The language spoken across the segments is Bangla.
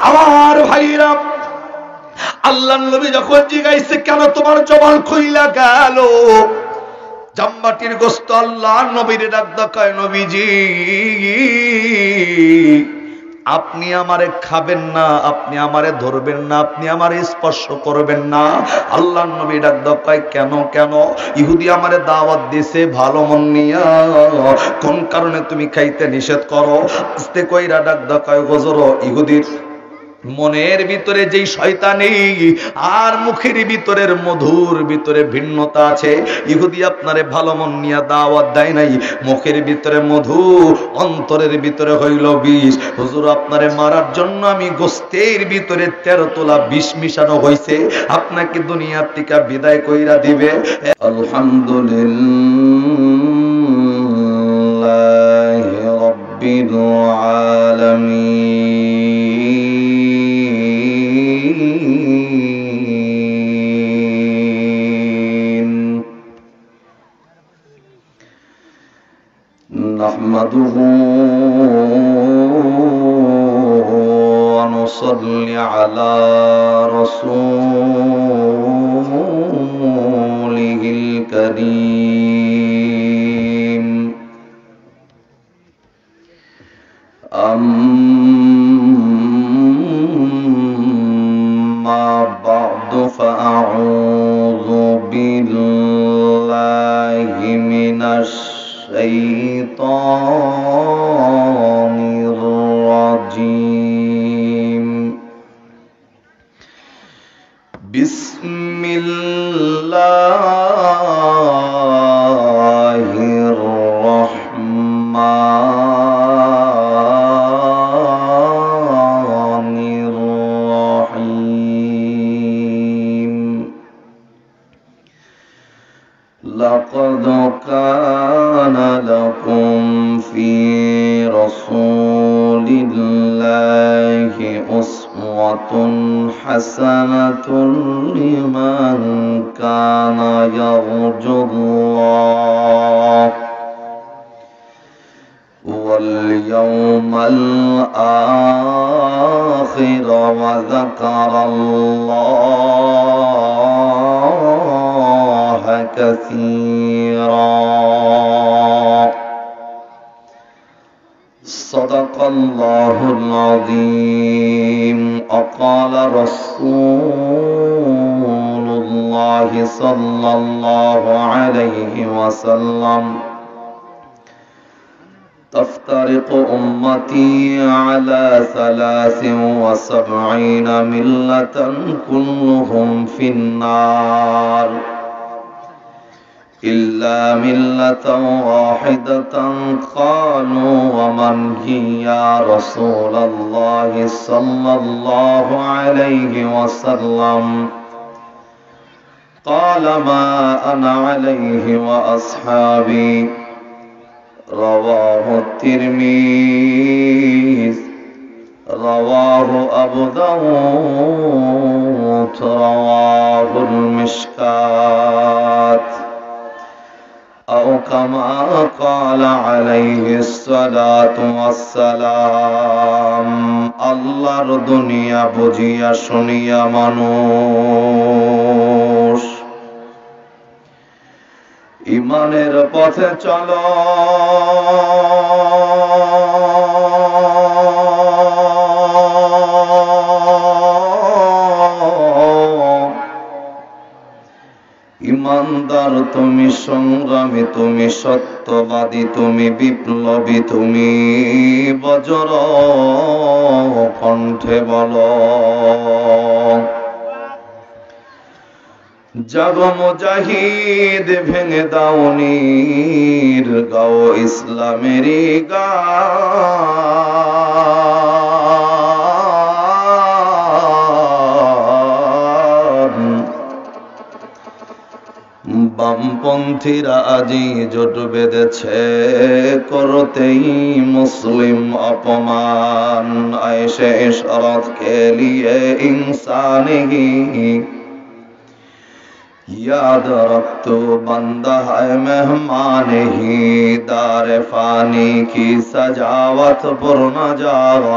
আমার ভাইরা, আল্লাহর নবী যখন জিজ্ঞাসা কেন তোমার জবান খুইলা গেল, জাম্মাটির গোস্ত আল্লাহর নবীর ডাক কয়, নবীজি আপনি আমারে খাবেন না, আপনি আমারে ধরবেন না, আপনি আমারে স্পর্শ করবেন না। আল্লাহর নবী ডাক কয়, কেন কেন? ইহুদি আমারে দাওয়াত দিয়েছে ভালো মন নিয়া, কোন কারণে তুমি খাইতে নিষেধ করো? আস্তে কইরা ডাক কয়, গজর ইহুদির মনের ভিতরে যেই শয়তানি আর মুখের ভিতরের মধুর ভিতরে ভিন্নতা আছে। ইহুদি আপনারে ভালো মন নিয়া দাওয়াত দেয় নাই, মুখের ভিতরে মধু, অন্তরের ভিতরে হইল বিষ। হুজুর আপনারে মারার জন্য আমি গোস্তের ভিতরে 13 তোলা বিষ মিশানো হইছে, আপনাকে দুনিয়ার থেকে বিদায় কইরা দিবে। আলহামদুলিল্লাহি রাব্বিল আলামিন। نحمده ونصلي على رسوله الكريم أما بعد فأعوذ بالله من الشيطان الرجيم. بسم الله الرحمن الرحيم. لقد كان لكم في رسول الله أسوة حسنة لمن كان يرجو الله واليوم الآخر وذكر الله كثيرا. صدق الله العظيم. وقال رسول الله صلى الله عليه وسلم: تفترق أمتي على 73 ملة كلهم في النار إلا ملة واحدة. قالوا ومن هي يا رسول الله صلى الله عليه وسلم؟ قال ما أنا عليه وأصحابي. رواه الترمذي، رواه أبو داود، رواه المشكات، أو كما قال عليه الصلاة والسلام. আল্লাহর দুনিয়া বুঝিয়া শুনিয়া মানুষ ইমানের পথে চলো, ইমানদার তুমি, সংগ্রামী তুমি, সত্যবাদী তুমি, বিপ্লবী তুমি, বজ্র কণ্ঠে বলো জাগো মুজাহিদ, ভেঙে দাও নীর, গাও ইসলামেরই গান। বামপন্থীরা আজি জোট বেঁধেছে, করতেই মুসলিম অপমান। ऐसे इशारत के लिए इंसानी याद रख तो बंदा है मेहमान ही, दार फानी की सजावत पर न जाओ,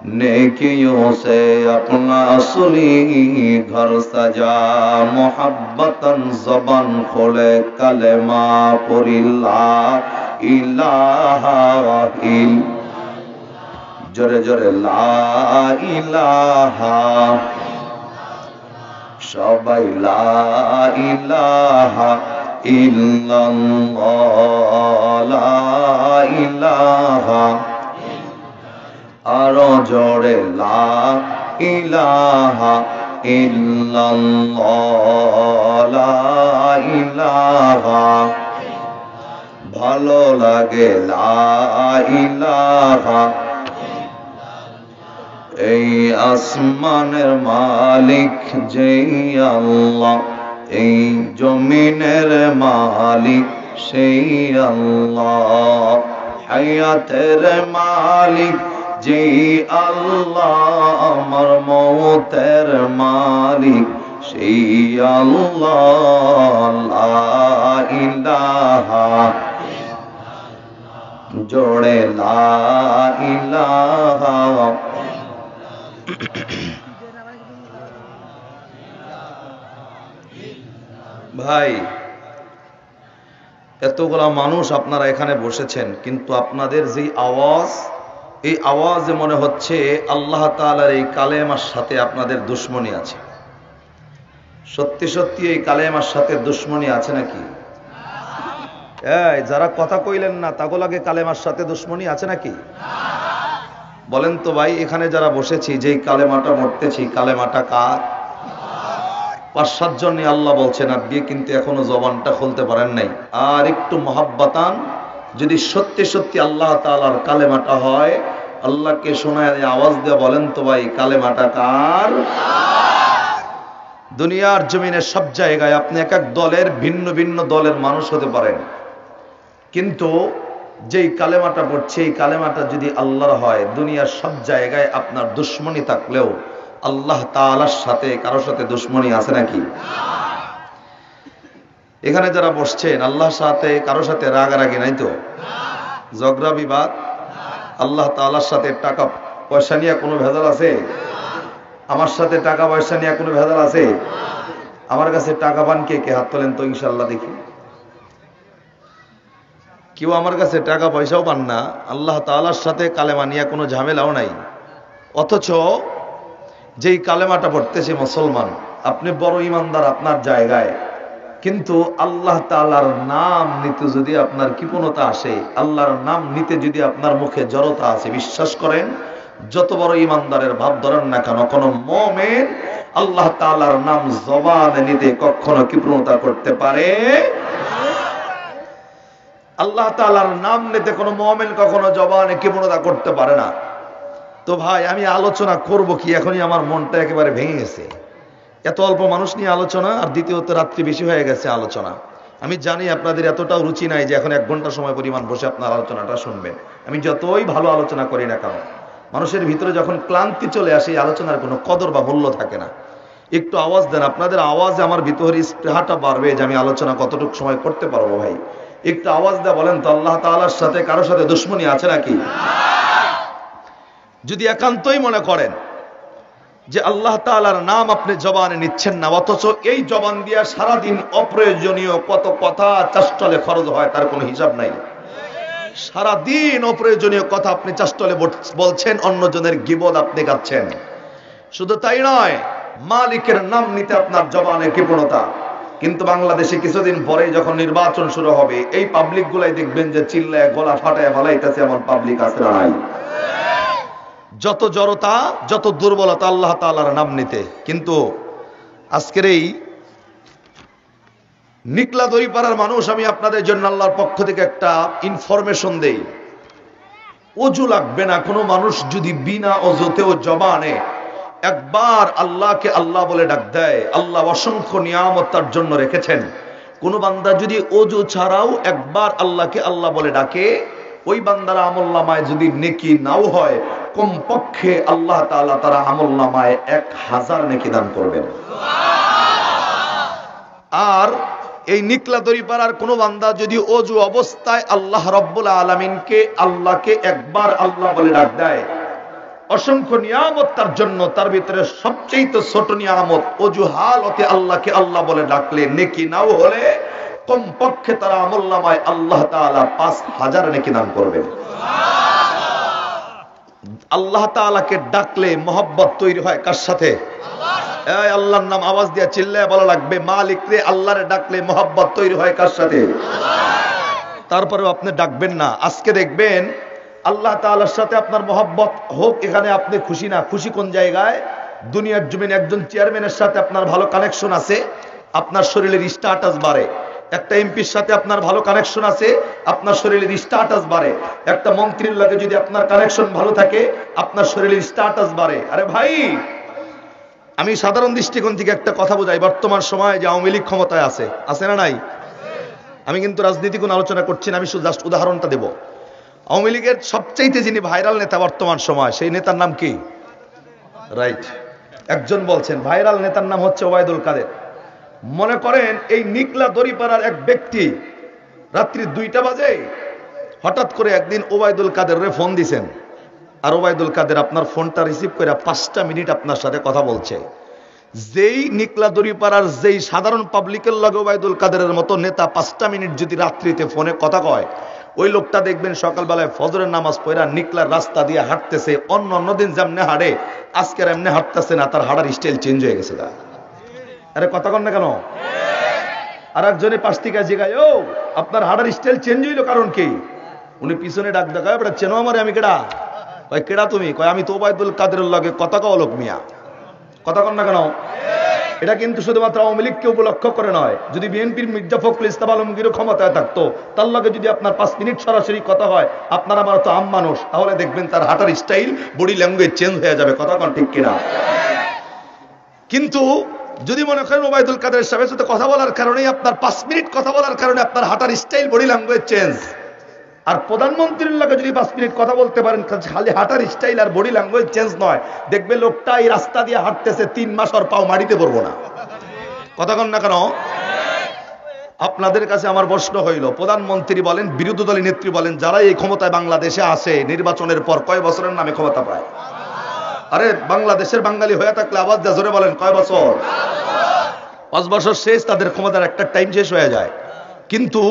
नेकियों से अपना असली घर सजा मोहब्बतन ज़बान खोले कलेमा पढ़ी ला इलाहा जोरे जोरे ला इलाहा सबाई ला इलाहा इल्लल्लाह ला इलाहा आरो जोरे ला इलाहा इल्लल्लाह ला इलाहा भालो लागे ला इलाहा এই আসমানের মালিক যেই আল্লাহ এই জমিনের মালিক সেই আল্লাহ হায়াতের মালিক যেই আল্লাহ আমার মওতের মালিক সেই আল্লাহ লা ইলাহা জোড়ে লা ইলাহা ভাই এতগুলা মানুষ আপনারা এখানে বসেছেন কিন্তু আপনাদের যে আওয়াজ এই আওয়াজে মনে হচ্ছে আল্লাহ তাআলার এই কালেমার সাথে আপনাদের দুশমনি আছে। সত্যি সত্যি এই কালেমার সাথে দুশমনি আছে নাকি? এই যারা কথা কইলেন না তাগুলাকে কালেমার সাথে দুশমনি আছে নাকি? বলেন তো ভাই, এখানে যারা বসেছি যেই কালেমাটা পড়তেছি কালেমাটা কার? ৫-৭ জন আল্লাহ বলছেন, আপনি কিন্তু এখনো জবানটা খুলতে পারেন নাই। আর একটু মহাব্বাতান যদি সত্যি সত্যি আল্লাহ তাআলার কালেমাটা হয়, আল্লাহকে শোনায় আওয়াজ দিয়ে বলেন তো ভাই কালেমাটা কার? দুনিয়ার জমিনে সব জায়গায় আপনি এক এক দলের ভিন্ন ভিন্ন দলের মানুষ হতে পারেন, কিন্তু যেই কালেমাটা পড়ছে এই কালেমাটা যদি আল্লাহর হয়, দুনিয়ার সব জায়গায় আপনার দুশমনি থাকলেও আল্লাহ তাআলার সাথে কারোর সাথে দুশমনি আছে নাকি? এখানে যারা বসছেন আল্লাহর সাথে কারোর সাথে রাগারাগি নাই তো? ঝগড়া বিবাদ? আল্লাহ তাআলার সাথে টাকা পয়সা নিয়ে কোনো ভেজাল আছে? আমার সাথে টাকা পয়সা নিয়ে কোনো ভেজাল আছে? আমার কাছে টাকা পান কে কে? হাত তোলেন তো ইনশাআল্লাহ দেখি। কেউ আমার কাছে টাকা পয়সাও পান না, আল্লাহ তাআলার সাথে কালেমা নিয়ে কোনো ঝামেলাও নাই। অথচ যেই কালেমাটা পড়তেছে মুসলমান, আপনি বড় ইমানদার আপনার জায়গায়, কিন্তু আল্লাহ তাআলার নাম নিতে যদি আপনার কৃপণতা আসে, আল্লাহর নাম নিতে যদি আপনার মুখে জড়তা আসে, বিশ্বাস করেন যত বড় ইমানদারের ভাব ধরেন না কেন, কোন মুমিন আল্লাহ তাআলার নাম জবানে নিতে কখনো কৃপণতা করতে পারে? আল্লাহ তাআলার নাম নিতে কোনো মুমিন কখনো জবানে কৃপণতা করতে পারে না। তো ভাই আমি আলোচনা করব কি? এখনই আমার মনটা একেবারে ভেঙে গেছে। এত অল্প মানুষ নিয়ে আলোচনা, আর দ্বিতীয়ত রাত্রি বেশি হয়ে গেছে আলোচনা। আমি জানি আপনাদের এতটাও রুচি নাই যে এখন 1 ঘন্টা সময় পরিমাণ বসে আপনার আলোচনাটা শুনবেন। আমি যতই ভালো আলোচনা করি না কেন, মানুষের ভিতরে যখন ক্লান্তি চলে আসে এই আলোচনার কোনো কদর বা মূল্য থাকে না। একটু আওয়াজ দেন, আপনাদের আওয়াজে আমার ভিতরে স্পৃহাটা বাড়বে যে আমি আলোচনা কতটুকু সময় করতে পারবো। ভাই একটু আওয়াজ দেয়া বলেন তো, আল্লাহ তাআলার সাথে কারোর সাথে দুশমনি আছে নাকি? যদি একান্তই মনে করেন যে আল্লাহ তাআলার নাম আপনি জবানে নিচ্ছেন না, অথচ এই জবান দিয়া সারাদিন অপ্রয়োজনীয় কত কথা চাষ্টলে খরচ হয় তার কোনো হিসাব নাই। সারাদিন অপ্রয়োজনীয় কথা আপনি চাষ্টলে বলছেন, অন্যজনের গীবত আপনি গাচ্ছেন। শুধু তাই নয়, মালিকের নাম নিতে আপনার জবানে কৃপণতা। কিন্তু বাংলাদেশে কিছুদিন পরে যখন নির্বাচন শুরু হবে, এই পাবলিক গুলাই দেখবেন যে চিল্লায় গলা ফাটায় ফালাইতেছে, এমন পাবলিক আছে না নাই? যত জড়তা যত দুর্বলতা আল্লাহ তাআলার নাম নিতে। কিন্তু আজকের এই নিকলা দড়িপাড়ার মানুষ, আমি আপনাদের জন্য আল্লাহর পক্ষ থেকে একটা ইনফরমেশন দেই। ওযু লাগবে না কোনো মানুষ যদি বিনা ওযুতেও জবানে একবার আল্লাহকে আল্লাহ বলে ডাক দেয়, আল্লাহ অসংখ্য নিয়ামত তার জন্য রেখেছেন। কোন বান্দা যদি ওযু ছাড়াও একবার আল্লাহকে আল্লাহ বলে ডাকে, ওই বান্দার আমলনামায় যদি নেকি নাও হয়, কমপক্ষে আল্লাহ তাআলা তার আমলনামায় 1000 নেকি দান করবেন। আর এই নিকলা দড়িপাড়ার কোন বান্দা যদি ওযু অবস্থায় আল্লাহ রাব্বুল আলামিনকে আল্লাহকে একবার আল্লাহ বলে ডাক দেয়, অসংখ্য নিয়ামত তার জন্য, তার ভিতরে সবচেয়ে ছোট নিয়ামত অজুহালতে আল্লাহকে আল্লাহ বলে ডাকলে নেকি নাও হলে কমপক্ষে তারা আমলনামায় আল্লাহ তাআলা 5000 নেকি দান করবেন। আল্লাহ তাআলাকে ডাকলে মহব্বত তৈরি হয় কার সাথে? এই আল্লাহর নাম আওয়াজ দিয়ে চিল্লায় বলা লাগবে, মালিক রে আল্লাহরে ডাকলে মহব্বত তৈরি হয় কার সাথে? তারপরেও আপনি ডাকবেন না। আজকে দেখবেন আল্লাহ তাআলার সাথে আপনার মহব্বত হোক, এখানে আপনি খুশি না। খুশি কোন জায়গায়? দুনিয়ার জমিনে একজন চেয়ারম্যানের সাথে আপনার ভালো কানেকশন আছে, আপনার শরীরের স্ট্যাটাস বাড়ে। একটা এমপির সাথে আপনার ভালো কানেকশন আছে, আপনার শরীরের স্ট্যাটাস বাড়ে। একটা মন্ত্রীর লাগে যদি আপনার কানেকশন ভালো থাকে, আপনার শরীরের স্ট্যাটাস বাড়ে। আরে ভাই, আমি সাধারণ দৃষ্টিকোণ থেকে একটা কথা বোঝাই। বর্তমান সময়ে যে আওয়ামী লীগ ক্ষমতায় আছে, আছে না নাই? আমি কিন্তু রাজনীতি কোনো আলোচনা করছি না, আমি শুধু জাস্ট উদাহরণটা দেব। আওয়ামী লীগের সবচাইতে যিনি ভাইরাল নেতা বর্তমান সময়, সেই নেতার নাম কি? রাইট, একজন বলছেন ভাইরাল নেতার নাম হচ্ছে ওবায়দুল কাদের। মনে করেন এই নিকলা দড়িপাড়ার এক ব্যক্তি রাত্রি 2টা বাজে হঠাৎ করে একদিন ওবায়দুল কাদেররে ফোন দিছেন, আর ওবায়দুল কাদের আপনার ফোনটা রিসিভ করে 5টা মিনিট আপনার সাথে কথা বলছে। যেই নিকলা দড়িপাড়ার যেই সাধারণ পাবলিকের লগে ওবায়দুল কাদেরের মতো নেতা 5টা মিনিট যদি রাত্রিতে ফোনে কথা কয়, ওই লোকটা দেখবেন সকালবেলায় ফজরের নামাজ পড়া নিকলার রাস্তা দিয়ে হাঁটতেছে। অন্য দিন যেমনে হাঁটে, আজকের এমনি হাঁটতেছে না, তার হাঁটার স্টাইল চেঞ্জ হয়ে গেছে। আরে কথা কন না কেন? আর একজনের পাশ থেকে জিগায়, ও আপনার হাঁটার স্টাইল চেঞ্জ হইলো কারণ কি? উনি পিছনে ডাক দেখায়, বেটা চেনো আমারে? আমি কেডা? কয় কেডা তুমি? কয় আমি তো ওবায়দুল কাদেরের লগে কথা কও লোক মিয়া। কথা কন না কেন? এটা কিন্তু শুধুমাত্র আওয়ামী লীগকে উপলক্ষ করে নয়। যদি বিএনপির মির্জা ফখরুল ইসলাম আলমগীরও ক্ষমতায় থাকতো, তার লগে যদি আপনার 5 মিনিট সরাসরি কথা হয়, আপনার আমার তো আম মানুষ, তাহলে দেখবেন তার হাঁটার স্টাইল, বডি ল্যাঙ্গুয়েজ চেঞ্জ হয়ে যাবে। কথা কন ঠিক কিনা? কিন্তু যদি মনে করেন ওবায়দুল কাদের সাহেবের সাথে কথা বলার কারণেই আপনার 5 মিনিট কথা বলার কারণে আপনার হাঁটার স্টাইল, বডি ল্যাঙ্গুয়েজ চেঞ্জ, আর প্রধানমন্ত্রীর লগে যদি 5 মিনিট কথা বলতে পারেন, খালি হাঁটার স্টাইল আর বডি ল্যাঙ্গুয়েজ চেঞ্জ নয়, দেখবে লোকটা এই রাস্তা দিয়ে হাঁটতেছে 3 মাস আর পাও মাটিতে পড়বো না। কথা কন না কেন? আপনাদের কাছে আমার প্রশ্ন হইল, প্রধানমন্ত্রী বলেন, বিরোধী দলীয় নেত্রী বলেন, যারা এই ক্ষমতায় বাংলাদেশে আসে নির্বাচনের পর কয় বছরের নামে ক্ষমতা পায়? আরে বাংলাদেশের বাঙালি হয়ে থাকলে আওয়াজ দিয়ে জোরে বলেন, কয় বছর? 5 বছর শেষ, তাদের ক্ষমতার একটা টাইম শেষ হয়ে যায়। কিন্তু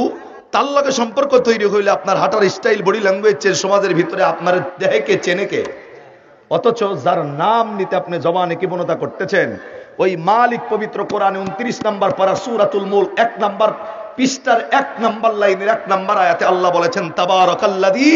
তার লগে সম্পর্ক তৈরি হইলে আপনার হাঁটার স্টাইল, বডি ল্যাঙ্গুয়েজ চেঞ্জ, সমাজের ভিতরে আপনার দেহে কে চেনে কে? অথচ যার নাম নিতে আপনি জবানে কৃপণতা করতেছেন, ওই মালিক পবিত্র কোরআনে 29 নম্বর পারা সূরাতুল মুলক 1 নম্বর পৃষ্ঠার 1 নম্বর লাইনের 1 নম্বর আয়াতে আল্লাহ বলেছেন, তাবারাকাল্লাযী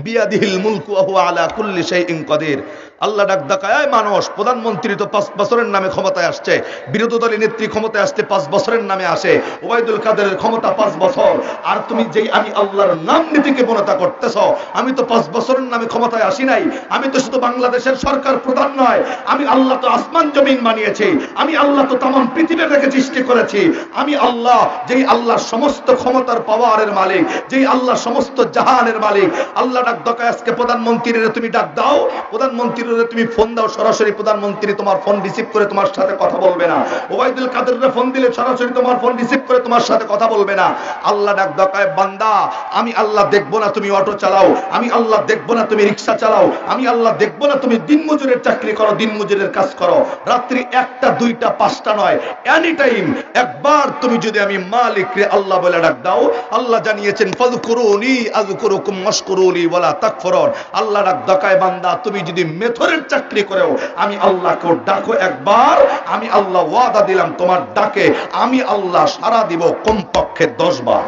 বিয়াদিহিল মুলকু ওয়া হুয়া আলা কুল্লি শাইইন কাদির। আল্লাহ ডাক দেখায়, মানুষ প্রধানমন্ত্রী তো 5 বছরের নামে ক্ষমতায় আসছে, বিরোধী দলের নেত্রী ক্ষমতায় আসছে 5 বছরের নামে আসে, ওবায়দুল কাদেরের ক্ষমতা 5 বছর। আর তুমি যেই আমি আল্লাহর নাম নিতে কৃপণতা করতেছ, আমি তো 5 বছরের নামে ক্ষমতায় আসি নাই। আমি তো শুধু বাংলাদেশের সরকার প্রধান নয়, আমি আল্লাহ তো আসমান জমিন বানিয়েছি, আমি আল্লাহ তো তামাম পৃথিবীটাকে সৃষ্টি করেছি। আমি আল্লাহ, যেই আল্লাহ সমস্ত ক্ষমতার পাওয়ারের মালিক, যেই আল্লাহ সমস্ত জাহানের মালিক। আল্লাহ ডাক দেখায়, আজকে প্রধানমন্ত্রীর তুমি ডাক দাও, প্রধানমন্ত্রী তুমি ফোন দাও, সরাসরি প্রধানমন্ত্রী তোমার ফোন রিসিভ করে তোমার সাথে কথা বলবে না। ওবায়দুল কাদেররে ফোন দিলে সরাসরি তোমার ফোন রিসিভ করে তোমার সাথে কথা বলবে না। আল্লাহ ডাক দেখায়, বান্দা আমি আল্লাহ দেখবো না তুমি অটো চালাও, আমি আল্লাহ দেখবো না তুমি রিকশা চালাও, আমি আল্লাহ দেখবো না তুমি দিনমজুরের চাকরি করো, দিনমজুরের কাজ করো, রাত্রি 1টা 2টা 5টা নয়, এনি টাইম একবার তুমি যদি আমি মালিক রে আল্লাহ বলে ডাক দাও, আল্লাহ জানিয়েছেন ফাযকুরুনি আযকুরুকুম ওয়াশকুরুলি ওয়ালা তাকফুরুন। আল্লাহ ডাক দেখায়, বান্দা তুমি যদি মেথরের চাকরি করেও আমি আল্লাহকে ডাকো একবার, আমি আল্লাহ ওয়াদা দিলাম তোমার ডাকে আমি আল্লাহ সাড়া দিব কমপক্ষে 10 বার।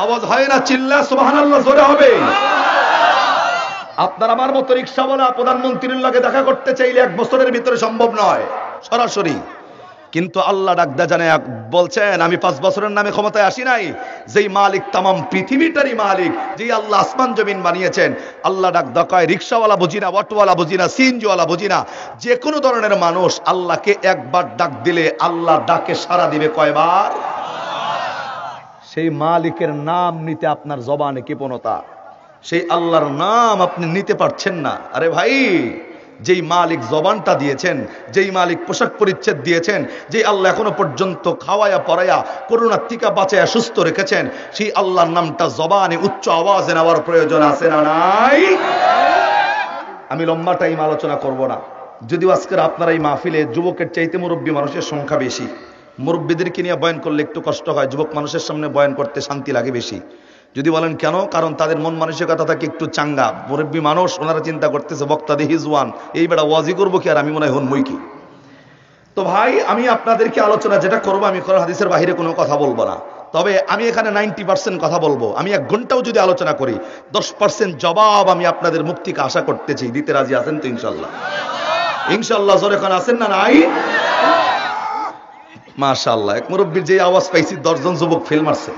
আওয়াজ হয় না? চিল্লা সুবহানাল্লাহ জোরে হবে। আপনার আমার মতো রিকশাওয়ালা প্রধানমন্ত্রীর লগে দেখা করতে চাইলে 1 বছরের ভিতরে সম্ভব নয় সরাসরি। কিন্তু আল্লাহ ডাকদা জানে বলছেন, আমি 5 বছরের নামে ক্ষমতায় আসি নাই, যেই মালিক তামাম পৃথিবীটারই মালিক, যেই আল্লাহ আসমান জমিন বানিয়েছেন। আল্লাহ ডাক দেখায়, রিকশাওয়ালা বুঝি না, অটোওয়ালা বুঝি না, সিএনজিওয়ালা বুঝি না, যে কোনো ধরনের মানুষ আল্লাহকে একবার ডাক দিলে আল্লাহ ডাকে সাড়া দিবে কয়বার? সেই মালিকের নাম নিতে আপনার জবানে কৃপণতা, সেই আল্লাহর নাম আপনি নিতে পারছেন না। আরে ভাই, যেই মালিক জবানটা দিয়েছেন, যেই মালিক পোশাক পরিচ্ছদ দিয়েছেন, যেই আল্লাহ এখনো পর্যন্ত খাওয়ায়া পড়ায়া করোনার টিকা বাঁচায়া সুস্থ রেখেছেন, সেই আল্লাহর নামটা জবানে উচ্চ আওয়াজে নেওয়ার প্রয়োজন আছে না নাই? আমি লম্বা টাইম আলোচনা করব না, যদিও আজকের আপনারা এই মাহফিলে যুবকের চাইতে মুরব্বী মানুষের সংখ্যা বেশি। মুরব্বীদেরকে নিয়ে বয়ান করলে একটু কষ্ট হয়, যুবক মানুষের সামনে বয়ান করতে শান্তি লাগে বেশি। যদি বলেন কেন, কারণ তাদের মন মানসিকতা থাকে একটু চাঙ্গা। মুরব্বী মানুষ, ওনারা চিন্তা করতেছে বক্তা দি হিজওয়ান, এই বেড়া ওয়াজি করবো কি, আর আমি মনে হয় হনমই কি। তো ভাই, আমি আপনাদেরকে আলোচনা যেটা করবো, আমি কোরআন হাদিসের বাইরে কোনো কথা বলবো না। তবে আমি এখানে 90% কথা বলবো। আমি 1 ঘন্টাও যদি আলোচনা করি, 10% জবাব আমি আপনাদের মুখ থেকে আশা করতেছি। দিতে রাজি আছেন তো ইনশাল্লাহ? ইনশাল্লাহ জোরে খান আছেন না নাই? মাশাআল্লাহ, এক মুরব্বীর যে আওয়াজ পাইছি 10 জন যুবক ফেল মারছে।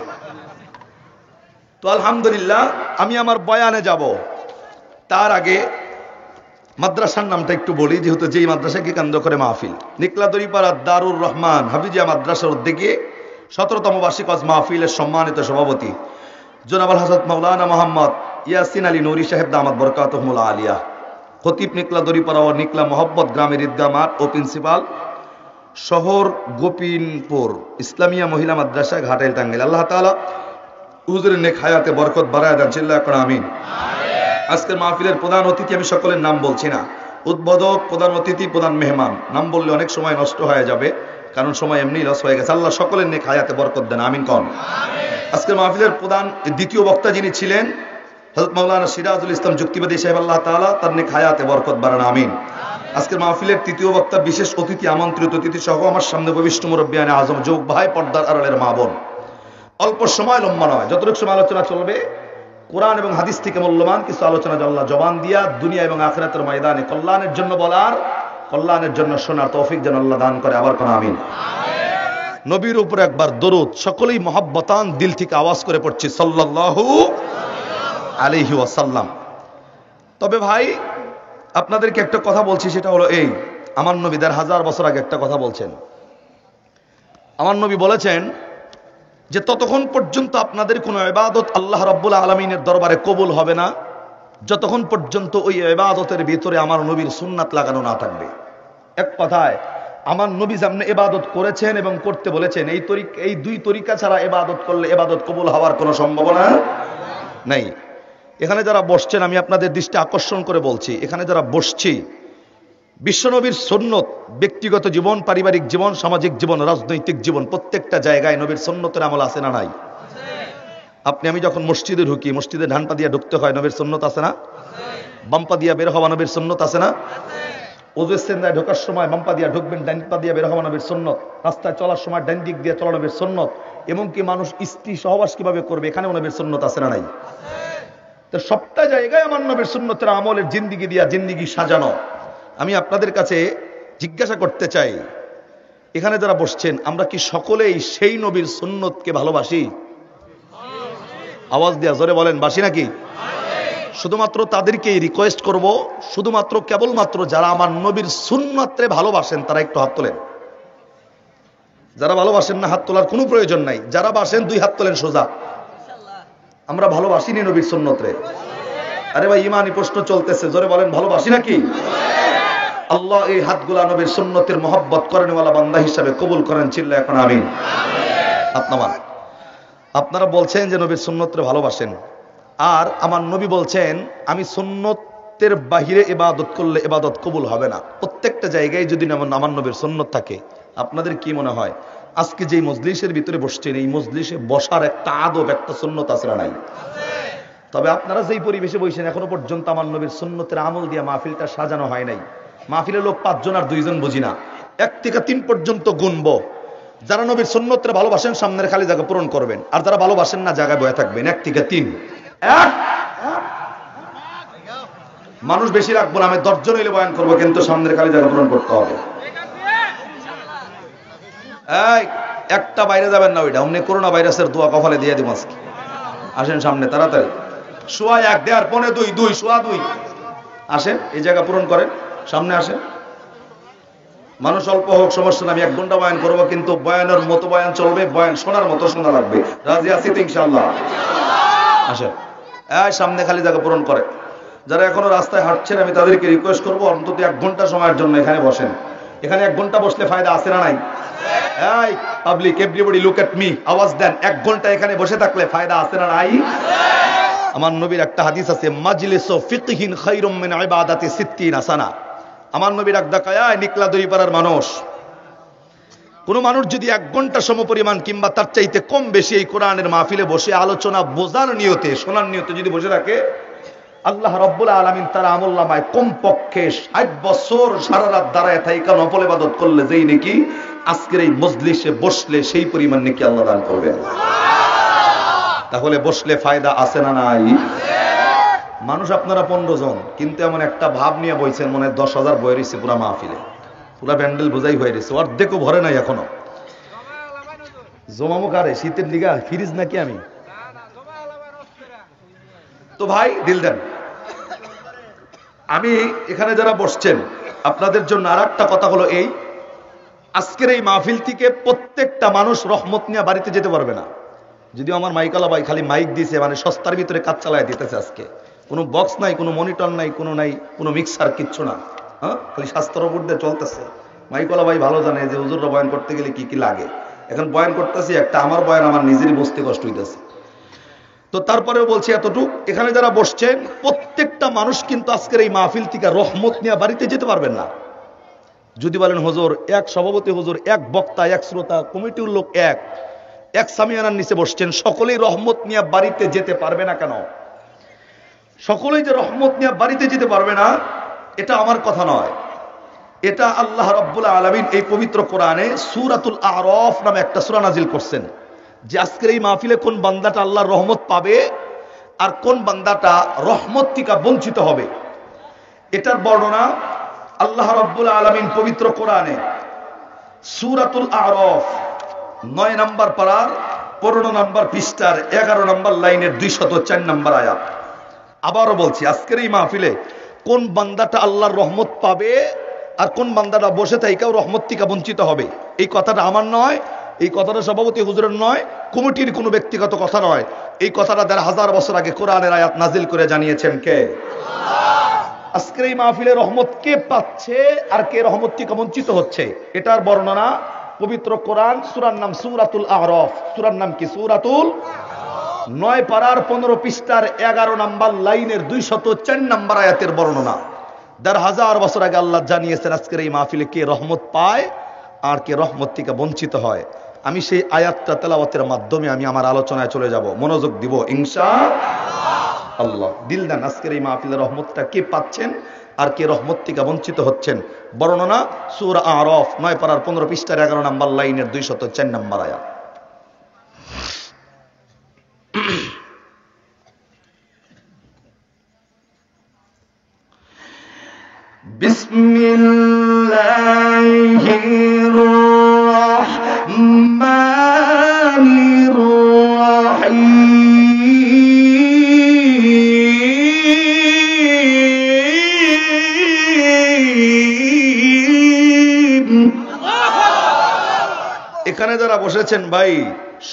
তো আলহামদুলিল্লাহ, আমি আমার বয়ানে যাব। তার আগে মাদ্রাসার নামটা একটু বলি, যেহেতু যেই মাদ্রাসাকে কেন্দ্র করে মাহফিল। নিকলাদরিপাড়া দারুর রহমান হাফিজিয়া মাদ্রাসার উদ্যোগে 17তম বার্ষিক ওয়াজ মাহফিলের সম্মানিত সভাপতি জনাব আল হযরত মাওলানা মোহাম্মদ ইয়াসিন আলী নুরি সাহেব দামাত বরকাতুহুল আলিয়া, খতিব নিকলাদরিপাড়া ও নিকলা মোহাম্মদ গ্রামের ঈদগাহ মাঠ ও প্রিন্সিপাল শহর গোপিনপুর ইসলামিয়া মহিলা মাদ্রাসা ঘাটাইল টাঙ্গাইল। আল্লাহ তাআলা হুজুরের নেক হায়াতে বরকত বাড়ায় দেন, চিল্লায় পড়েন আমিন। আজকের মাহফিলের প্রধান অতিথি, আমি সকলের নাম বলছি না, উদ্বোধক, প্রধান অতিথি, প্রধান মেহমান, নাম বললে অনেক সময় নষ্ট হয়ে যাবে, কারণ সময় এমনি লস হয়ে গেছে। আল্লাহ সকলের নেক হায়াতে বরকত দেন, আমিন কোন। আজকের মাহফিলের প্রধান দ্বিতীয় বক্তা যিনি ছিলেন হযরত মাওলানা সিরাজুল ইসলাম যুক্তিবাদী সাহেব, আল্লাহ তাআলা তার নেক হায়াতে বরকত বাড়ান, আমিন। আজকের মাহফিলের তৃতীয় বক্তা, বিশেষ অতিথি, আমন্ত্রিত অতিথি সহ আমার সামনে উপবিষ্ট মুরব্বিয়ানে আজম, যোগ ভাই, পর্দার আড়ালের মা বোন। অল্প সময়, লম্বা নয়, যতটুকু সময় আলোচনা চলবে কোরআন এবং হাদিস থেকে মূল্যবান কিছু আলোচনা আল্লাহ জবান দিয়া দুনিয়া এবং আখিরাতের ময়দানে কল্যাণের জন্য বলার, কল্যাণের জন্য শোনার তৌফিক যেন আল্লাহ দান করে, আবার কোন আমিন। নবীর উপর একবার দরুদ সকলেই মহব্বতান দিল থেকে আওয়াজ করে পড়ছি সাল্লাল্লাহু আলাইহি ওয়াসাল্লাম। তবে ভাই, আপনাদেরকে একটা কথা বলছি, সেটা হলো এই, আমার নবী 1000 বছর আগে একটা কথা বলছেন। আমার নবী বলেছেন যে ততক্ষণ পর্যন্ত আপনাদের কোনো ইবাদত আল্লাহ রাব্বুল আলামিনের দরবারে কবুল হবে না, যতক্ষণ পর্যন্ত ওই ইবাদতের ভিতরে আমার নবীর সুন্নাত লাগানো না থাকবে। এক কথায়, আমার নবী যেমন ইবাদত করেছেন এবং করতে বলেছেন, এই 2 তরিকা ছাড়া ইবাদত করলে ইবাদত কবুল হওয়ার কোনো সম্ভাবনা নেই। এখানে যারা বসছেন, আমি আপনাদের দৃষ্টি আকর্ষণ করে বলছি, এখানে যারা বসছি, বিশ্বনবীর সুন্নত, ব্যক্তিগত জীবন, পারিবারিক জীবন, সামাজিক জীবন, রাজনৈতিক জীবন, প্রত্যেকটা জায়গায় নবীর সুন্নতের আমল আছে না নাই? আপনি আমি যখন মসজিদে ঢুকি, মসজিদে ডান পা দিয়ে ঢুকতে হয়, নবীর সুন্নত আছে না? বাম পা দিয়ে বের হওয়া, নবীর সুন্নত আছে না? ওযু সেন্দায় ঢোকার সময় বাম পা দিয়ে ঢুকবেন, ডান পা দিয়ে বের হওয়া, নবীর সুন্নত। রাস্তায় চলার সময় ডান দিক দিয়ে চলা, নবীর সুন্নত। এমনকি মানুষ স্ত্রী সহবাস কিভাবে করবে, এখানেও নবীর সুন্নত আছে না নাই? তো সবটা জায়গায় আমার নবীর সুন্নতের আমলের জিন্দিগি দিয়া জিন্দিগি সাজানো। আমি আপনাদের কাছে জিজ্ঞাসা করতে চাই, এখানে যারা বসছেন, আমরা কি সকলেই সেই নবীর সুন্নতকে ভালোবাসি? আওয়াজ দিয়া জোরে বলেন, বাসি নাকি? শুধুমাত্র তাদেরকেই রিকোয়েস্ট করব, শুধুমাত্র কেবলমাত্র যারা আমার নবীর সুন্নতরে ভালোবাসেন তারা একটু হাত তোলেন। যারা ভালোবাসেন না, হাত তোলার কোনো প্রয়োজন নাই। যারা বাসেন 2 হাত তোলেন সোজা। আমরা ভালোবাসিনি নবীর সুন্নতরে? আরে ভাই, ইমানি প্রশ্ন চলতেছে, জোরে বলেন, ভালোবাসি নাকি? আল্লাহ এই হাতগুলা নবীর সুন্নতের মহব্বত করেনওয়ালা বান্দা হিসাবে কবুল করেন, চিল্লায় এখন আমিন। আপনারা বলছেন যে নবীর সুন্নতরে ভালোবাসেন, আর আমার নবী বলছেন আমি সুন্নতের বাহিরে ইবাদত করলে ইবাদত কবুল হবে না। প্রত্যেকটা জায়গায় যদি আমার নবীর সুন্নত থাকে, আপনাদের কি মনে হয় আজকে যেই মজলিসের ভিতরে বসছেন, এই মজলিসে বসার একটা আদব, একটা সুন্নত আছে না নাই? তবে আপনারা যেই পরিবেশে বসেন, এখনো পর্যন্ত আমার নবীর সুন্নতের আমল দিয়ে মাহফিলটা সাজানো হয় নাই। মাহফিলের লোক 5 জন আর 2 জন বুঝি না, 1 থেকে 3 পর্যন্ত গুনবো। যারা নবীর সুন্নতরে ভালোবাসেন সামনের খালি জায়গা পূরণ করবেন, আর যারা ভালোবাসেন না জায়গায় বয়ে থাকবেন। 1 থেকে 3। মানুষ বেশি রাখবো না, আমি 10 জন হইলে বয়ান করবো, কিন্তু সামনের খালি জায়গা পূরণ করতে হবে। এই একটা বাইরে যাবেন না, ওইটা অমনি করোনা ভাইরাসের দোয়া কপালে দিয়ে দিব আজকে। আসেন সামনে তাড়াতাড়ি, সোয়া 1, 1.5, 1.25, 2, সোয়া 2 আসেন, এই জায়গা পূরণ করেন, সামনে আসেন। মানুষ অল্প হোক সমস্যা না, আমি 1 ঘন্টা বয়ান করবো, কিন্তু বয়ানের মতো বয়ান চলবে, বয়ান শোনার মতো শোনা লাগবে। রাজি আছি তো ইনশাআল্লাহ? আসেন, সামনে খালি জায়গা পূরণ করে। যারা এখনো রাস্তায় হাঁটছেন, আমি তাদেরকে রিকোয়েস্ট করবো অন্তত 1 ঘন্টা সময়ের জন্য এখানে বসেন। এখানে 1 ঘন্টা বসলে ফায়দা আছে না নাই? এই public, everybody look at me, আওয়াজ দেন, 1 ঘন্টা এখানে বসে থাকলে ফায়দা আছে না নাই? আমার নবীর একটা হাদিস আছে, মাজলিসু ফিকহিন খায়রুম মিন ইবাদাতি 60 সানা। আমার নবীর এক ডাকায় নিকলা দড়িপাড়ার মানুষ, কোন মানুষ যদি 1 ঘন্টা সমপরিমাণ কিংবা তার চাইতে কম বেশি এই কোরআনের মাহফিলে বসে আলোচনা বোঝার নিয়তে, শোনার নিয়তে যদি বসে থাকে, আল্লাহ রাব্বুল আলামিন তার আমলনামায় কমপক্ষে 60 বছর সারা রাত দাঁড়ায় থাইকা নফল ইবাদত করলে যেই নাকি আজকের এই মজলিসে বসলে সেই পরিমাণ নাকি আল্লাহ দান করবেন। তাহলে বসলে ফায়দা আছে না নাই? মানুষ আপনারা 15 জন, কিন্তু এমন একটা ভাব নিয়ে বইছেন মনে 10,000 বই রয়েছে পুরা মাহফিলে, পুরা প্যান্ডেল বোঝাই হয়ে রয়েছে, অর্ধেকও ভরে নাই এখনো। জমামো কারে শীতের লিগা ফ্রিজ নাকি আমি? তো ভাই দিল দেন, আমি এখানে যারা বসছেন আপনাদের জন্য আর একটা কথা হলো এই, আজকের এই মাহফিল থেকে প্রত্যেকটা মানুষ রহমত নিয়ে বাড়িতে যেতে পারবে না। যদিও আমার মাইকালা ভাই খালি মাইক দিয়েছে, মানে সস্তার ভিতরে কাজ চালায় দিতেছে। আজকে কোনো বক্স নাই, কোনো মনিটর নাই, কোনো মিক্সার, কিচ্ছু না, হ্যাঁ, খালি স্বাস্থ্যর উপর দিয়ে চলতেছে। মাইকালা ভাই ভালো জানে যে হুজুররা বয়ান করতে গেলে কি কি লাগে। এখন বয়ান করতেছি একটা, আমার বয়ান আমার নিজেরই বুঝতে কষ্ট হইতেছে। তো তারপরেও বলছি এতটুক, এখানে যারা বসছেন প্রত্যেকটা মানুষ কিন্তু আজকের এই মাহফিল থেকে রহমত নিয়ে বাড়িতে যেতে পারবেন না। যদি বলেন হুজুর, এক সভাপতি হুজুর, এক বক্তা, এক শ্রোতা, কমিটির লোক এক সামিয়ানার নিচে বসছেন, সকলেই রহমত নিয়ে বাড়িতে যেতে পারবে না কেন? সকলেই যে রহমত নিয়ে বাড়িতে যেতে পারবে না, এটা আমার কথা নয়, এটা আল্লাহ রাব্বুল আলামিন এই পবিত্র কোরআনে সূরাতুল আরাফ নামে একটা সূরা নাজিল করছেন, যে আজকের এই মাহফিলে কোন বান্দাটা আল্লাহর রহমত পাবে আর কোন বান্দাটা রহমত থেকে বঞ্চিত হবে। এটার বর্ণনা আল্লাহ রাব্বুল আলামিন পবিত্র কোরআনে সূরাতুল আরাফ 9 নম্বর পারার 15 নম্বর পৃষ্ঠার 11 নম্বর লাইনের 204 নম্বর আয়াত। আবারও বলছি, আজকের এই মাহফিলে কোন বান্দাটা আল্লাহর রহমত পাবে আর কোন বান্দাটা বসে থাইকাও রহমত থেকে বঞ্চিত হবে। এই কথাটা আমার নয়, এই কথাটা সভাপতি হুজুরের নয়, কমিটির কোনো ব্যক্তিগত কথা নয়। এই কথাটা 1000 বছর আগে কোরআনের আয়াত নাজিল করে জানিয়েছেন কে? আজকের এই মাহফিলে রহমত কে পাচ্ছে আর কে রহমত থেকে বঞ্চিত হচ্ছে, এটার বর্ণনা পবিত্র কোরআন, সূরার নাম সূরাতুল আরাফ। সূরার নাম কি? সূরাতুল 9 পারার 15 পৃষ্ঠার 11 নম্বর লাইনের 204 নম্বর আয়াতের বর্ণনা। 1000 বছর আগে আল্লাহ জানিয়েছেন আজকের এই মাহফিলে কে রহমত পায় আর কে রহমত থেকে বঞ্চিত হয়। আমি সেই আয়াতটা তেলাওয়াতের মাধ্যমে আমি আমার আলোচনায় চলে যাব, মনোযোগ দিব ইনশাআল্লাহ। দিল দেন, আজকের এই মাহফিলের রহমতটা কে পাচ্ছেন আর কে রহমত থেকে বঞ্চিত হচ্ছেন। বর্ণনা সূরা আরাফ 9 পারার 15 পৃষ্ঠার 11 নম্বর লাইনের 204 নম্বর আয়াত। বিসমিল্লাহির রহমানির রহিম। এখানে যারা বসেছেন ভাই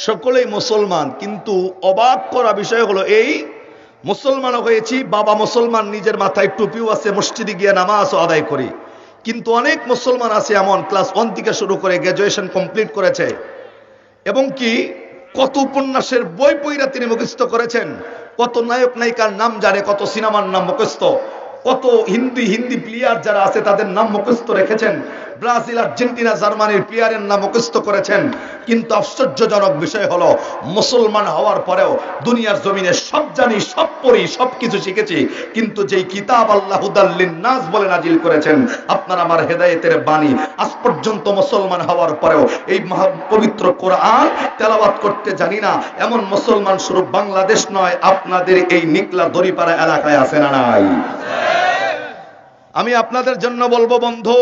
সকলেই মুসলমান, কিন্তু অবাক করা বিষয় হলো এই, মুসলমান হয়েছি, বাবা মুসলমান, নিজের মাথায় টুপিও আছে, মসজিদে গিয়ে নামাজও আদায় করি, কিন্তু অনেক মুসলমান আছে এমন ক্লাস 1 থেকে শুরু করে গ্র্যাজুয়েশন কমপ্লিট করেছে, এবং কি কত উপন্যাসের বই পড়া তিনি মুখস্থ করেছেন, কত নায়ক নায়িকার নাম জানে, কত সিনেমার নাম মুখস্থ, কত হিন্দি প্লেয়ার যারা আছে তাদের নাম মুখস্থ রেখেছেন, ব্রাজিল, আর্জেন্টিনা, জার্মানির প্লেয়ারের নাম মুখস্থ করেছেন। কিন্তু আশ্চর্যজনক বিষয় হলো, মুসলমান হওয়ার পরেও দুনিয়ার জমিনে সব জানি, সব পড়ি, সবকিছু শিখেছি, কিন্তু যেই কিতাব আল্লাহ হুদাল লিন্নাস বলে নাজিল করেছেন, আপনার আমার হেদায়েতের বাণী, আজ পর্যন্ত মুসলমান হওয়ার পরেও এই পবিত্র কোরআন তেলাওয়াত করতে জানি না, এমন মুসলমান শুধু বাংলাদেশ নয়, আপনাদের এই নিকলা দড়িপাড়া এলাকায় আছে না নাই? আমি আপনাদের জন্য বলবো বন্ধু,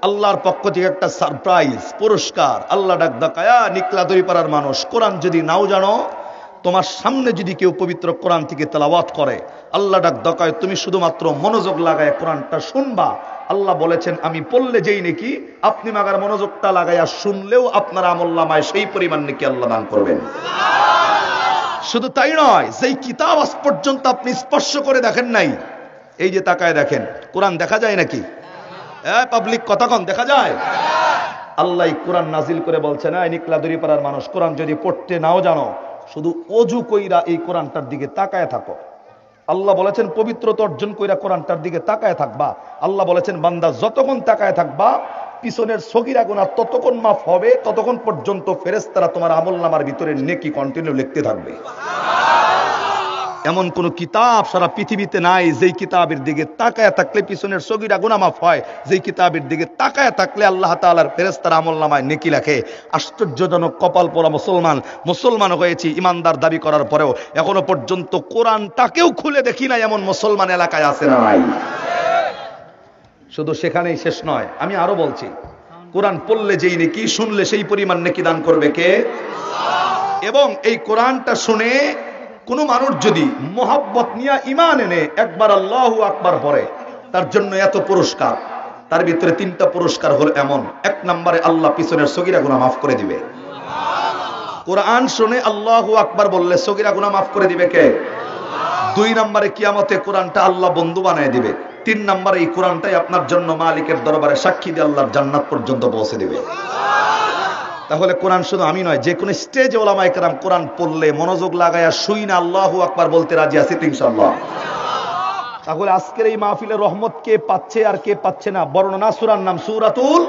আল্লাহর পক্ষ থেকে একটা সারপ্রাইজ পুরস্কার। আল্লাহ ডাক ডাকায়া নিকলা দড়িপাড়ার মানুষ, কোরআন যদি নাও জানো, তোমার সামনে যদি কেউ পবিত্র কোরআন থেকে তেলাওয়াত করে, আল্লাহ ডাক ডাকায় তুমি শুধুমাত্র মনোযোগ লাগায় কোরআনটা শুনবা। আল্লাহ বলেছেন আমি পড়লে যেই নাকি আপনি মাগার মনোযোগটা লাগাইয়া শুনলেও আপনার আমলনামায় সেই পরিমাণ নাকি আল্লাহ দান করবেন। শুধু তাই নয়, যেই কিতাব আজ পর্যন্ত আপনি স্পর্শ করে দেখেন নাই, এই যে তাকায় দেখেন, কোরআন দেখা যায় নাকি? পাবলিক কতক্ষণ দেখা যায়? আল্লাহ কোরআন নাজিল করে বলছে না, নিকলা দড়িপাড়ার মানুষ, কোরআন যদি পড়তে নাও জানো, শুধু অজু কইরা এই কোরআনটার দিকে তাকায় থাকো। আল্লাহ বলেছেন পবিত্রতা অর্জন কইরা কোরআনটার দিকে তাকায় থাকবা। আল্লাহ বলেছেন বান্দা যতক্ষণ তাকায় থাকবা পিছনের সগীরা গুনাহ ততক্ষণ মাফ হবে, ততক্ষণ পর্যন্ত ফেরেশতারা তোমার আমলনামার ভিতরে নেকি কন্টিনিউ লিখতে থাকবে। এমন কোন কিতাব সারা পৃথিবীতে নাই যেই কিতাবের দিকে তাকায় থাকলে পিছনের সগীরা গুনাহ মাফ হয়, যেই কিতাবের দিকে তাকায় থাকলে আল্লাহ তাআলার ফেরেশতারা আমলনামায় নেকি লেখে। আশ্চর্যজনক কপাল পোড়া মুসলমান হয়েছি ইমানদার দাবি করার পরেও এখনো পর্যন্ত কোরআনটাকেও খুলে দেখি না এমন মুসলমান এলাকায় আছে না নাই? শুধু সেখানেই শেষ নয়, আমি আরো বলছি, কোরআন পড়লে যেই নেকি, শুনলে সেই পরিমাণ নেকি দান করবে কে? এবং এই কোরআনটা শুনে কোন মানুষ যদি মোহাব্বত নিয়ে ঈমান এনে একবার আল্লাহু আকবার পড়ে, তার জন্য এত পুরস্কার। তার ভিতরে 3টা পুরস্কার হলো এমন। 1 নম্বরে আল্লাহ পিছনের সগীরা গুনাহ মাফ করে দিবে। কোরআন শুনে আল্লাহু আকবার বললে সগীরা গুনাহ মাফ করে দিবে কে? 2 নম্বরে কিয়ামতে কোরআনটা আল্লাহ বন্ধু বানায় দিবে। 3 নম্বরে এই কোরআনটাই আপনার জন্য মালিকের দরবারে সাক্ষী দিয়ে আল্লাহর জান্নাত পর্যন্ত পৌঁছে দিবে। তাহলে কোরআন শুধু আমি নয়, যে কোন স্টেজে ওলামায়ে কেরাম কোরআন পড়লে মনোযোগ লাগায়া শুই না আল্লাহু আকবার বলতে রাজি আছি তো ইনশাআল্লাহ। তাহলে আজকের এই মাহফিলের রহমত কে পাচ্ছে আর কে পাচ্ছে না? বর্ণনা সূরার নাম সূরাতুল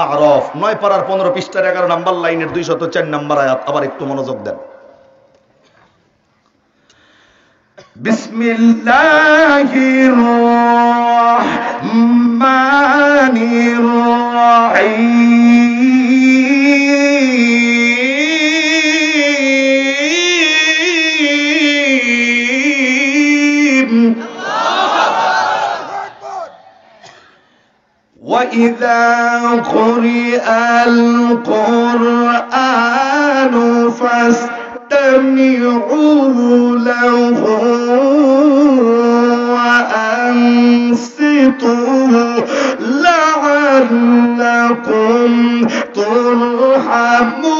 আ'রাফ, 9 পারার 15 পৃষ্ঠার 11 নম্বর লাইনের 204 নম্বর আয়াত। আবার একটু মনোযোগ দেন। বিসমিল্লাহির রহমানির রহিম। وَإِذَا قُرِئَ الْقُرْآنُ فَاسْتَمِعُوا لَهُ وَأَنصِتُوا لَعَلَّكُمْ تُرْحَمُونَ।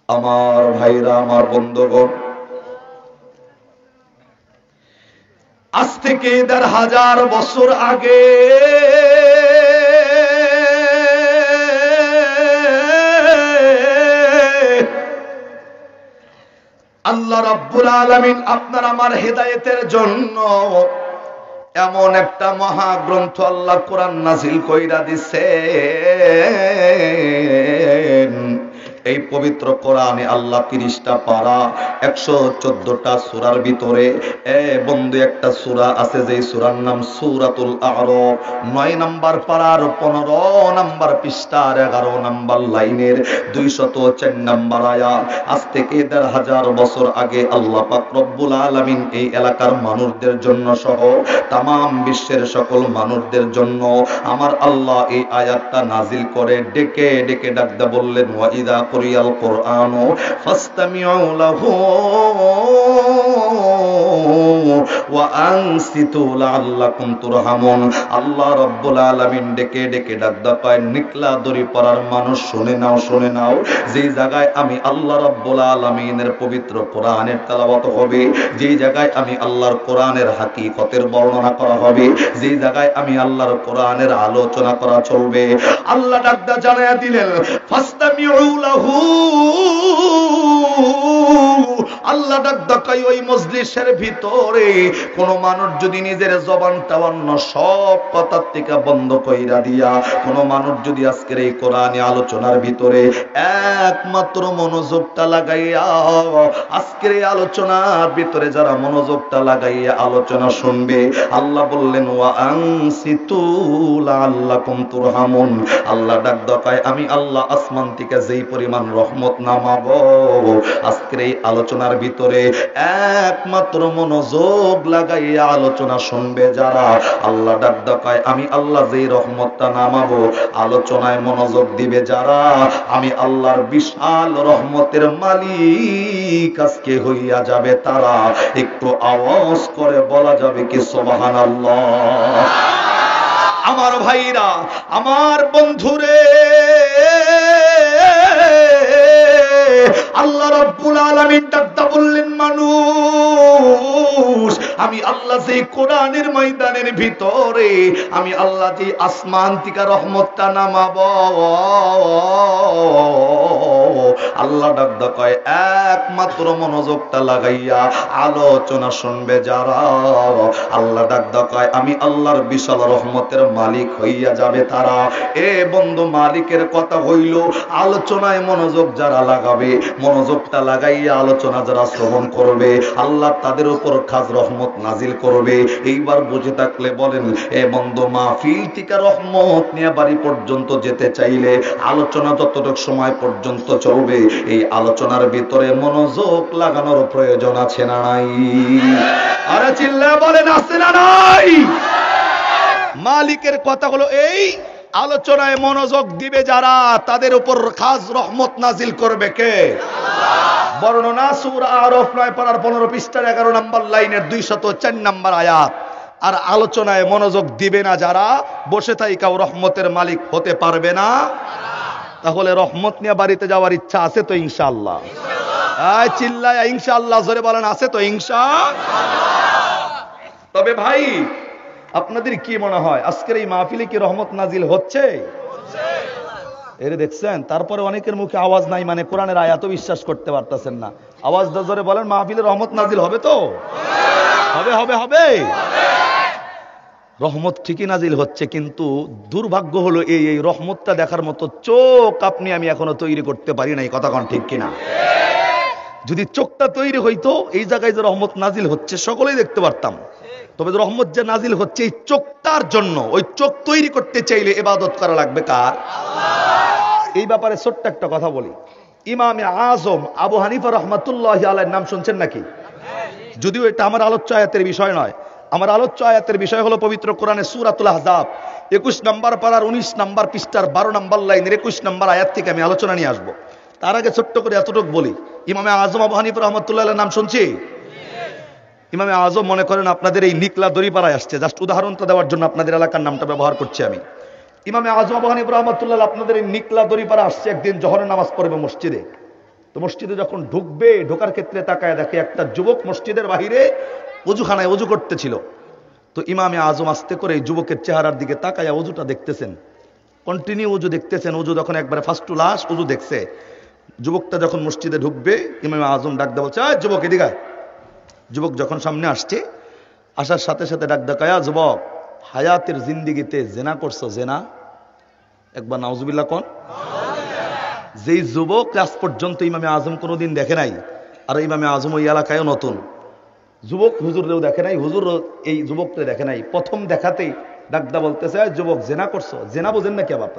আমার ভাইরা, আমার বন্ধুগণ, আজ থেকে ১,৫০০ বছর আগে আল্লাহ রাব্বুল আলামিন আপনার আমার হেদায়েতের জন্য এমন একটা মহাগ্রন্থ আল্লাহ কোরআন নাযিল কইরা দিছেন। এই পবিত্র কোরআনে আল্লাহ 30টা পারা 114টা সূরার ভিতরে বন্ধু একটা সূরা আছে যে সূরার নাম সূরাতুল আ'রাফ। 9 নম্বর পারার 15 নম্বর পৃষ্ঠার 11 নম্বর লাইনের 204 নম্বর আয়াত। আজ থেকে ১,৫০০ বছর আগে আল্লাহ পাক রব্বুল আলামিন এই এলাকার মানুষদের জন্য সহ তামাম বিশ্বের সকল মানুষদের জন্য আমার আল্লাহ এই আয়াতটা নাজিল করে ডেকে ডেকে ডাকদা বললেন, ওয়াইদা কুরিয়াল কুরআনু ফাসতামিউ লাহু ওয়া আনসিতু লাআল্লাকুম তুরহামুন। আল্লাহ রাব্বুল আলামিন ডেকে ডেকে ডাকদা পায়, নিকলা দড়ি পড়ার মানুষ শুনে নাও, শুনে নাও। যে জায়গায় আমি আল্লাহ রাব্বুল আলামিনের পবিত্র কোরআনের তেলাওয়াত হবে, যে জায়গায় আমি আল্লাহর কোরআনের হাকিকতের বর্ণনা করা হবে, যে জায়গায় আমি আল্লাহর কোরআনের আলোচনা করা চলবে, আল্লাহ ডাকদা জানায়া দিলেন ফাসতামিউ লাহু। আল্লাহ ডাকদা কই ওই মজলিসের ভিতরে কোন মানুষ যদি নিজের জবানটা অন্য সব কথার থেকে বন্ধ কইরা দিয়া কোন মানুষ যদি আজকের এই কোরআনে আলোচনার ভিতরে একমাত্র মনোযোগটা লাগাইয়া আজকের এই আলোচনার ভিতরে যারা মনোযোগটা লাগাইয়া আলোচনা শুনবে, আল্লাহ বললেন ওয়া আনসিতু লাআল্লাকুম তুরহামুন। আল্লাহ ডাকদা কয় আমি আল্লাহ আসমান থেকে যেই পরিমাণ রহমত নামাবো আজকের এই আলোচনার ভিতরে একমাত্র মনোযোগ লাগাইয়া আলোচনা শুনবে যারা, আল্লাহ ডাকদা কয় আমি আল্লাহ যেই রহমতটা নামাবো আলোচনায় মনোযোগ দিবে যারা, আমি আল্লাহর বিশাল রহমতের মালিক আজকে হইয়া যাবে তারা। একটু আওয়াজ করে বলা যাবে কি সুবহানাল্লাহ? আমার ভাইরা, আমার বন্ধুরে, আল্লাহ রাব্বুল আলামিন ডাকতে বললেন মানুষ আমি আল্লাহ যে কোরআনের ময়দানের ভিতরে আমি আল্লাহ যে আসমান থেকে রহমতটা নামাবো, আল্লাহ ডাক কয় একমাত্র মনোযোগটা লাগাইয়া আলোচনা শুনবে যারা, আল্লাহ ডাক কয় আমি আল্লাহর বিশাল রহমতের মালিক হইয়া যাবে তারা। এ বন্ধু, মালিকের কথা হইল আলোচনায় মনোযোগ যারা লাগাবে, মনোযোগটা লাগাইয়া আলোচনা যারা শ্রবণ করবে, আল্লাহ তাদের উপর খাস রহমত নাজিল করবে। এইবার বুঝে থাকলে বলেন, এ বন্ধু, মাহফিল থেকে রহমত নিয়ে বাড়ি পর্যন্ত যেতে চাইলে আলোচনা যতটুকু সময় পর্যন্ত চলবে, এই আলোচনার ভিতরে মনোযোগ লাগানোর প্রয়োজন আছে না নাই? আরে চিল্লায় বলেন, আছে না নাই? মালিকের কথা হলো এই, আলোচনায় মনোযোগ দিবে যারা তাদের উপর খাস রহমত নাজিল করবে কে? বর্ণনা সূরা আরাফ 9 পৃষ্ঠার 11 নম্বর লাইনের 204 নম্বর আয়াত। আর আলোচনায় মনোযোগ দিবে না যারা, বসে থাইকাও রহমতের মালিক হতে পারবে না। তাহলে রহমত নিয়ে বাড়িতে যাওয়ার ইচ্ছা আছে তো ইনশাআল্লাহ? আয় চিল্লায় ইনশাআল্লাহ জোরে বলেন, আছে তো ইনশাআল্লাহ? তবে ভাই, আপনাদের কি মনে হয় আজকের এই মাহফিলে কি রহমত নাজিল হচ্ছে? এর দেখছেন, তারপরে অনেকের মুখে আওয়াজ নাই, মানে কোরআনের আয়াতও বিশ্বাস করতে পারতেছেন না। আওয়াজ জোরে বলেন, মাহফিলে রহমত নাজিল হবে তো? হবে হবে হবে। রহমত ঠিকই নাজিল হচ্ছে, কিন্তু দুর্ভাগ্য হলো এই রহমতটা দেখার মতো চোখ আপনি আমি এখনো তৈরি করতে পারি নাই। কথা কোন ঠিক কিনা? যদি চোখটা তৈরি হইতো, এই জায়গায় যে রহমত নাজিল হচ্ছে সকলেই দেখতে পারতাম। তবে রহমত যে নাজিল হচ্ছে এই চোখটার জন্য, ওই চোখ তৈরি করতে চাইলে ইবাদত করা লাগবে কার? আল্লাহ। এই ব্যাপারে ছোট্ট একটা কথা বলি। ইমামে আজম আবু হানিফা রাহমাতুল্লাহি আলাইহির নাম শুনছেন নাকি? যদিও এটা আমার আলোচ্য আয়াতের বিষয় নয়। আমার আলোচ্য আয়াতের বিষয় হলো পবিত্র কোরআনে সূরাতুল আহজাব 21 নম্বর পারার 19 নম্বর পৃষ্ঠার 12 নম্বর লাইনের 21 নম্বর আয়াত থেকে আমি আলোচনা নিয়ে আসবো। তার আগে ছোট্ট করে এতটুকু বলি, ইমামে আজম আবু হানিফা রাহমাতুল্লাহি আলাইহির নাম শুনছি? ইমামে আজম মনে করেন আপনাদের এই নিকলা দড়িপাড়ায় আসছে, জাস্ট উদাহরণটা দেওয়ার জন্য আপনাদের এলাকার নামটা ব্যবহার করছি আমি। ইমামে আজম আবু হানিফা রাহমাতুল্লাহ আপনাদের এই নিকলা দড়িপাড়া আসছে একদিন জোহরের নামাজ পড়বে মসজিদে। তো মসজিদে যখন ঢুকবে, ঢোকার ক্ষেত্রে তাকায় দেখে একটা যুবক মসজিদের বাহিরে ওযুখানায় ওযু করতেছিল। তো ইমামে আজম আস্তে করে এই যুবকের চেহারার দিকে তাকায়া ওযুটা দেখতেছেন, কন্টিনিউ ওযু দেখতেছেন। ওযু যখন একবারে ফার্স্ট টু লাস্ট ওযু দেখছে, যুবকটা যখন মসজিদে ঢুকবে ইমামে আজম ডাক দেওয়া বলছে, যুবক এদিকে। যুবক যখন সামনে আসছে, আসার সাথে সাথে ডাক দেখায়া, যুবক হায়াতের জিন্দিগিতে জেনা করছো? জেনা? একবার নাউজুবিল্লাহ কোন। যেই যুবক আজ পর্যন্ত ইমামে আজম কোনোদিন দেখে নাই, আর ইমামে আজম ওই এলাকায়ও নতুন, যুবক হুজুররেও দেখে নাই, হুজুর এই যুবককে দেখে নাই, প্রথম দেখাতেই ডাকদা বলতেছে, যুবক জেনা করছো? জেনা বোঝেন নাকি আবার?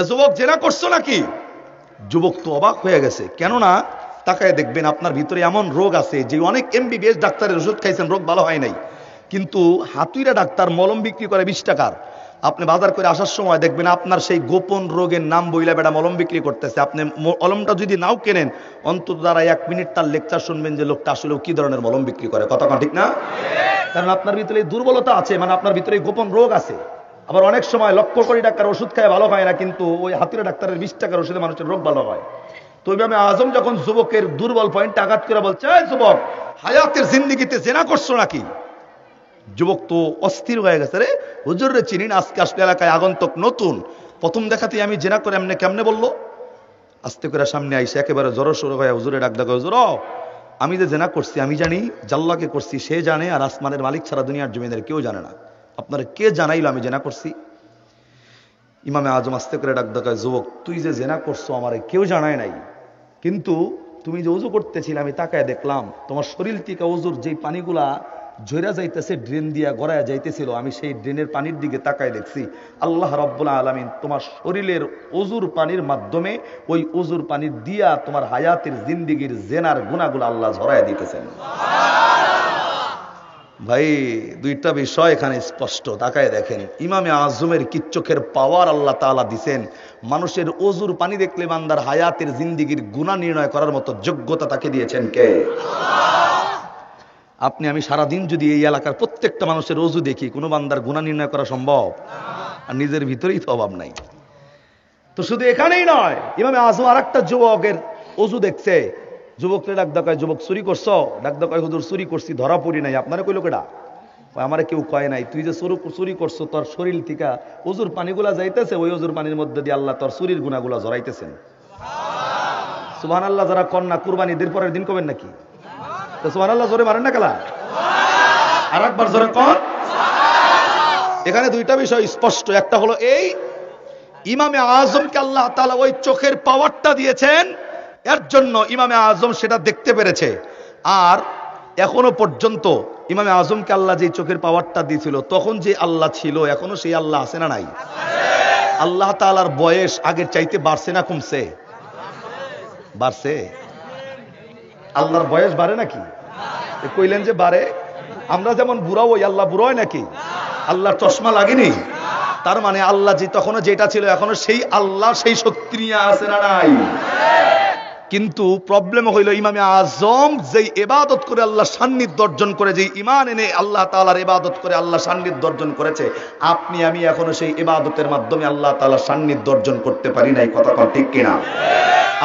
যুবক জেনা করছো নাকি? যুবক তো অবাক হয়ে গেছে, কেননা তাকায় দেখবেন আপনার ভিতরে এমন রোগ আছে যে অনেক MBBS ডাক্তারের ওষুধ খাইছেন, রোগ ভালো হয় নাই, কিন্তু হাতুইরা ডাক্তার মলম বিক্রি করে 20 টাকার। আপনি বাজার করে আসার সময় দেখবেন আপনার সেই গোপন রোগের নাম বইলা বেটা মলম বিক্রি করতেছে। আপনি মলমটা যদি নাও কেনেন, অন্তত দ্বারা 1 মিনিট তার লেকচার শুনবেন যে লোকটা আসলে কি ধরনের মলম বিক্রি করে। কথা ঠিক না? কারণ আপনার ভিতরে দুর্বলতা আছে, মানে আপনার ভিতরে গোপন রোগ আছে। আবার অনেক সময় লক্ষ কোটি টাকার ওষুধ খায় ভালো হয় না, কিন্তু ওই হাতুড়ে ডাক্তারের 20 টাকার ওষুধে মানুষের রোগ ভালো হয়। তো ইমামে আজম যখন যুবকের দুর্বল পয়েন্ট আঘাত করে বলছে, যুবক হায়াতের জিন্দিগিতে জেনা করছো নাকি? যুবক তো অস্থির হয়ে গেছে, রে হুজুর রে চিনি না, আজকে আসলে এলাকায় আগন্তক নতুন, প্রথম দেখাতেই আমি জেনা করে এমনি কেমনে বললো? আস্তে করে সামনে আইসে একেবারে জড়ো সড়ো হয়ে হুজুরে ডাক ডাক, হুজুর আমি যে জেনা করছি আমি জানি, জাল্লাকে করছি সে জানে, আর আসমানের মালিক ছাড়া দুনিয়ার জমিনের কেউ জানে না। আপনারা কে জানাইলো আমি জেনা করছি? ইমামে আজম আস্তে করে ডাক ডাক, যুবক তুই যে জেনা করছো আমার কেউ জানায় নাই, কিন্তু তুমি যে ওযু করতেছিলে আমি তাকায় দেখলাম তোমার শরীর থেকে ওযুর যেই পানিগুলা ঝইরা যাইতেছে, ড্রেন দিয়া গড়ায় যাইতেছিল, আমি সেই ড্রেনের পানির দিকে তাকায় দেখছি আল্লাহ রাব্বুল আলামিন তোমার শরীরের ওযুর পানির মাধ্যমে ওই ওযুর পানি দিয়া তোমার হায়াতের জিন্দিগির জেনার গুনাহগুলো আল্লাহ ঝরায় দিতেছেন। ভাই দুইটা বিষয় এখানে স্পষ্ট, তাকায় দেখেন ইমামে আজমের কি চোখের পাওয়ার আল্লাহ তাআলা দিবেন। মানুষের ওযুর পানি দেখলে বান্দার হায়াতের জিন্দিগির গুনাহ নির্ণয় করার মতো যোগ্যতা তাকে দিয়েছেন কে? আপনি আমি সারাদিন যদি এই এলাকার প্রত্যেকটা মানুষের ওযু দেখি, কোনো বান্দার গুনাহ নির্ণয় করা সম্ভব? আর নিজের ভিতরেই তো অভাব নাই। তো শুধু এখানেই নয়, ইমামে আজম আরেকটা যুবকের ওযু দেখছে, যুবকরে ডাক দেখায়, যুবক চুরি করছো? ডাক দেখায়, হুজুর চুরি করছি, ধরা পড়ি নাই। আপনারা কইলো কেডা? আমার কেউ কয় নাই। তুই যে চুরি করছো, তোর শরীর থেকে ওজুর পানিগুলা যাইতেছে, ওই ওজুর পানির মধ্যে দিয়ে আল্লাহ তোর চুরির গুণাগুলা জড়াইতেছেন। সুবহানাল্লাহ যারা কন্যা কুরবানি ঈদের পরের দিন কবেন নাকি? তো সুবহানাল্লাহ জোরে মারেন না কেলা? আর একবার জোরে কর। এখানে দুইটা বিষয় স্পষ্ট। একটা হলো এই, ইমামে আজমকে আল্লাহ তাআলা ওই চোখের পাওয়ারটা দিয়েছেন, এর জন্য ইমামে আজম সেটা দেখতে পেরেছে। আর এখনো পর্যন্ত ইমামে আজমকে আল্লাহ যে চোখের পাওয়ারটা দিয়েছিল, তখন যে আল্লাহ ছিল, এখনো সেই আল্লাহ আছে না নাই? আল্লাহ তাআলার বয়স আগের চাইতে বাড়ছে না কমছে? বাড়ছে। আল্লাহর বয়স বাড়ে নাকি? কইলেন যে বাড়ে। আমরা যেমন বুড়া, ওই আল্লাহ বুড়া হয় নাকি? আল্লাহর চশমা লাগেনি? তার মানে আল্লাহ যে তখনো যেটা ছিল, এখনো সেই আল্লাহ সেই শক্তি নিয়ে আছে না নাই? কিন্তু প্রবলেম হইল, ইমামে আজম যেই ইবাদত করে আল্লাহ সান্নিধ্য অর্জন করে, যেই ঈমান এনে আল্লাহ তাআলার ইবাদত করে আল্লাহ সান্নিধ্য অর্জন করেছে, আপনি আমি এখনো সেই ইবাদতের মাধ্যমে আল্লাহ তাআলার সান্নিধ্য অর্জন করতে পারি নাই। কথা কন ঠিক কিনা?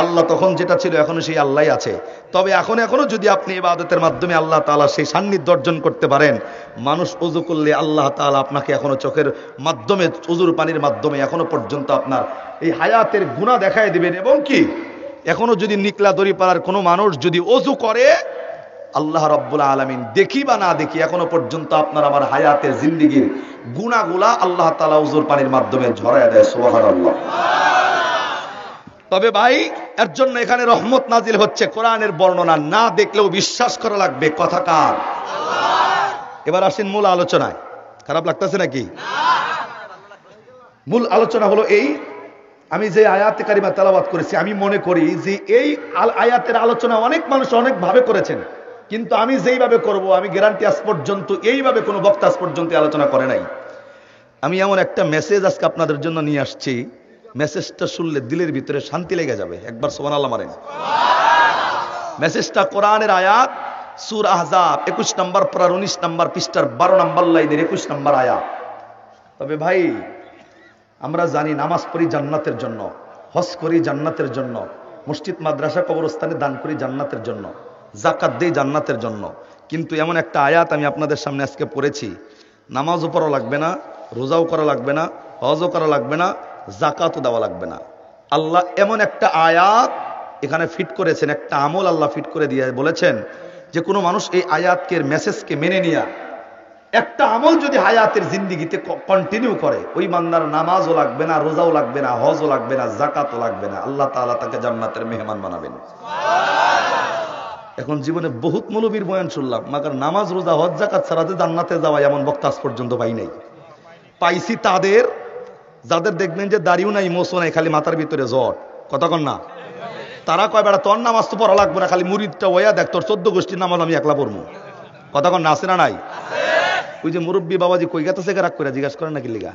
আল্লাহ তখন যেটা ছিল, এখনো সেই আল্লাহই আছে। তবে এখনো যদি আপনি ইবাদতের মাধ্যমে আল্লাহ তাআলা সেই সান্নিধ্য অর্জন করতে পারেন, মানুষ ওযু করলে আল্লাহ তাআলা আপনাকে এখনো চোখের মাধ্যমে, ওযুর পানির মাধ্যমে এখনো পর্যন্ত আপনার এই হায়াতের গুনাহ দেখায় দিবেন। এবং কি, এখনো যদি নিকলা দড়িপাড়ার কোনো মানুষ যদি ওযু করে, আল্লাহ রাব্বুল আলামিন দেখি বা না দেখি, এখনো পর্যন্ত আপনার আমার হায়াতের জিন্দেগীর গুনাহগুলা আল্লাহ তাআলা ওযুর পানির মাধ্যমে ঝরায় দেয়। সুবহানাল্লাহ। তবে ভাই, এর জন্য এখানে রহমত নাজিল হচ্ছে, কোরআনের বর্ণনা না দেখলেও বিশ্বাস করা লাগবে। কথা কার? এবার আসেন মূল আলোচনায়। খারাপ লাগতেছে নাকি? মূল আলোচনা হলো এই, আমি যে আয়াতে কারিমা তেলাওয়াত করেছি, আমি মনে করি যে এই আয়াতের আলোচনা অনেক মানুষ অনেক ভাবে করেছেন, কিন্তু আমি যেইভাবে করব, আমি গ্যারান্টি আজ পর্যন্ত এইভাবে কোনো বক্তা আজ পর্যন্ত আলোচনা করে নাই। আমি এমন একটা মেসেজ আজকে আপনাদের জন্য নিয়ে আসছি, মেসেজটা শুনলে দিলের ভিতরে শান্তি লেগে যাবে। একবার সুবহানাল্লাহ মারেন। মেসেজটা কোরআনের আয়াত, সূরা আহজাব 21 নম্বর পারার 19 নম্বর পৃষ্ঠার 12 নম্বর লাইনের 21 নম্বর আয়াত। তবে ভাই, আমরা জানি নামাজ পড়ি জান্নাতের জন্য, হজ করি জান্নাতের জন্য, মসজিদ মাদ্রাসা কবরস্থানে দান করি জান্নাতের জন্য, যাকাত দেই জান্নাতের জন্য। কিন্তু এমন একটা আয়াত আমি আপনাদের সামনে আজকে পড়েছি, নামাজও পড়া লাগবে না, রোজাও করা লাগবে না, হজও করা লাগবে না, যাকাতও দেওয়া লাগবে না। আল্লাহ এমন একটা আয়াত এখানে ফিট করেছেন, একটা আমল আল্লাহ ফিট করে দিয়ে বলেছেন যে কোনো মানুষ এই আয়াতকে, মেসেজকে মেনে নিয়া একটা আমল যদি হায়াতের জিন্দেগিতে কন্টিনিউ করে, ওই বান্দার নামাজও লাগবে না, রোজাও লাগবে না, হজও লাগবে না, যাকাতও লাগবে না, আল্লাহ তাআলা তাকে জান্নাতের মেহমান বানাবেন। এখন জীবনে বহুত মৌলবীর বয়ান শুনলাম, মাগার নামাজ রোজা হজ যাকাত ছাড়া যে জান্নাতে যাওয়া এমন বক্তা আজ পর্যন্ত পাই নাই। পাইছি তাদের, যাদের দেখবেন যে দাড়িও নাই, মোছও নাই, খালি মাথার ভিতরে জট। কথা কন না? তারা কয়, বেড়া তোর নামাজ তো পড়া লাগবে না, খালি মুরিদটা ওয়া দেখ, তোর 14 গোষ্ঠীর নামাজ আমি একলা পড়বো। কথা কন না? আছে না নাই? ওই যে মুরব্বী বাবাজি কই গেছে রাগ করে জিজ্ঞাসা করেন নাকি লিগা?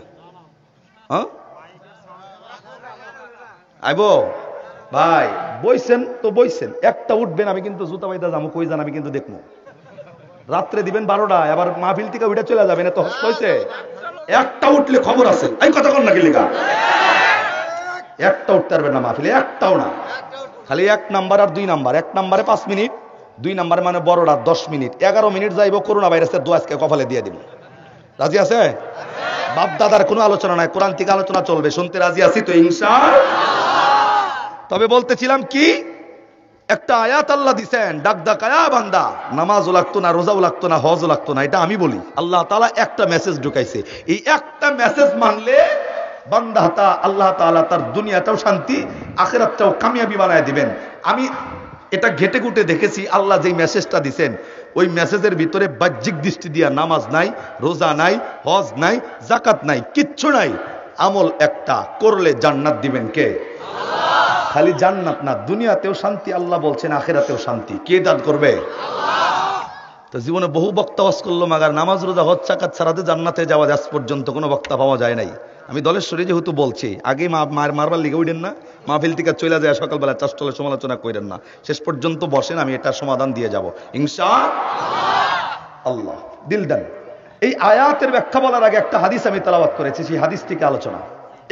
হ্যাঁ আইবো ভাই, বইছেন তো বইছেন, একটা উঠবেন, আমি কিন্তু জুতা বাইদা যাবো, কই যান আমি কিন্তু দেখবো। রাত্রে দিবেন 12টায়, আবার মাহফিল থেকে উঠে চলে যাবেন, এত হস্ত হয়েছে। একটা উঠলে খবর আছে, এই কথা কন নাকি লিগা? একটা উঠতে পারবেন না মাহফিলে, একটাও না। খালি 1 নাম্বার আর 2 নাম্বার। 1 নাম্বারে 5 মিনিট, 2 নাম্বারে মানে বড়রা 10 মিনিট, 11 মিনিট যাইব করোনা ভাইরাসের দোয়া আজকে কপালে দিয়ে দিব। রাজি আছে? বাপ দাদার কোনো আলোচনা নাই, কোরআন থেকে আলোচনা চলবে। শুনতে রাজি আছি তো ইনশাআল্লাহ? তবে বলতেছিলাম কি, একটা আয়াত আল্লাহ দিছেন, ডাক ডাকায়া বান্দা, নামাজও লাগতো না, রোজাও লাগতো না, হজও লাগতো না, এটা আমি বলি। আল্লাহ তাআলা একটা মেসেজ ঢুকাইছে, এই একটা মেসেজ মানলে বান্দা আল্লাহ তাআলা তার দুনিয়াটাও শান্তি, আখিরাতটাও কামিয়াবি বানায় দিবেন। আমি এটা ঘেটে ঘুটে দেখেছি, আল্লাহ যেই মেসেজটা দিছেন, ওই মেসেজের ভিতরে বাহ্যিক দৃষ্টি দিয়া নামাজ নাই, রোজা নাই, হজ নাই, যাকাত নাই, কিচ্ছু নাই। আমল একটা করলে জান্নাত দিবেন কে? আল্লাহ। খালি জান্নাত না, দুনিয়াতেও শান্তি আল্লাহ বলছেন, আখিরাতেও শান্তি। কে দান করবে? আল্লাহ। তো জীবনে বহু বক্তা ওয়াজ করলো, মাগার নামাজ রোজা হজ যাকাত ছাড়াতে জান্নাতে যাওয়া আজ পর্যন্ত কোনো বক্তা পাওয়া যায় নাই। আমি দলেশ্বরী যেহেতু বলছি, আগে মারবার লিগে উঠেন না, মাহফিল থেকে চলে যায় সকালবেলা চাষটলে সমালোচনা করেন না, শেষ পর্যন্ত বসেন, আমি এটা সমাধান দিয়ে যাব ইনশাআল্লাহ। দিল দেন। এই আয়াতের ব্যাখ্যা বলার আগে একটা হাদিস আমি তেলাওয়াত করেছি, সেই হাদিস থেকে আলোচনা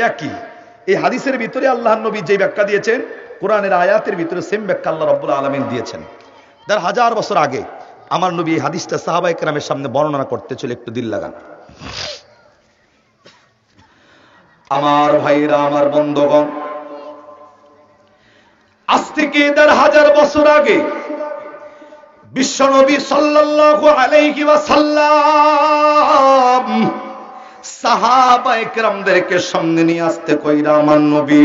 একই। এই হাদিসের ভিতরে আল্লাহর নবী যে ব্যাখ্যা দিয়েছেন, কোরআনের আয়াতের ভিতরে সেম ব্যাখ্যা আল্লাহ রাব্বুল আলামিন দিয়েছেন। ১,৫০০ বছর আগে আমার নবী এই হাদিসটা সাহাবায়ে কেরামের সামনে বর্ণনা করতে চলে, একটু দিল লাগান। আমার ভাইরা, আমার বন্ধুগণ, আজ থেকে ১,৫০০ বছর আগে বিশ্বনবী সাল্লাল্লাহু আলাইহি ওয়াসাল্লাম সাহাবায়ে কেরামদেরকে সামনে নিয়ে আসতে কইরা আমার নবী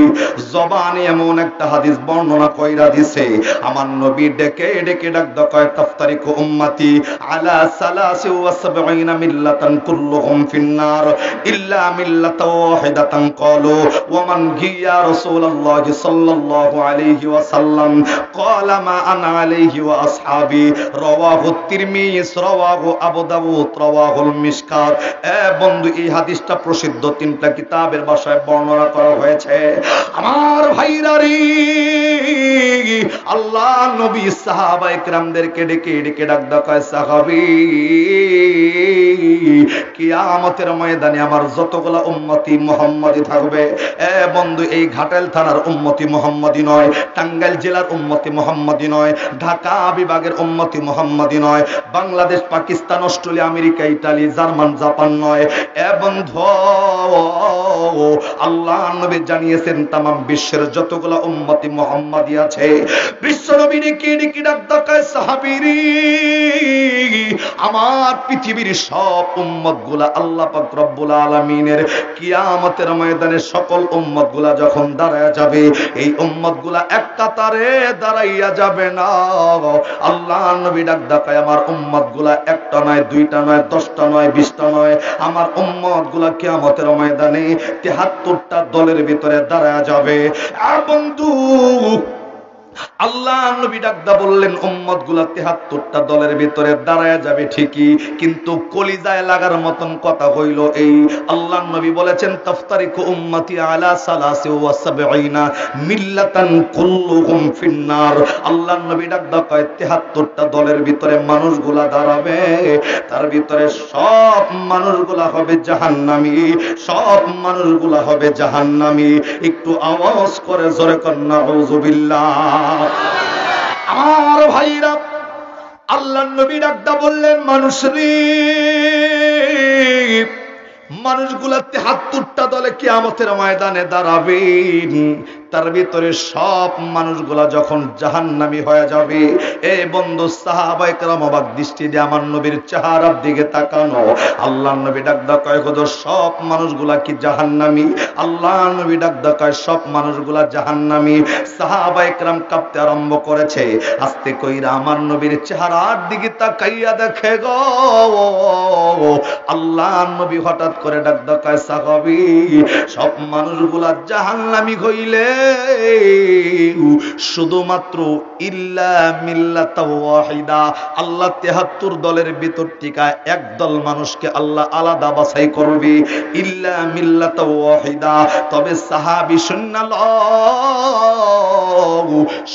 জবানে এমন একটা হাদিস বর্ণনা কইরা দিছে। আমার নবী ডেকে ডেকে ডাকদা কয়, তাফতারিকু উম্মতি আলা 73 মিল্লাতান কুল্লুহুম ফিন্নার ইল্লা মিল্লাতান ওয়াহিদাতান। ক্বালু ওয়া মান হিয়া রাসূলুল্লাহ সাল্লাল্লাহু আলাইহি ওয়াসাল্লাম? ক্বালা মা আনা আলাইহি ওয়া আসহাবি। রাওয়াহু তিরমিজি, রাওয়াহু আবু দাউদ, রাওয়াহুল মিশকাত। এ বন্ধু, এই হাদিসটা প্রসিদ্ধ 3টা কিতাবের ভাষায় বর্ণনা করা হয়েছে। আমার ভাইরা রে, আল্লাহ নবী সাহাবায়ে কেরামদেরকে ডেকে ডেকে ডাকদা কয়, সাহাবী, কিয়ামতের ময়দানে আমার যতগুলা উম্মতি মুহাম্মাদি থাকবে, এ বন্ধু, এই ঘাটাইল থানার উম্মতি মুহাম্মাদি নয়, টাঙ্গাইল জেলার উম্মতি মুহাম্মাদি নয়, ঢাকা বিভাগের উম্মতি মুহাম্মাদি নয়, Bangladesh, Pakistan, Australia, America, Italy, German, Japan নয়। এ বন্ধু, আল্লাহ নবী জানিয়েছেন তামাম বিশ্বের যতগুলা উম্মতি মুহাম্মাদি আছে, বিশ্ব নবী ডেকে ডেকে ডাকদা কয়, সাহাবীরি, আমার পৃথিবীর সব উম্মতগুলা আল্লাহ পাক রব্বুল আলামিনের কিয়ামতের ময়দানে সকল উম্মতগুলা যখন দাঁড়ায় যাবে, এই উম্মতগুলা এক কাতারে দাঁড়াইয়া যাবে না। আল্লাহ নবী ডাকদা কয়, আমার উম্মতগুলা একটা নয়, দুইটা নয়, 10টা নয়, 20টা নয়, আমার উম্মতগুলা কিয়ামতের ময়দানে 73টা দলের ভিতরে দাঁড়ায় যাবে। আর বন্ধু, আল্লাহ নবী ডাকদা বললেন, উম্মতগুলা 73টা দলের ভিতরে দাঁড়ায় যাবে ঠিকই, কিন্তু কলিজায় লাগার মতন কথা হইল এই, আল্লাহ নবী বলেছেন, তাফতারিকু উম্মতি আলা 73 মিল্লাতান কুল্লুহুম ফিন্নার। আল্লাহ নবী ডাকদা কয়, 73টা দলের ভিতরে মানুষগুলা দাঁড়াবে, তার ভিতরে সব মানুষগুলা হবে জাহান্নামী, সব মানুষগুলা হবে জাহান্নামী। একটু আওয়াজ করে জোরে কর নাউযুবিল্লাহ। আমার ভাইরা, আল্লাহ নবী ডাকদা বললেন, মানুষরে, মানুষগুলা 73টা দলে কিয়ামতের ময়দানে দাঁড়াবে, তার ভিতরে সব মানুষগুলা যখন জাহান্নামী হয়ে যাবে, এ বন্ধু, সাহাবায়ে কেরাম অবাক দৃষ্টি দিয়ে আমার নবীর চেহারার দিকে তাকানো। আল্লাহ নবী ডাকদা কয়, হুজুর, সব মানুষগুলা কি জাহান্নামী? আল্লাহ নবী ডাকদা কয়, সব মানুষগুলা জাহান্নামী। সাহাবায়ে কেরাম কাঁপতে আরম্ভ করেছে। আস্তে কইরা আমার নবীর চেহারার দিকে তাকাইয়া দেখে গো, আল্লাহ নবী হঠাৎ করে ডাকদা কয়, সাহাবী, সব মানুষগুলা জাহান্নামী হইলে শুধুমাত্র ইল্লা মিল্লাতা ওয়াহিদা, আল্লাহ 73 দলের ভিতর থেকে একদল মানুষকে আল্লাহ আলাদা বাছাই করবে, ইল্লা মিল্লাতা ওয়াহিদা। তবে সাহাবী শুননাল,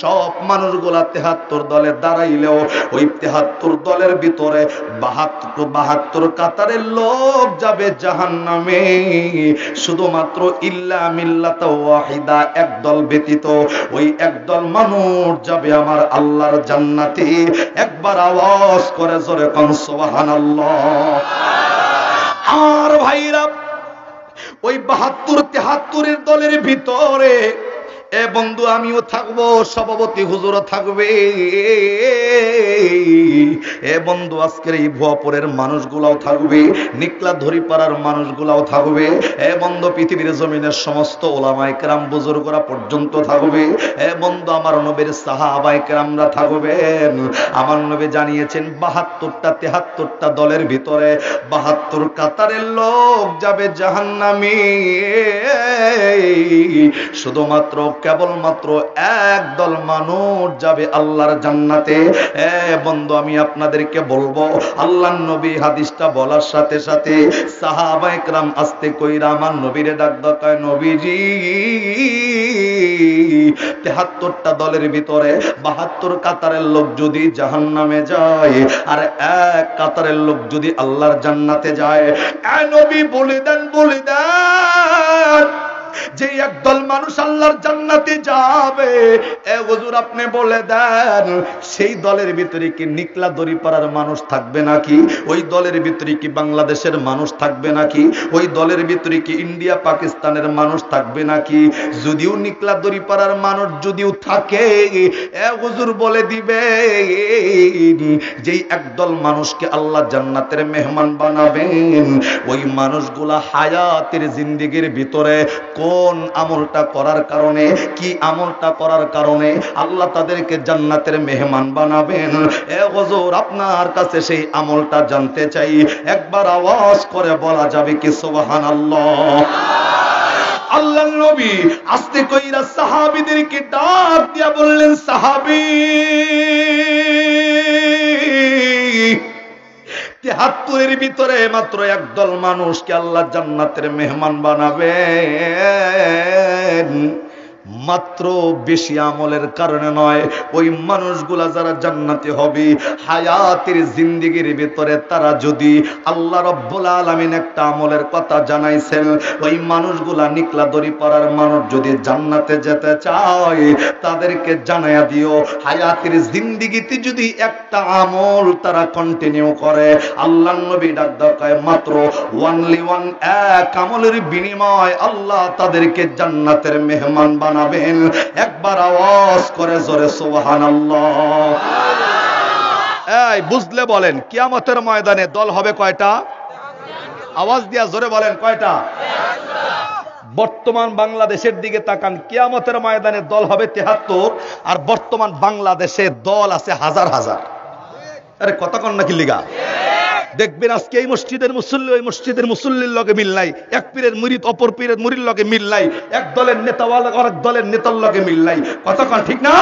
সব মানুষগুলা 73 দলে দাঁড়াইলেও ওই 73 দলের ভিতরে 72 কাতারের লোক যাবে জাহান্নামে, শুধুমাত্র ইল্লা মিল্লাতা ওয়াহিদা, একদল ব্যতীত ওই একদল মানুষ যাবে আমার আল্লাহর জান্নাতে। একবার আওয়াজ করে জোরে কোন সুবহানাল্লাহ। আর ভাইরা, ওই 72-73 দলের ভিতরে, এ বন্ধু, আমিও থাকবো, সভাপতি হুজুরও থাকবে। এ বন্ধু, আজকের এই ভুয়াপুরের মানুষগুলাও থাকবে, নিকলা ধরিপাড়ার মানুষগুলাও থাকবে। এ বন্ধু, পৃথিবীর জমিনের সমস্ত ওলামায়ে কেরাম বুজুর্গরা পর্যন্ত থাকবে। এ বন্ধু, আমার নবীর সাহাবায়ে কেরামরা থাকবেন। আমার নবী জানিয়েছেন, 72-73টা দলের ভিতরে 72 কাতারের লোক যাবে জাহান্নামী, শুধুমাত্র কেবলমাত্র একদল মানুষ যাবে আল্লাহর জান্নাতে। এ বন্ধু, আমি আপনাদেরকে বলবো, আল্লাহর নবী হাদিসটা বলার সাথে সাথে সাহাবায়ে কেরাম আস্তে কইরা আমার নবীরে ডাকদা কয়, নবীজি, 73টা দলের ভিতরে 72 কাতারের লোক যদি জাহান্নামে যায়, আর এক কাতারের লোক যদি আল্লাহর জান্নাতে যায়, এ নবী বলে দেন, বলে দেন, যে একদল মানুষ আল্লাহর জান্নাতে যাবে, এ হুজুর আপনি বলে দেন সেই দলের ভিতরে কি নিকলা দড়িপাড়ার মানুষ থাকবে নাকি? ওই দলের ভিতরে কি বাংলাদেশের মানুষ থাকবে নাকি? ওই দলের ভিতরে কি ইন্ডিয়া পাকিস্তানের মানুষ থাকবে নাকি? যদিও নিকলা দড়িপাড়ার মানুষ যদিও থাকে, এ হুজুর বলে দিবে যেই একদল মানুষকে আল্লাহ জান্নাতের মেহমান বানাবেন, ওই মানুষগুলা হায়াতের জিন্দেগির ভিতরে কোন আমলটা করার কারণে, কি আমলটা করার কারণে আল্লাহ তাদেরকে জান্নাতের মেহমান বানাবেন, এ হুজুর আপনার কাছে সেই আমলটা জানতে চাই। একবার আওয়াজ করে বলা যাবে কি সুবহানাল্লাহ? আল্লাহর নবী আস্তে কইরা সাহাবীদেরকে ডাক দিয়া বললেন, সাহাবী ৭৩ ভিতরে মাত্র একদল মানুষকে আল্লাহ জান্নাতের মেহমান বানাবেন, মাত্র বেশি আমলের কারণে নয়। ওই মানুষগুলা যারা জান্নাতি হবে, হায়াতের জিন্দেগির ভিতরে তারা যদি আল্লাহ রাব্বুল আলামিন একটা আমলের কথা জানাইছেন, ওই মানুষগুলা নিকলা দড়িপাড়ার মানুষ যদি জান্নাতে যেতে চায় তাদেরকে জানায়া দিও, হায়াতের জিন্দেগিতে যদি একটা আমল তারা কন্টিনিউ করে, আল্লাহর নবী ডাক দেয় মাত্র ওয়ানলি ওয়ান, এক আমলের বিনিময় আল্লাহ তাদেরকে জান্নাতের মেহমান বানাবেন। একবার আওয়াজ করে জোরে সুবহানাল্লাহ। এই বুঝলে বলেন কিয়ামতের ময়দানে দল হবে কয়টা? আওয়াজ দিয়া জোরে বলেন কয়টা? বর্তমান বাংলাদেশের দিকে তাকান, কিয়ামতের ময়দানে দল হবে ৭৩, আর বর্তমান বাংলাদেশে দল আছে হাজার হাজার। আরে কথা কন নাকি লিগা? দেখবেন আজকে এই মসজিদের মুসল্লি ওই মসজিদের মুসল্লির লগে মিল নাই, এক পীরের মুরিদ অপর পীরের মুরির লগে মিল নাই, এক দলের নেতাওয়ালা আরেক দলের নেতার লগে মিল নাই। কথা কন ঠিক না?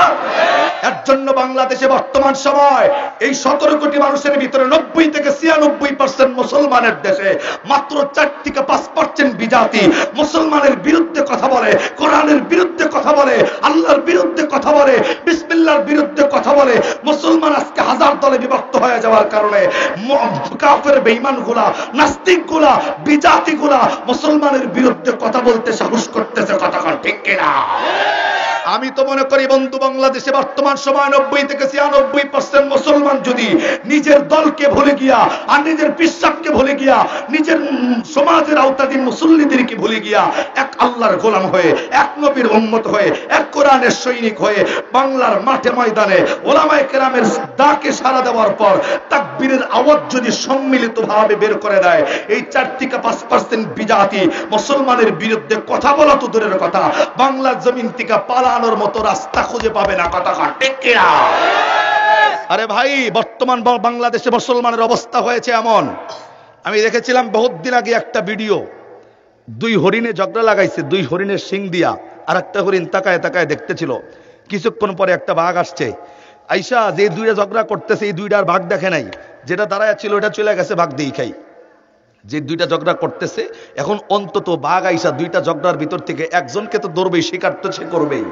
এর জন্য বাংলাদেশে বর্তমান সময় এই ১৭ কোটি মানুষের ভিতরে ৯০ থেকে ৯৬% মুসলমানের দেশে মাত্র ৪ থেকে ৫% বিজাতি মুসলমানের বিরুদ্ধে কথা বলে, কোরআনের বিরুদ্ধে কথা বলে, আল্লাহর বিরুদ্ধে কথা বলে, বিসমিল্লাহর বিরুদ্ধে কথা বলে। মুসলমান আজকে হাজার দলে বিভক্ত হয়ে যাওয়ার কারণে কাফের বেঈমানগুলা, নাস্তিকগুলা, বিজাতিগুলা মুসলমানের বিরুদ্ধে কথা বলতে সাহস করতেছে। কথা কন ঠিক কিনা? আমি তো মনে করি বন্ধু, বাংলাদেশে বর্তমান সময় ৯০ থেকে ৯৬% মুসলমান যদি নিজের দলকে ভুলে গিয়া, আর নিজের বিশ্বাসকে ভুলে গিয়া, নিজের সমাজের আওতাধীন মুসল্লিদেরকে ভুলে গিয়া এক আল্লাহর গোলাম হয়ে, এক নবীর উম্মত হয়ে, এক কোরআনের সৈনিক হয়ে বাংলার মাঠে ময়দানে ওলামায়ে কেরামের ডাকে সাড়া দেওয়ার পর তাকবীরের আওয়াজ যদি সম্মিলিতভাবে বের করে দেয়, এই ৪ থেকে ৫% বিজাতি মুসলমানের বিরুদ্ধে কথা বলা তো দূরের কথা, বাংলার জমিন থেকে পালানোর মতো রাস্তা খুঁজে পাবে না। কথা ঠিক কিনা? আরে ভাই, বর্তমান বাংলাদেশে মুসলমানের অবস্থা হয়েছে এমন, আমি দেখেছিলাম বহুত দিন আগে একটা ভিডিও, ২ হরিণে ঝগড়া লাগাইছে, 2 হরিণের শিং দিয়া, আর একটা হরিণ তাকায় তাকায় দেখতেছিল। কিছুক্ষণ পরে একটা বাঘ আসছে, আইসা যে 2টা ঝগড়া করতেছে এই 2টার ভাগ দেখে নাই, যেটা দাঁড়ায় ছিল ওটা চলে গেছে ভাগ দিয়ে খাই। যে 2টা ঝগড়া করতেছে এখন অন্তত বাঘ আইসা 2টা ঝগড়ার ভিতর থেকে একজনকে তো ধরবেই, শিকার তো সে করবেই।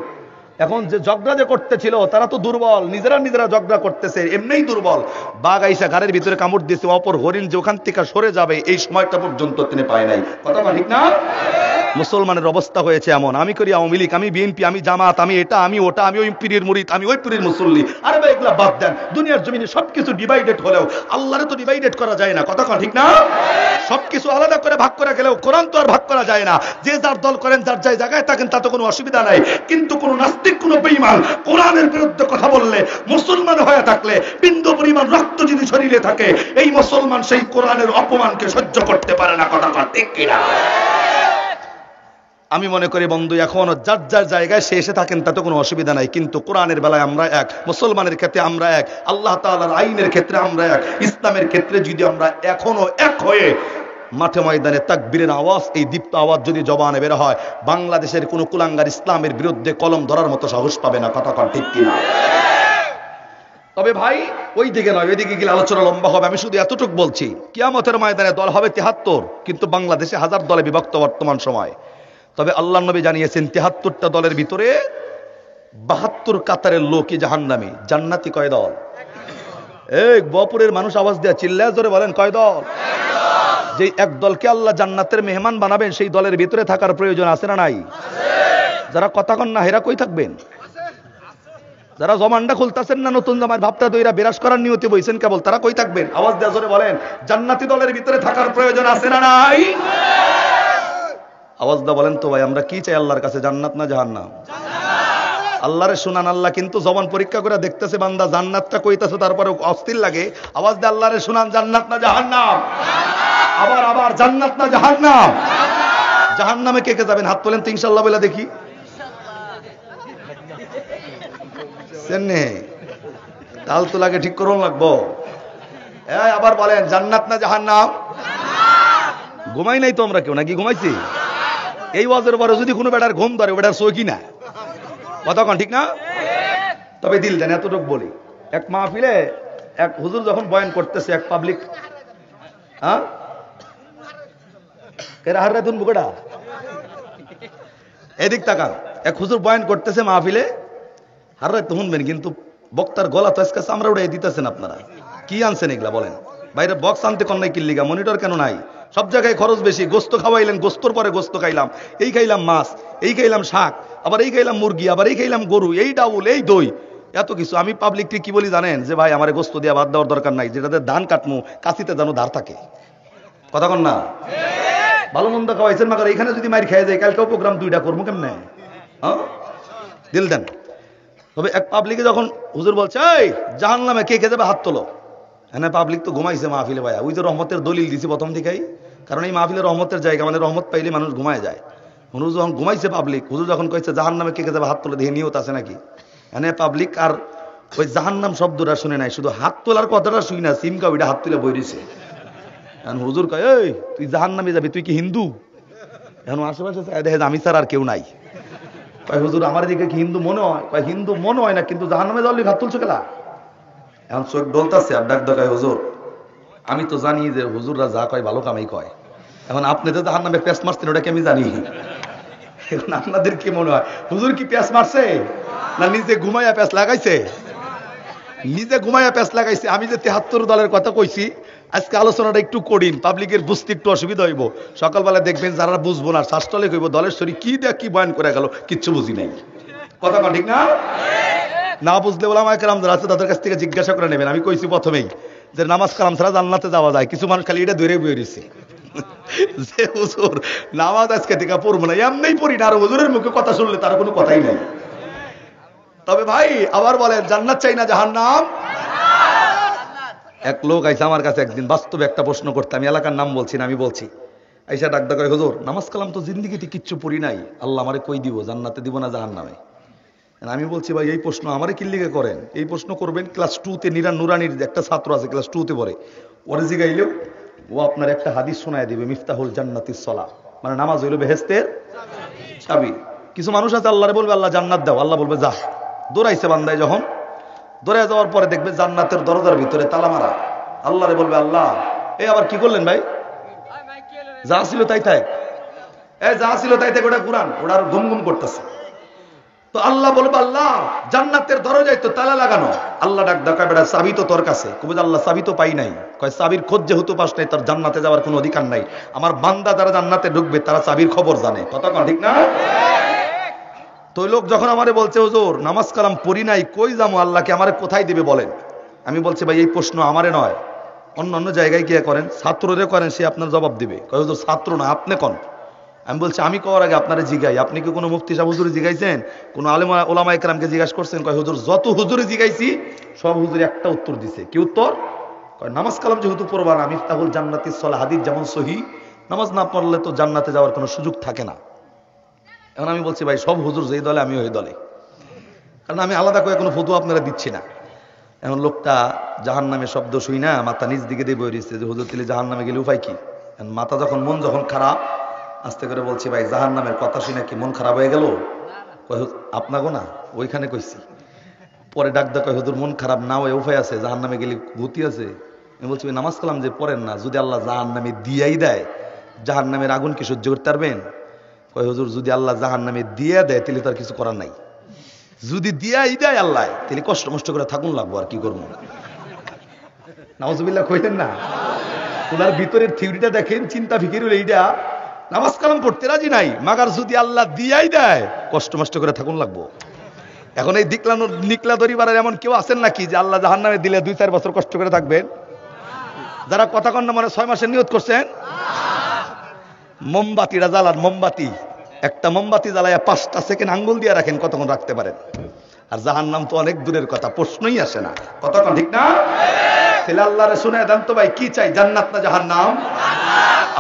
এখন যে ঝগড়া যে করতেছিল তারা তো দুর্বল, নিজেরা ঝগড়া করতেছে, এমনিই দুর্বল। বাঘ আইসা ঘাড়ের ভিতরে কামড় দিয়েছে, অপর হরিণ যে ওখান থেকে সরে যাবে এই সময়টা পর্যন্ত তিনি পায় নাই। কথা ঠিক না? মুসলমানের অবস্থা হয়েছে এমন। আমি করি আওয়ামী লীগ, আমি বিএনপি, আমি জামাত, আমি এটা, আমি ওটা, আমি ওই পীরের মুরিদ, আমি ওই পীরের মুসল্লি। আরে ভাই এগুলা বাদ দেন, দুনিয়ার জমিনে সবকিছু ডিভাইডেড হলেও আল্লাহরে তো ডিভাইডেড করা যায় না। কথা ঠিক না? সবকিছু আলাদা করে ভাগ করে গেলেও কোরআন তো আর ভাগ করা যায় না। যে যার দল করেন, যার যার জায়গায় থাকেন, তাতে কোনো অসুবিধা নাই। কিন্তু কোন নাস্তিক, কোন বেঈমান কোরআনের বিরুদ্ধে কথা বললে, মুসলমান হয়ে থাকলে বিন্দু পরিমাণ রক্ত যদি শরীরে থাকে, এই মুসলমান সেই কোরআনের অপমানকে সহ্য করতে পারে না। কথা ঠিক কিনা? আমি মনে করি বন্ধু, এখন যার যার জায়গায় সে এসে থাকেন তাতে কোনো অসুবিধা নাই, কিন্তু কোরআনের বেলায় আমরা এক, মুসলমানের ক্ষেত্রে আমরা এক, আল্লাহ তাআলার আইনের ক্ষেত্রে আমরা এক, ইসলামের ক্ষেত্রে যদি আমরা এখনো এক হয়ে মাঠে ময়দানে তাকবীরের আওয়াজ, এই দীপ্ত আওয়াজ যদি জবানে বের হয়, বাংলাদেশের কোনো কুলাঙ্গার ইসলামের বিরুদ্ধে কলম ধরার মতো সাহস পাবে না। কথা ঠিক কিনা? তবে ভাই ওই দিকে নয়, ওই দিকে গেলে আলোচনা লম্বা হবে। আমি শুধু এতটুক বলছি, কিয়ামতের ময়দানে দল হবে ৭৩, কিন্তু বাংলাদেশে হাজার দলে বিভক্ত বর্তমান সময়। তবে আল্লাহর নবী জানিয়েছেন ৭৩টা দলের ভিতরে ৭২ কাতারের লোকই জাহান্নামী, জান্নাতি কয় দল? এই বপুরের মানুষ আওয়াজ দেয়া চিল্লায় জোরে বলেন কয় দল? যে এক দলকে আল্লাহ জান্নাতের মেহমান বানাবেন সেই দলের ভিতরে থাকার প্রয়োজন আছে না নাই? যারা কথা কন না হেরা কই থাকবেন? যারা জমানটা খুলতেছেন না নতুন জামার ভাবটা দইরা বিরাজ করার নিয়তে বইছেন কেবল, তারা কই থাকবেন? আওয়াজ দেওয়া জোরে বলেন, জান্নাতি দলের ভিতরে থাকার প্রয়োজন আছে না নাই? আওয়াজ দা বলেন তো ভাই, আমরা কি চাই আল্লাহর কাছে, জান্নাত না জাহান্নাম? আল্লাহরে শুনান, আল্লাহ কিন্তু জবান পরীক্ষা করে দেখতেছে বান্দা জান্নাতটা কইতাছে তারপরে অস্থির লাগে। আওয়াজ দে আল্লাহরে শুনান, জান্নাত না জাহান্নাম? আবার আবার জান্নাত না জাহান্নাম? জাহান্নামে কে কে যাবেন হাত তোলেন তো ইনশাআল্লাহ বলে দেখি। তাল তো লাগে ঠিক করুন লাগবো। আবার বলেন জান্নাত না জাহান্নাম? ঘুমাই নাই তো আমরা কেউ, নাকি ঘুমাইছি? এই ওয়াজের পরে যদি কোনো বেটার ঘুম ধরে, বেটার সই না কথা কন, ঠিক না? তবে দিল দেন এতটুকু বলি, এক মাহফিলে এক হুজুর যখন বয়ান করতেছে, এক পাবলিক এদিক তাকান, এক হুজুর বয়ান করতেছে মাহফিলে, হাররে তো শুনবেন কিন্তু বক্তার গলা তো আজকে চামড়া উড়াই দিতেছেন। আপনারা কি আনছেন এগুলা বলেন? বাইরে বক্স আনতে কন নাই কিল্লিগা, মনিটর কেন নাই? সব জায়গায় খরচ বেশি, গোস্ত খাওয়াইলেন, গোস্তর পরে গোস্ত খাইলাম, এই খাইলাম মাছ, এই খাইলাম শাক, আবার এই খাইলাম মুরগি, আবার এই খাইলাম গরু, এই ডাউল, এই দই, এত কিছু। আমি পাবলিককে কি বলি জানেন? যে ভাই আমার গোস্ত দিয়ে ভাত দেওয়ার দরকার নাই, যেটাতে ধান কাটমু কাশিতে যেন ধার থাকে। কথা কন না? ভালো মন্দ খাওয়াইছেন, মাগার এখানে যদি মাইর খেয়ে যায় কালকেও প্রোগ্রাম দুইটা করবো কেমনে? দিল দেন। তবে এক পাবলিকে যখন হুজুর বলছে এই জাহান্নামে কে কে যাবে হাত তোলো, হ্যাঁ পাবলিক তো ঘুমাইছে মাহফিলে ভাইয়া। ওই যে রহমতের দলিল দিছি প্রথম থেকেই, কারণ এই মাহফিলে রহমতের জায়গা, মানে রহমত পাইলে মানুষ ঘুমায় যায়। হুজুর যখন ঘুমাইছে পাবলিক, হুজুর যখন কইছে জাহান্নামে কে কে যাবে হাত তোলো, দেখে নিয়ত আছে নাকি? হ্যাঁ পাবলিক আর ওই জাহান্নাম শব্দটা শুনে নাই, শুধু হাত তোলার কথাটা শুই না, সিমকা ওইটা হাত তুলে বইছে। এখন হুজুর কয় এই তুই জাহান্নামে যাবি, তুই কি হিন্দু? এখন আশেপাশে দেখে আমি স্যার আর কেউ নাই। কয় হুজুর আমার দিকে কি হিন্দু মনে হয়? কয় হিন্দু মনে হয় না, কিন্তু জাহান্নামে যাওয়ার লিগে হাত তুলছো কেলা? এখন চোখ ডলতাছে আর ডাক দেখায় হুজুর আমি তো জানি যে হুজুররা যা কয় ভালো কামাই কয়, এখন আপনি তো জাহান্নামে প্যাঁচ মারছেন ওটা কি আমি জানি? এখন আপনাদের কি মনে হয় হুজুর কি প্যাঁচ মারছে না নিজে ঘুমাইয়া প্যাঁচ লাগাইছে? নিজে ঘুমাইয়া প্যাঁচ লাগাইছে। আমি যে ৭৩ দলের কথা কইছি, আজকে আলোচনাটা একটু করিন, পাবলিকের বুঝতে একটু অসুবিধা হইব। সকালবেলা দেখবেন যারা বুঝবো না শাসটলে কইব দলের শরীর কি দেখ কি বয়ান করে গেল, কিচ্ছু বুঝি নাই। কথা কন ঠিক না? না বুঝলে ওলামা কেরাম যারা আছে তাদের কাছ থেকে জিজ্ঞাসা করে নেবেন। আমি কইছি প্রথমেই যে নামাজ কালাম ছাড়া জান্নাতে যাওয়া যায়, কিছু মানুষ খালি এটা ধরে বয়ে রয়েছে যে হুজুর নামাজ আজকে থেকে পড়বো না, এমনি পড়ি না, আর হুজুরের মুখে কথা শুনলে তার কোনো কথাই নাই। তবে ভাই আবার বলেন জান্নাত চাই না জাহান্নাম? এক লোক আইসা আমার কাছে একদিন বাস্তবে একটা প্রশ্ন করতে, আমি এলাকার নাম বলছি না, আমি বলছি, আইসা ডাক ডাক করে হুজুর নামাজ কালাম তো জিন্দিগিতে কিচ্ছু পড়ি নাই, আল্লাহ আমারে কই দিব জান্নাতে দিব না জাহান্নামে? আমি বলছি ভাই এই প্রশ্ন আমারে কি লিগে করেন? এই প্রশ্ন করবেন ক্লাস 2-তে নুরানির একটা ছাত্র আছে ক্লাস 2-তে পড়ে, ওরে জিগাইলেও ও আপনার একটা হাদিস শোনায় দিবে, মিফতাহুল জান্নাতিস সালাহ, মানে নামাজ হইল বেহেশতের চাবি। কিছু মানুষ আছে আল্লাহরে বলবে আল্লাহ জান্নাত দাও, আল্লাহ বলবে যা। দৌড়াইছে বান্দায়, যখন দৌড়ায় যাওয়ার পরে দেখবে জান্নাতের দরজার ভিতরে তালা মারা। আল্লাহরে বলবে আল্লাহ এই আবার কি করলেন ভাই? যা ছিল তাই থাক, যা ছিল তাই থাক, ওটা কোরআন, ওটা আর ঘুম ঘুম করতেছে। তো আল্লাহ বলবে আল্লাহ জান্নাতের দরজায় তো তালা লাগানো। আল্লাহ ডাক ডাকা বেড়া চাবি তো তোর কাছে। কবে আল্লাহ চাবি তো পাই নাই। কয় চাবির খোঁজ যেহেতু পাস নাই তার জান্নাতে যাওয়ার কোনো অধিকার নাই। আমার বান্দা যারা জান্নাতে ঢুকবে তারা চাবির খবর জানে। কথা কন ঠিক না? তো লোক যখন আমারে বলছে হুজুর নামাজ কালাম পড়ি নাই, কই যাবো আল্লাহকে আমারে কোথায় দিবে বলেন? আমি বলছি ভাই এই প্রশ্ন আমারে নয়, অন্য অন্য জায়গায় গিয়ে করেন, ছাত্ররে করেন, সে আপনার জবাব দিবে। কয় হুজুর ছাত্র না আপনি কন। আমি বলছি আমি কওয়ার আগে আপনারা জিগাই, আপনি কি কোনো মুফতি সাহেব হুজুরে জিগাইছেন? কোনো আলেম ওলামা একরামকে জিজ্ঞাসা করছেন? কয় হুজুর যত হুজুরে জিগাইছি সব হুজুর একটা উত্তর দিছে। কি উত্তর? কয় নামাজ কালাম যেহেতু পড়বা না, মিফতাহুল জান্নাতিস সালাহ হাদিস যেমন সহি, নামাজ না পড়লে তো জান্নাতে যাওয়ার কোনো সুযোগ থাকে না। এখন আমি বলছি ভাই সব হুজুর যেই দলে আমি ওই দলে, কারণ আমি আলাদা করে কোনো ফতোয়া আপনারা দিচ্ছি না। এখন লোকটা জাহান্নামে শব্দ শুই না মাথা নিজ দিকে দিয়ে বই দিচ্ছে যে হুজুর তিলে জাহান্নামে গেলে উপায় কি? মাথা যখন মন যখন খারাপ, আস্তে করে বলছি ভাই জাহান্নামের কথা শুনে কি মন খারাপ হয়ে গেল? আপনাকে না ওইখানে কইছি। পরে ডাক দা কয় হুজুর মন খারাপ না হয়ে উপায় আছে, জাহান্নামে গেলে গতি আছে। আমি বলছি নামাজ কালাম যে পড়েন না, যদি আল্লাহ জাহান্নামে দিয়াই দেয় জাহান্নামের আগুন কি সহ্য করতে পারবেন? কয় হুজুর যদি আল্লাহ জাহান্নামে দিয়ে দেয় তাহলে তার কিছু করার নাই, যদি দিয়াই দেয় আল্লাহ তাহলে কষ্ট মষ্ট করে থাকুন লাগবো, আর কি করবো? নাউজুবিল্লাহ কইলেন না? ওনার ভিতরের থিওরিটা দেখেন, চিন্তা ফিকির হলে এইটা নামাজ কালাম পড়তে রাজি নাই, মাগার যদি আল্লাহ দিয়াই দেয় কষ্ট মষ্ট করে থাকুন লাগবো। এখন এই নিকলা দরিবারের এমন কেউ আছেন নাকি যে আল্লাহ জাহান্নামে দিলে 2-4 বছর কষ্ট করে থাকবেন? যারা কথা কন্যা মানে 6 মাসের নিয়ত করছেন, মোমবাতিটা জ্বালান, মোমবাতি একটা মোমবাতি জ্বালায় 5টা সেকেন্ড আঙ্গুল দিয়ে রাখেন, কতক্ষণ রাখতে পারেন? আর জাহান্নাম তো অনেক দূরের কথা, প্রশ্নই আসে না। কতক্ষণ, ঠিক না? তাহলে আল্লাহরে শুনে দেন তো ভাই, কি চাই, জান্নাত না জাহান্নাম?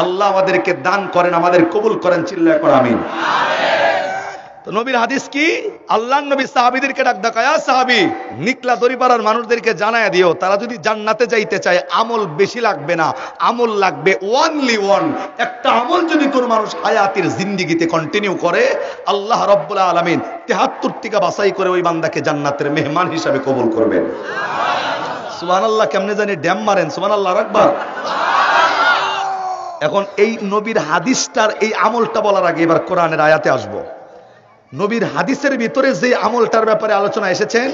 আল্লাহ আমাদেরকে দান করেন, আমাদের কবুল করেন, চিল্লায় করে আমিন। তো নবীর হাদিস কি? আল্লাহর নবী সাহাবীদেরকে ডাক দেখায়া, সাহাবী নিকলা দরিপাড়ার মানুষদেরকে জানায়া দিও, তারা যদি জান্নাতে যাইতে চায় আমল বেশি লাগবে না, আমল লাগবে ওয়ানলি ওয়ান। একটা আমল যদি কোন মানুষ হায়াতের জিন্দেগিতে কন্টিনিউ করে, আল্লাহ রাব্বুল আলামিন 73 টিকা বাছাই করে ওই বান্দাকে জান্নাতের মেহমান হিসাবে কবুল করবেন। সুবহানাল্লাহ। কেমনে জানি ড্যাম মারেন, সুবহানাল্লাহ রাখবা। এখন এই নবীর হাদিসটার এই আমলটা বলার আগে এবার কোরআনের আয়াতে আসবো। নবীর হাদিসের ভিতরে যে আমলটার ব্যাপারে আলোচনা এসেছেন,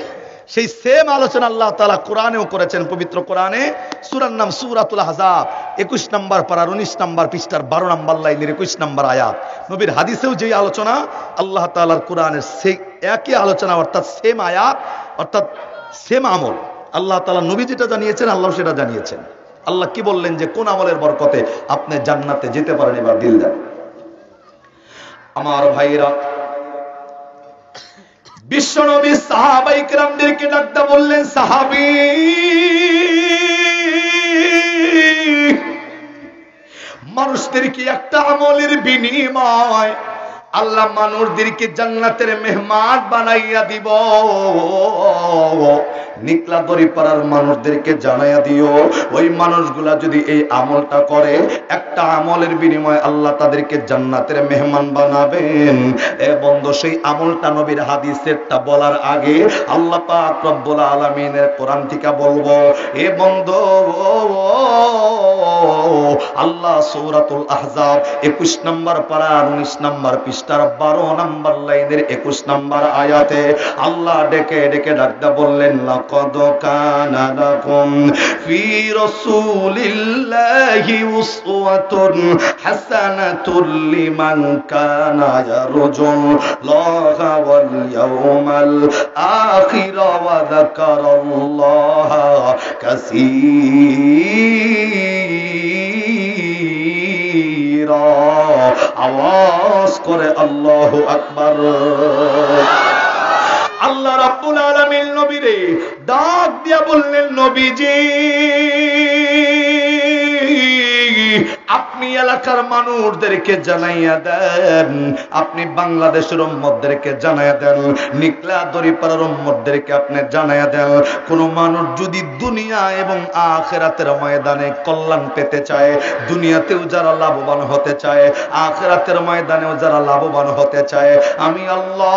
সেই সেম আলোচনা আল্লাহ তাআলা কোরআনেও করেছেন। পবিত্র কোরআনে সূরার নাম সূরাতুল আহজাব, 21 নম্বর পারার 19 নম্বর পৃষ্ঠার 12 নম্বর লাইনের 21 নম্বর আয়াত। নবীর হাদিসেও যে আলোচনা, আল্লাহ তাআলার কোরআনের সেই একই আলোচনা, অর্থাৎ সেম আয়াত, অর্থাৎ সেম আমল। আল্লাহ তাআলা নবী যেটা জানিয়েছেন, আল্লাহ সেটা জানিয়েছেন। আল্লাহ কি বললেন যে কোন আমলের বরকতে আপনি জান্নাতে যেতে পারেন? এবার দিল দেন। আমার ভাইরা, বিশ্বনবী সাহাবায়ে কেরামদেরকে ডাকতে বললেন, সাহাবী মানুষদেরকে একটা আমলের বিনিময় আল্লাহ মানুষদেরকে জান্নাতের মেহমান বানাইয়া দিব। নিকলা দরিপাড়ার মানুষদেরকে জানাইয়া দিও, ওই মানুষগুলা যদি এই আমলটা করে, একটা আমলের বিনিময়ে আল্লাহ তাদেরকে জান্নাতের মেহমান বানাবেন। এ বন্ধু, সেই আমলটা নবীর হাদিসেরটা বলার আগে আল্লাহ পাক রব্বুল আলামিনের কোরআন থেকে বলবো। এ বন্ধু, আল্লাহ সূরাতুল আহজাব 21 নম্বর পারা 19 নম্বর পৃষ্ঠার 12 নম্বর লাইনের 21 নম্বর আয়াতে আল্লাহ ডেকে ডেকে ডাকতে বললেন, লাকাদ কানা লাকুম ফি রাসূলিল্লাহি উসওয়াতুন হাসানাতুন লিমান কানা ইয়ারজুল্লাহা ওয়াল ইয়াওমাল আখির ওয়া যাকারাল্লাহা কাসীরা। আওয়াজ করে আল্লাহু আকবার। আল্লাহ রাব্বুল আলামিন নবীরে ডাক দিয়া বললেন, নবীজি আপনি এলাকার মানুষদেরকে জানাইয়া দেন, আপনি বাংলাদেশের উম্মতদেরকে জানাইয়া দেন, নিকলা দরিপাড়ার উম্মতদেরকে আপনি জানাইয়া দেন, কোন মানুষ যদি দুনিয়া এবং আখিরাতের ময়দানে কল্যাণ পেতে চায়, দুনিয়াতেও যারা লাভবান হতে চায়, আখিরাতের ময়দানেও যারা লাভবান হতে চায়, আমি আল্লাহ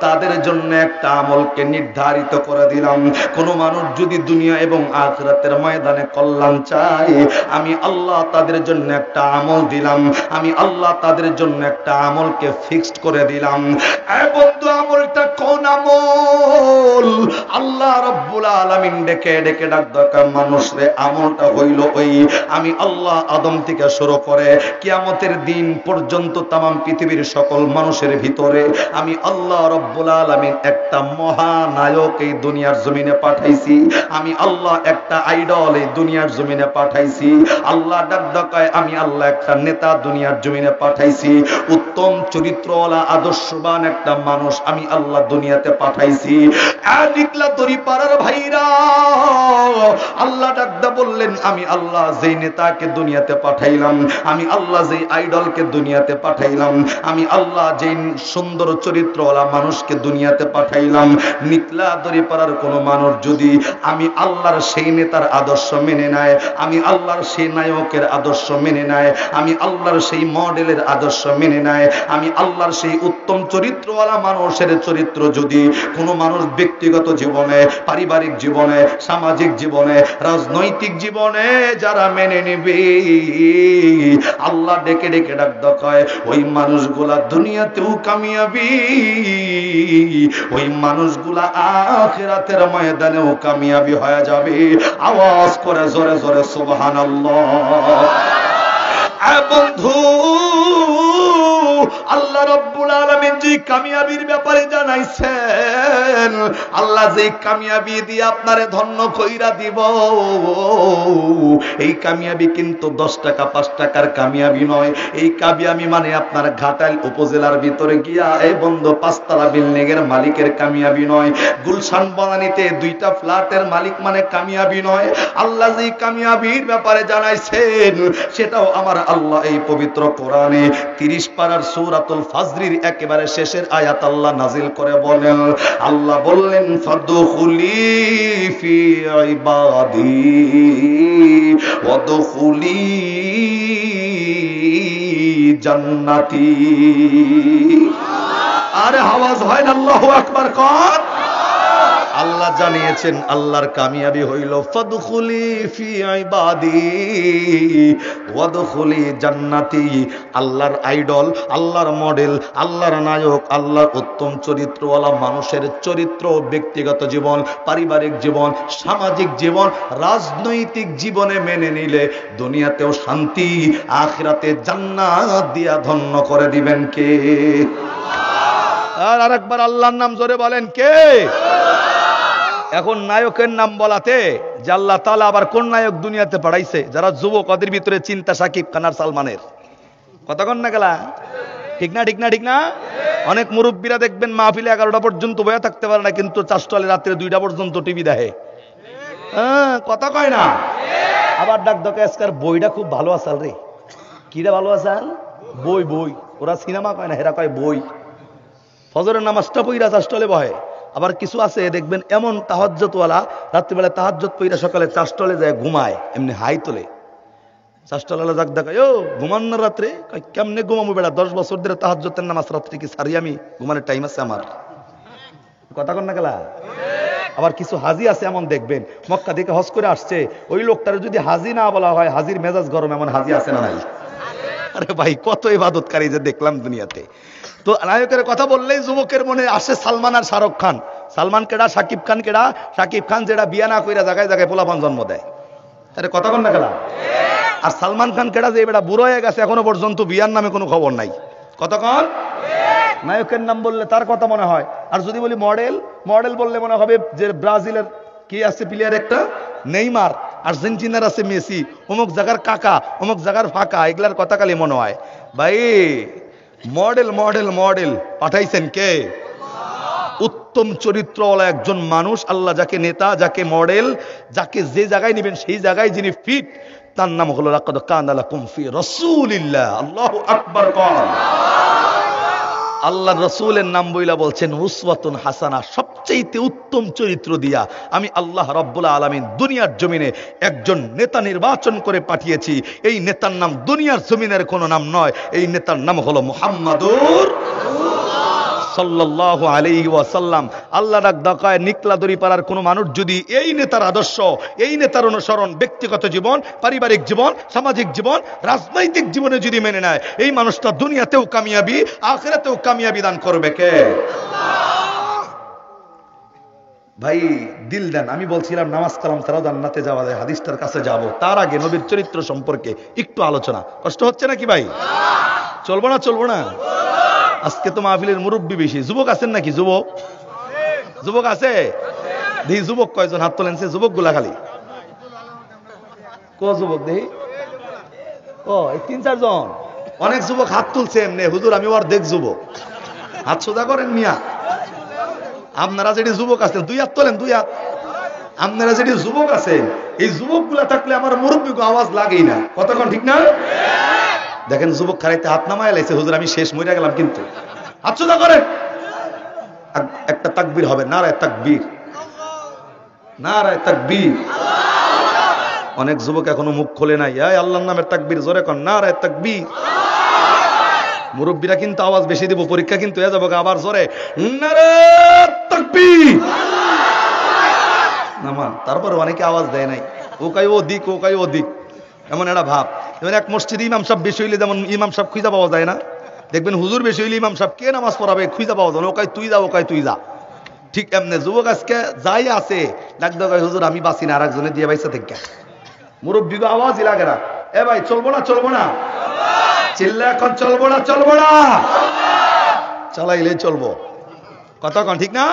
তাদের জন্য একটা আমলকে নির্ধারিত করে দিলাম। কোন মানুষ যদি দুনিয়া এবং আখিরাতের ময়দানে কল্যাণ চায়, আমি আল্লাহ তাদের জন্য একটা আমল দিলাম, আমি আল্লাহ তাদের জন্য একটা আমলকে ফিক্সড করে দিলাম। এই বন্ধু, আমলটা কোন আমল? আল্লাহ রাব্বুল আলামিন ডেকে ডেকে ডাক দেয় মানুষরে, আমলটা হইল ওই, আমি আল্লাহ আদম থেকে শুরু করে কিয়ামতের দিন পর্যন্ত তামাম পৃথিবীর সকল মানুষের ভিতরে আমি আল্লাহ রাব্বুল আলামিন একটা মহানায়ক এই দুনিয়ার জমিনে পাঠাইছি, আমি আল্লাহ একটা আইডল এই দুনিয়ার জমিনে পাঠাইছি। আল্লাহ ডাক দেয়, আমি আল্লাহ একটা নেতা দুনিয়ার জমিনে পাঠাইছি, উত্তম চরিত্রওয়ালা আদর্শবান একটা মানুষ আমি আল্লাহ দুনিয়াতে পাঠাইছি। নিকলা দরিপাড়ার ভাইরা, আল্লাহ ডাক দেয়া বললেন, আমি আল্লাহ যেই নেতাকে দুনিয়াতে পাঠাইলাম, আমি আল্লাহ যেই আইডলকে দুনিয়াতে পাঠাইলাম, আমি আল্লাহ যেই সুন্দর চরিত্রওয়ালা মানুষকে দুনিয়াতে পাঠাইলাম, নিকলা দরিপাড়ার কোন মানুষ যদি আমি আল্লাহর সেই নেতার আদর্শ মেনে নেয়, আমি আল্লাহর সেই নায়কের আদর্শ মেনে নেয়, আমি আল্লাহর সেই মডেলের আদর্শ মেনে নেয়, আমি আল্লাহর সেই উত্তম চরিত্রওয়ালা মানুষের চরিত্র যদি কোনো মানুষ ব্যক্তিগত জীবন জীবনে, পারিবারিক জীবনে, সামাজিক জীবনে, রাজনৈতিক জীবনে যারা মেনে নেবে, আল্লাহ ডেকে ডেকে ডাক দেয়, ওই মানুষগুলা দুনিয়াতেও কামিয়াবি, ওই মানুষগুলা আখিরাতের ময়দানেও কামিয়াবি হয়ে যাবে। আওয়াজ করে জোরে জোরে সুবহানাল্লাহ। বন্ধু, আল্লাহ রাব্বুল আলামিন যে কামিয়াবির ব্যাপারে জানাইছেন, আল্লাহ যে কামিয়াবি দিয়ে আপনারে ধন্য কইরা দিব, এই কামিয়াবি কিন্তু 10 টাকা 5 টাকার কামিয়াবি নয়। এই কামিয়াবি মানে আপনার ঘাটাইল উপজেলার ভিতরে গিয়া এই বন্ধু 5 তলা বিল্ডিং এর মালিকের কামিয়াবি নয়, গুলশান বনানীতে 2টা ফ্ল্যাটের মালিক মানে কামিয়াবি নয়। আল্লাহ যে কামিয়াবির ব্যাপারে জানাইছেন, সেটাও আমার আল্লাহ এই পবিত্র কোরআনে 30 পারার সূরাতুল ফাজরের একেবারে শেষের আয়াত আল্লাহ নাজিল করে বলেন, আল্লাহ বললেন, ফাদখুলি ফি ইবাদি ওয়াদখুলি জান্নাতি। আরে আওয়াজ হয় না আল্লাহু আকবার কোন? আল্লাহ জানিয়েছেন আল্লাহর কামিয়াবি হইল ফাদখুলি ফি ইবাদি ওয়াদখুলি জান্নাতি। আল্লাহর আইডল, আল্লাহর মডেল, আল্লাহর নায়ক, আল্লাহর উত্তম চরিত্রওয়ালা মানুষের চরিত্র, ব্যক্তিগত জীবন, পারিবারিক জীবন, সামাজিক জীবন, রাজনৈতিক জীবনে মেনে নিলে দুনিয়াতেও শান্তি, আখিরাতে জান্নাত দিয়া ধন্য করে দিবেন কে? আর আরেকবার আল্লাহর নাম জোরে বলেন কে? এখন নায়কের নাম বলাতে যে আল্লাহ তাআলা আবার কোন নায়ক দুনিয়াতে পাঠাইছে, যারা যুবক, ওদের ভিতরে চিন্তা শাকিব খান আর সালমানের। কতক্ষণ না গেলা? ঠিক না ঠিক না ঠিক না? অনেক মুরব্বীরা দেখবেন মাহফিলে 11টা পর্যন্ত বয়া থাকতে পারে না, কিন্তু চাষটলে রাত্রে 2টা পর্যন্ত টিভি দেখে। কথা কয় না? আবার ডাক দকে আজকার বইটা খুব ভালো আসাল রে। কিরা ভালো আসাল? বই বই। ওরা সিনেমা কয় না, হেরা কয় বই। ফজরের নামাজটা পইরা চাষটলে বহে। আবার কিছু আছে দেখবেন এমন তাহাজ্জুদওয়ালা, রাত্রিবেলা তাহাজ্জুদ পইরা সকালে চাষটলে যায় ঘুমায়, এমনি হাই তোলে। চাষটলা যাক দেখায়, ও ঘুমান না রাত্রে? কেমনে ঘুমাবো বেড়া? 10 বছর ধরে তাহাজ্জুদের নামাজ রাত্রে কি সারি আমি? ঘুমানোর টাইম আছে আমার? কথা কন না গেলা? আবার কিছু হাজি আছে এমন দেখবেন, মক্কা থেকে হজ করে আসছে, ওই লোকটার যদি হাজি না বলা হয়, হাজির মেজাজ গরম, এমন হাজি আছে না নাই? আরে ভাই, কত ইবাদতকারী যে দেখলাম দুনিয়াতে। তো নায়কের কথা বললেই যুবকের মনে আসে সালমান আর শাহরুখ খান। সালমান কেডা? সাকিব খান কেডা? সাকিব খান যেটা বিয়া না কইরা জায়গায় জায়গায় পোলাপান জন্ম দেয়। আরে কথা কন না গেলা? আর সালমান খান কেডা? যে বেটা বুড়ো হয়ে গেছে, এখনো পর্যন্ত বিয়ার নামে কোনো খবর নাই। কতক্ষণ? নায়কের নাম বললে তার কথা মনে হয়। আর যদি বলি মডেল, মডেল বললে মনে হবে যে ব্রাজিলের কি আছে প্লেয়ার একটা, নেইমার, আর্জেন্টিনার আছে মেসি, অমুক জায়গার কাকা, অমুক জায়গার ফাঁকা, এগুলার কথা খালি মনে হয়। ভাই, মডেল মডেল মডেল পাঠাইছেন কে? উত্তম চরিত্রওয়ালা একজন মানুষ আল্লাহ যাকে নেতা, যাকে মডেল, যাকে যে জায়গায় নেবেন সেই জায়গায় যিনি ফিট, তার নাম হলো লাকাদ কানা লাকুম ফি রাসূলিল্লাহ। আল্লাহু আকবার কোন? আল্লাহর রাসূলের নাম বইলা বলছেন উসওয়াতুন হাসানা, সবচেয়ে উত্তম চরিত্র দিয়া আমি আল্লাহ রাব্বুল আলামিন দুনিয়ার জমিনে একজন নেতা নির্বাচন করে পাঠিয়েছি। এই নেতার নাম দুনিয়ার জমিনের কোনো নাম নয়, এই নেতার নাম হলো মুহাম্মাদুর সাল্লাল্লাহু আলাইহি ওয়াসাল্লাম। আল্লাহ ডাক দেখায়, নিকলা দড়ি পাড়ার কোনো মানুষ যদি এই নেতার আদর্শ, এই নেতার অনুসরণ ব্যক্তিগত জীবন, পারিবারিক জীবন, সামাজিক জীবন, রাজনৈতিক জীবনে যদি মেনে নেয়, এই মানুষটা দুনিয়াতেও কামিয়াবি, আখিরাতেও কামিয়াবি দান করবে কে? ভাই দিল দেন। আমি বলছিলাম নামাজ কালাম ছাড়াও জান্নাতে যাওয়া যায়, হাদিসটার কাছে যাব। তার আগে নবীর চরিত্র সম্পর্কে একটু আলোচনা। কষ্ট হচ্ছে নাকি ভাই? চলবো না? চলবো না? আজকে তো মাহফিলের মুরব্বী বেশি। যুবক আছেন নাকি? যুবক যুবক আছে? দেখি যুবক কয়জন হাত তোলেন, সে যুবক গুলা খালি ক যুবক দেখি। ও 3-4 জন। অনেক যুবক হাত তুলছে এমনি, হুজুর আমি অর্ধেক যুবক। হাত সোজা করেন মিয়া। আপনারা যেটি যুবক আছেন 2 হাত তোলেন, 2 হাত। আপনারা যেটি যুবক আছেন, এই যুবক গুলা থাকলে আমার মুরব্বী আওয়াজ লাগেই না। কতক্ষণ ঠিক না? দেখেন যুবক খারাইতে হাত নামায় লাইছে, হুজুর আমি শেষ মরে গেলাম। কিন্তু হাত সোজা করেন। একটা তাকবীর হবে, নারায়ে তাকবীর, নারায়ে তাকবীর। অনেক যুবক এখনো মুখ খোলে নাই। এই আল্লাহর নামের তাকবীর জোরে কর, নারায়ে তাকবীর। মুরব্বীরা কিন্তু আওয়াজ বেশি দিব, পরীক্ষা কিন্তু হয়ে যাবে আবার জোরে, নারায়ে তাকবীর। তারপরে অনেকে আওয়াজ দেয় নাই, ও কাই ও দিক, ও কাই ও দিক, এমন একটা ভাব। যেমন এক মসজিদে ইমাম সাহেব বেশি হইলে যেমন ইমাম সাহেব খুঁজা পাওয়া যায় না, দেখবেন হুজুর বেশি হইলে ইমাম সাহেব কে নামাজ পড়াবে খুঁজা পাওয়া যায় না, ও কাই তুই যা, ও কাই তুই যা। ঠিক এমনি যুবক আজকে যাই আছে ডাকতে কয় হুজুর আমি বাঁচি না, আর একজনে দিয়ে বাইসা থেকে মুরব্বী আওয়াজই লাগে না, এ ভাই চলবো না চলবো না, চিল্লা এখন চলবো না চলবো না, চালাইলেই চলবো, কথা কন ঠিক না?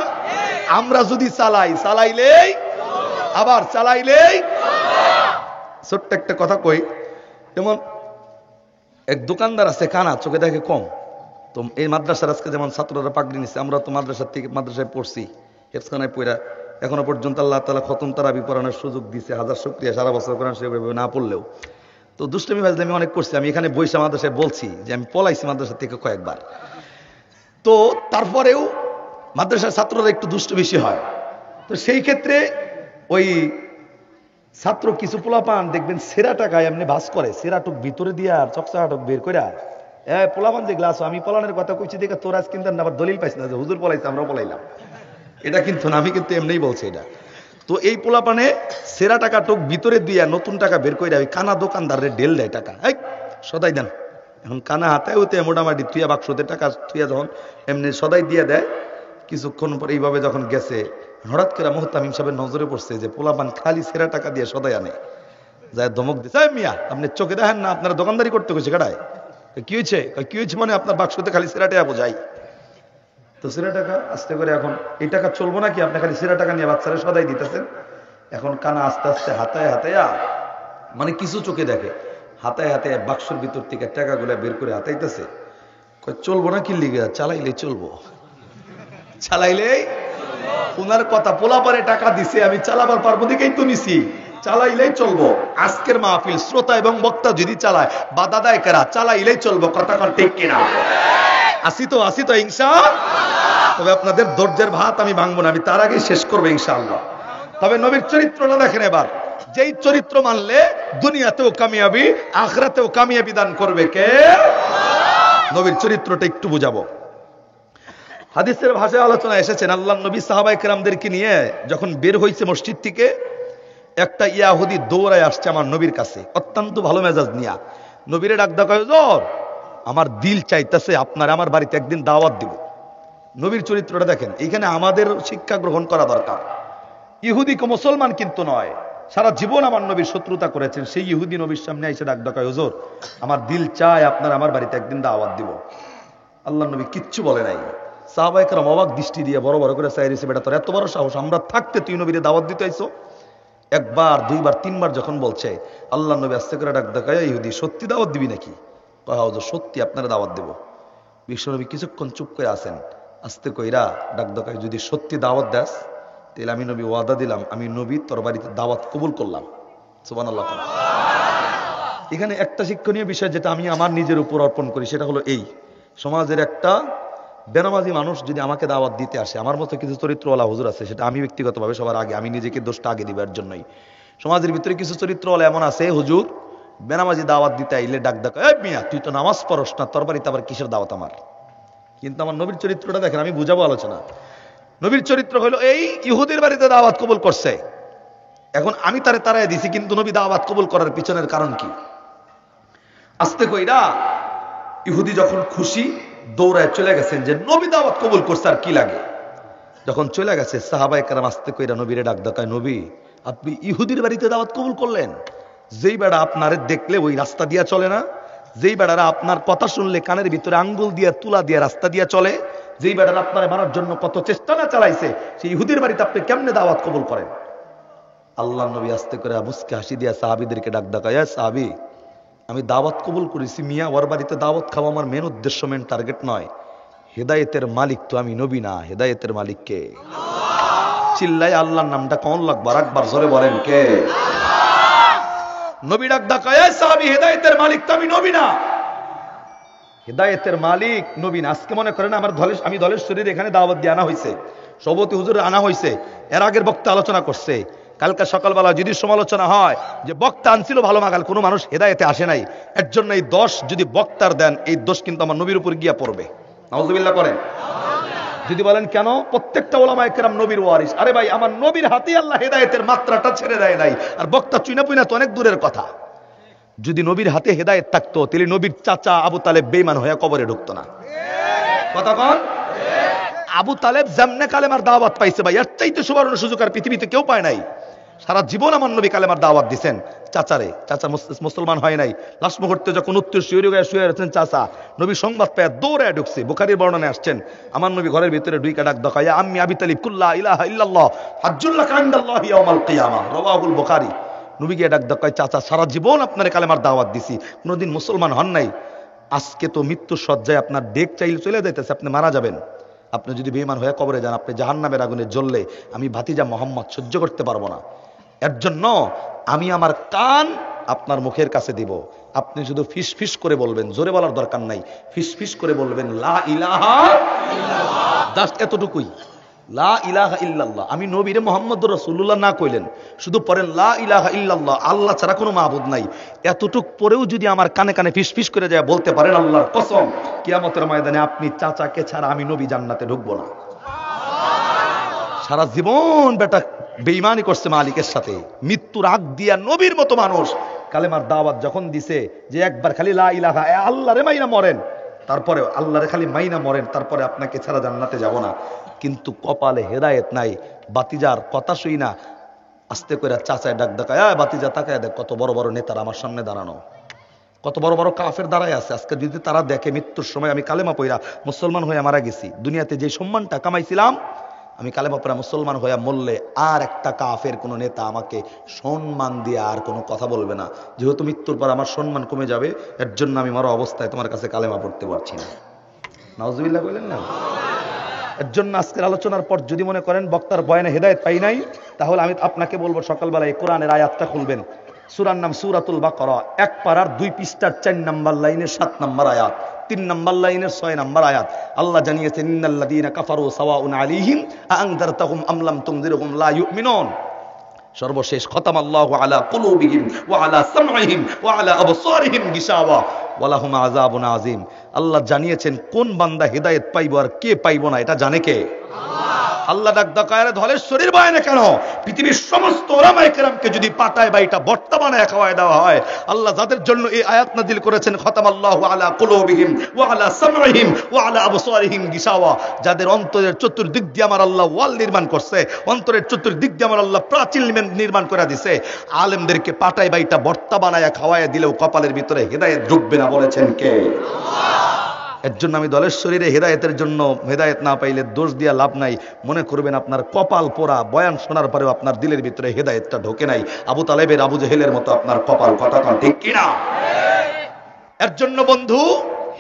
আমরা যদি চালাই, চালাইলেই আবার চালাইলেই। ছোট্ট একটা কথা কই, যেমন এক দোকানদার আছে কানা, চোখে দেখে কম, তো এই মাদ্রাসার আজকে যেমন ছাত্ররা পাগড়ি নিচ্ছে, আমরা তো মাদ্রাসার থেকে মাদ্রাসায় পড়ছি, হেফখানায় পড়া এখনো পর্যন্ত আল্লাহ তাআলা খতম তারাবি পড়ানোর সুযোগ দিছে, হাজার শুকরিয়া, সারা বছর কোরআন শরীফ না পড়লেও। তো দুষ্টমি ভাজলে আমি অনেক করছি, আমি এখানে বৈশা মাদ্রাসায় বলছি যে আমি পলাইছি মাদ্রাসা থেকে কয়েকবার। তো তারপরেও মাদ্রাসার ছাত্ররা একটু দুষ্ট বেশি হয়, তো সেই ক্ষেত্রে ওই ছাত্র কিছু পোলাপান দেখবেন সেরা টাকায় এমনি ভাস করে, সেরাটুক ভিতরে দিয়ে আর চকচাটক বের করে, পোলাপান যে গ্লাস, আমি পলানের কথা কইছি দেখে তোর আজ কিন্তু আবার দলিল পাইছি না যে হুজুর পলাইছে আমরাও পলাইলাম, এটা কিন্তু না, আমি কিন্তু এমনিই বলছি এটা। তো এই পোলাপানে সেরা টাকা টুক ভিতরে দিয়ে নতুন টাকা বের করে ওই কানা দোকানদারের ডেল দেয় টাকা, এই সদাই দেন। এখন কানা হাতে হইতে মোটামুটি তুইয়া বাক্সতে টাকা তুইয়া যখন এমনি সদাই দিয়ে দেয়, কিছুক্ষণ পর এইভাবে যখন গেছে, হঠাৎ করে মুহতামিম সাহেবের নজরে পড়ছে যে পোলাপান খালি সেরা টাকা দিয়ে সদাই আনে, যায় ধমক দিচ্ছে, মিয়া আপনি চোখে দেখেন না, আপনারা দোকানদারি করতে গেছে কাটায়, কি হয়েছে? কি হয়েছে মানে আপনার বাক্সতে খালি সেরা টাকা বোঝাই, তো সেরা টাকা আস্তে করে এখন এই টাকা চলবো নাকি, আপনি খালি সেরা টাকা নিয়ে বাচ্চারা সদাই দিতেছেন। এখন কানা আস্তে আস্তে হাতায় হাতাইয়া, মানে কিছু চোখে দেখে, হাতায় হাতায় বাক্সের ভিতর থেকে টাকাগুলা বের করে হাতাইতেছে, চলবো না কি লিগে, চালাইলে চলবো, চালাইলেই ওনার কথা, পোলাপারে টাকা দিছে আমি চালাবার পারবো দিকেই তো নিছি, চালাইলেই চলবো। আজকের মাহফিল শ্রোতা এবং বক্তা যদি চালায় বাধা দেয় কারা, চালাইলেই চলবো, কথা কন ঠিক কিনা? আসি তো ইনশাআল্লাহ। তবে আপনাদের ধৈর্যের ভাত আমি ভাঙবো না, আমি তার আগে শেষ করবো ইনশাআল্লাহ। তবে নবীর চরিত্রটা দেখেন এবার, যেই চরিত্র মানলে দুনিয়াতেও কামিয়াবি আখিরাতেও কামিয়াবি দান করবে কে? নবীর চরিত্রটা একটু বুঝাবো। হাদিসের ভাষায় আলোচনা এসেছেন, আল্লাহর নবী সাহাবায়ে কেরামদেরকে নিয়ে যখন বের হয়েছে মসজিদ থেকে, একটা ইয়াহুদি দৌড়ায় আসছে আমার নবীর কাছে, অত্যন্ত ভালো মেজাজ নিয়া। নবীরে ডাক দেওয়া, হুজুর আমার দিল চাইতেছে আপনার আমার বাড়িতে একদিন দাওয়াত দিব। নবীর চরিত্রটা দেখেন, এইখানে আমাদের শিক্ষা গ্রহণ করা দরকার। ইহুদি কো মুসলমান কিন্তু নয়, সারা জীবন আমার নবীর শত্রুতা করেছেন, সেই ইহুদি নবীর সামনে এসে ডাক দেওয়া, হুজুর আমার দিল চায় আপনার আমার বাড়িতে একদিন দাওয়াত দিব। আল্লাহর নবী কিচ্ছু বলে নাই। সাহাবায়ে কেরাম অবাক দৃষ্টি দিয়ে বড় বড় করে চাই রেছে, বেটা তোর এত বড় সাহস, আমরা থাকতে তুই নবীরে দাওয়াত দিতে আইছো? একবার দুইবার তিনবার যখন বলছে, আল্লাহর নবী আস্তে করে ডাক দেখায়, ইহুদি সত্যি দাওয়াত দিবি নাকি? হুজুর সত্যি আপনারা দাওয়াত দেব। বিশ্বনবী কিছুক্ষণ চুপ করে আছেন, আস্তে কইরা ডাক দেখায়, যদি সত্যি দাওয়াত দেস তাহলে আমি নবী ওয়াদা দিলাম, আমি নবী তোর বাড়িতে দাওয়াত কবুল করলাম। সুবহানাল্লাহ। এখানে একটা শিক্ষণীয় বিষয় যেটা আমি আমার নিজের উপর অর্পণ করি, সেটা হলো এই, সমাজের একটা বেনামাজি মানুষ যদি আমাকে দাওয়াত দিতে আসে, আমার মতো কিছু চরিত্রওয়ালা হুজুর আছে, সেটা আমি ব্যক্তিগতভাবে সবার আগে, আমি নিজেকে দোষটা আগে দিবার জন্যই। সমাজের ভিতরে কিছু চরিত্রওয়ালা এমন আছে, হুজুর বেনামাজি দাওয়াত দিতে আইলে ডাক ডাকা, এই মিয়া তুই তো নামাজ পড়স না, তোর বাড়িতে আবার কিসের দাওয়াত আমার? কিন্তু আমার নবীর চরিত্রটা দেখেন, আমি বুঝাবো আলোচনা। নবীর চরিত্র হলো এই, ইহুদির বাড়িতে দাওয়াত কবুল করছে, এখন আমি তারে তারাই দিছি, কিন্তু নবী দাওয়াত কবুল করার পিছনের কারণ কি? আস্তে কইরা ইহুদি যখন খুশি দৌড়ায় চলে গেছেন যে নবী দাওয়াত কবুল করছে, আর কি লাগে। যখন চলে গেছে সাহাবায়ে কেরাম আস্তে কইরা নবীরে ডাক দেখায়, নবী আপনি ইহুদির বাড়িতে দাওয়াত কবুল করলেন? যেই বেড়া আপনারে দেখলে ওই রাস্তা দিয়া চলে না, যেই বেড়ারা আপনার কথা শুনলে কানের ভিতরে আঙ্গুল দিয়ে তুলা দিয়ে রাস্তা দিয়া চলে, যেই বেড়ারা আপনারে মারার জন্য কত চেষ্টা না চালাইছে, সেই ইহুদির বাড়িতে আপনি কেমনে দাওয়াত কবুল করেন? আল্লাহর নবী আস্তে করে মুস্কে হাসি দিয়া সাহাবীদেরকে ডাক দেখায়, সাহাবী আমি দাওয়াত কবুল করেছি মিয়া, ওর বাড়িতে দাওয়াত খাওয়া আমার মেন উদ্দেশ্য, মেন টার্গেট নয়। হেদায়েতের মালিক তো আমি নবী না, হেদায়েতের মালিক কে? চিল্লাই আল্লাহর নামটা কোন লাগবার, একবার জোরে বলেন কে? নবী ডাক দেখায়, সাহাবী হেদায়েতের মালিক তো আমি নবী না, হেদায়েতের মালিক নবী না। আজকে মনে করেন আমি দলের শরীরে এখানে দাওয়াত দিয়ে আনা হয়েছে, সভাপতি হুজুর আনা হয়েছে, এর আগের বক্তা আলোচনা করছে, কালকে সকালবেলা যদি সমালোচনা হয় যে বক্তা আনছিল ভালো মাগাল, কোনো মানুষ হেদায়েতে আসে নাই, এর জন্য এই দোষ যদি বক্তার দেন, এই দোষ কিন্তু আমার নবীর উপর গিয়া পড়বে। নাউজুবিল্লাহ করেন। যদি বলেন কেন, প্রত্যেকটা ওলামায়ে কেরাম নবীর ওয়ারিস। আরে ভাই, আমার নবীর হাতে আল্লাহ হেদায়েতের মাত্রাটা ছেড়ে দেয় নাই। আর বক্তা চুইনা পুইনা তো অনেক দূরের কথা। যদি নবীর হাতে হেদায়েত থাকতো, তাহলে নবীর চাচা আবু তালেব বেঈমান হয়ে কবরে ঢুকতো না। কথা কন। আবু তালেব যেমনে কালেমার দাওয়াত পাইছে ভাই, এর চাইতে সুবর্ণ সুযোগ আর পৃথিবীতে কেউ পায় নাই। সারা জীবন আমার নবী কালেমার দাওয়াত দিচ্ছেন। চাচারে, চাচা মুসলমান হয় নাই, লাশ মুহূর্তে যখন উত্তর শুয়ে আছেন চাচা, নবী সংবাদ পেয়ে দৌড়ে ঢুকছে। বুখারীর বর্ণনায় আসছেন, আমার নবী ঘরের ভিতরে ঢুইকা ডাক দেয়, ইয়া আম্মি আবি তালিব কুল্লা ইলাহা ইল্লাল্লাহ হাজ্জুল্লাকা ইনদাল্লাহি ইয়াউমাল কিয়ামা, রাওয়াহুল বুখারী। নবী গিয়ে ডাক দেয়, চাচা সারা জীবন আপনার কালেমার দাওয়াত দিছি, কোনোদিন মুসলমান হন নাই, আজকে তো মৃত্যুর শয্যায় আপনার ডেক চাইলে চলে যাইতেছে, আপনি মারা যাবেন। আপনি যদি বেঈমান হয়ে কবরে যান, আপনি জাহান্নামের আগুনে জ্বললে আমি ভাতিজা মোহাম্মদ সহ্য করতে পারবো না। এর জন্য আমি আমার কান আপনার মুখের কাছে দিব, আপনি শুধু ফিস ফিস করে বলবেন, জোরে বলার দরকার নাই, ফিস ফিস করে বলবেন লা ইলাহা ইল্লাল্লাহ, জাস্ট এতটুকুই, লা ইলাহা ইল্লাল্লাহ। আমি নবীরে মুহাম্মদুর রাসূলুল্লাহ না কইলেন, শুধু পড়েন লা ইলাহা ইল্লাল্লাহ, আল্লাহ ছাড়া কোনো মাবুদ নাই। এতটুক পরেও যদি আমার কানে কানে ফিস ফিস করে যায় বলতে পারেন, আল্লাহর কসম কিয়ামতের ময়দানে আপনি চাচাকে ছাড়া আমি নবী জান্নাতে ঢুকবো না। সারা জীবন বেটা বেঈমানি করছে মালিকের সাথে, মৃত্যুর আগ দিয়া নবীর মতো মানুষ কালেমার দাওয়াত যখন দিছে যে একবার খালি লা ইলাহা, আল্লাহরে মাইনা মরেন, তারপরে আল্লাহরে খালি মাইনা মরেন, তারপরে আপনাকে ছাড়া জান্নাতে যাব না। কিন্তু কপালে হেদায়েত নাই। বাতিজার কথা শুই না, আস্তে করে চাচায় ডাক দেখায়, বাতিজা তাকায় দেখ, কত বড় বড় নেতারা আমার সামনে দাঁড়ানো, কত বড় বড় কাফের দাঁড়ায় আছে। আজকে যদি তারা দেখে মৃত্যুর সময় আমি কালেমা পইরা মুসলমান হয়ে মারা গেছি, দুনিয়াতে যে সম্মানটা কামাইছিলাম, আমি কালেমা পড়া মুসলমান হইয়া মরলে আর একটা কাফের কোন নেতা আমাকে সম্মান দিয়ে আর কোনো কথা বলবে না, যেহেতু মৃত্যুর পর আমার সম্মান কমে যাবে। এর জন্য আমি মরা অবস্থায় তোমার কাছে কালেমা পড়তে পারছি না। নাউজুবিল্লাহ বললেন না? এর জন্য আজকের আলোচনার পর যদি মনে করেন বক্তার বয়ানে হেদায়েত পাই নাই, তাহলে আমি আপনাকে বলবো সকালবেলায় কোরআনের আয়াতটা খুলবেন। সূরার নাম সূরাতুল বাকারা, 1 পারার 2 পৃষ্ঠার 4 নম্বর লাইনের 7 নম্বর আয়াত, 3 নম্বর লাইনের 6 নম্বর আয়াত। আল্লাহ জানিয়েছেন, ইন্নাল্লাযীনা কাফারু সাওয়াউন আলাইহিম আনযারতাহুম আম লাম তুনযিরহুম লা ইউমিনুন। সর্বশেষ খতাম আল্লাহু আলা কুলুবিহিম ওয়া আলা সামঈহিম ওয়া আলা আবসারিহিম গিশাওয়া ওয়া লাহুম আযাবুন আযীম। আল্লাহ জানিয়েছেন কোন বান্দা হেদায়েত পাইব আর কে পাইব না, এটা জানে কে? আল্লাহ ডাক দাকারে ধলেশ্বরীর বয়ানে কেন পৃথিবীর সমস্ত ওলামায়ে কেরামকে যদি পাটায় বাইটা ভর্তা বানায় খাওয়ায় দেওয়া হয়, আল্লাহ যাদের জন্য এই আয়াত নাযিল করেছেন, খতামাল্লাহু আলা কুলুবিহিম ওয়া আলা সামঈহিম ওয়া আলা আবসারিহিম গিশাওয়া, যাদের অন্তরের চতুর্দিক দিয়ে আমার আল্লাহ ওয়াল নির্মাণ করছে, অন্তরের চতুর্দিক দিয়ে আমার আল্লাহ প্রাচীর নির্মাণ করে দিয়েছে, আলেমদেরকে পাটায় বাইটা ভর্তা বানায় খাওয়ায় দিলেও কপালের ভিতরে হেদায়েত ঢুকবে না, বলেছেন কে? আল্লাহ। এর জন্য আমি দলের শরীরে হেদায়েতের জন্য, হেদায়েত না পাইলে দোষ দিয়া লাভ নাই। মনে করবেন আপনার কপাল পোড়া, বয়ান শোনার পরেও আপনার দিলের ভিতরে হেদায়েতটা ঢোকে নাই। আবু তালেবের, আবু জেহেলের মতো আপনার কপাল, কথা কন ঠিক কিনা? এর জন্য বন্ধু,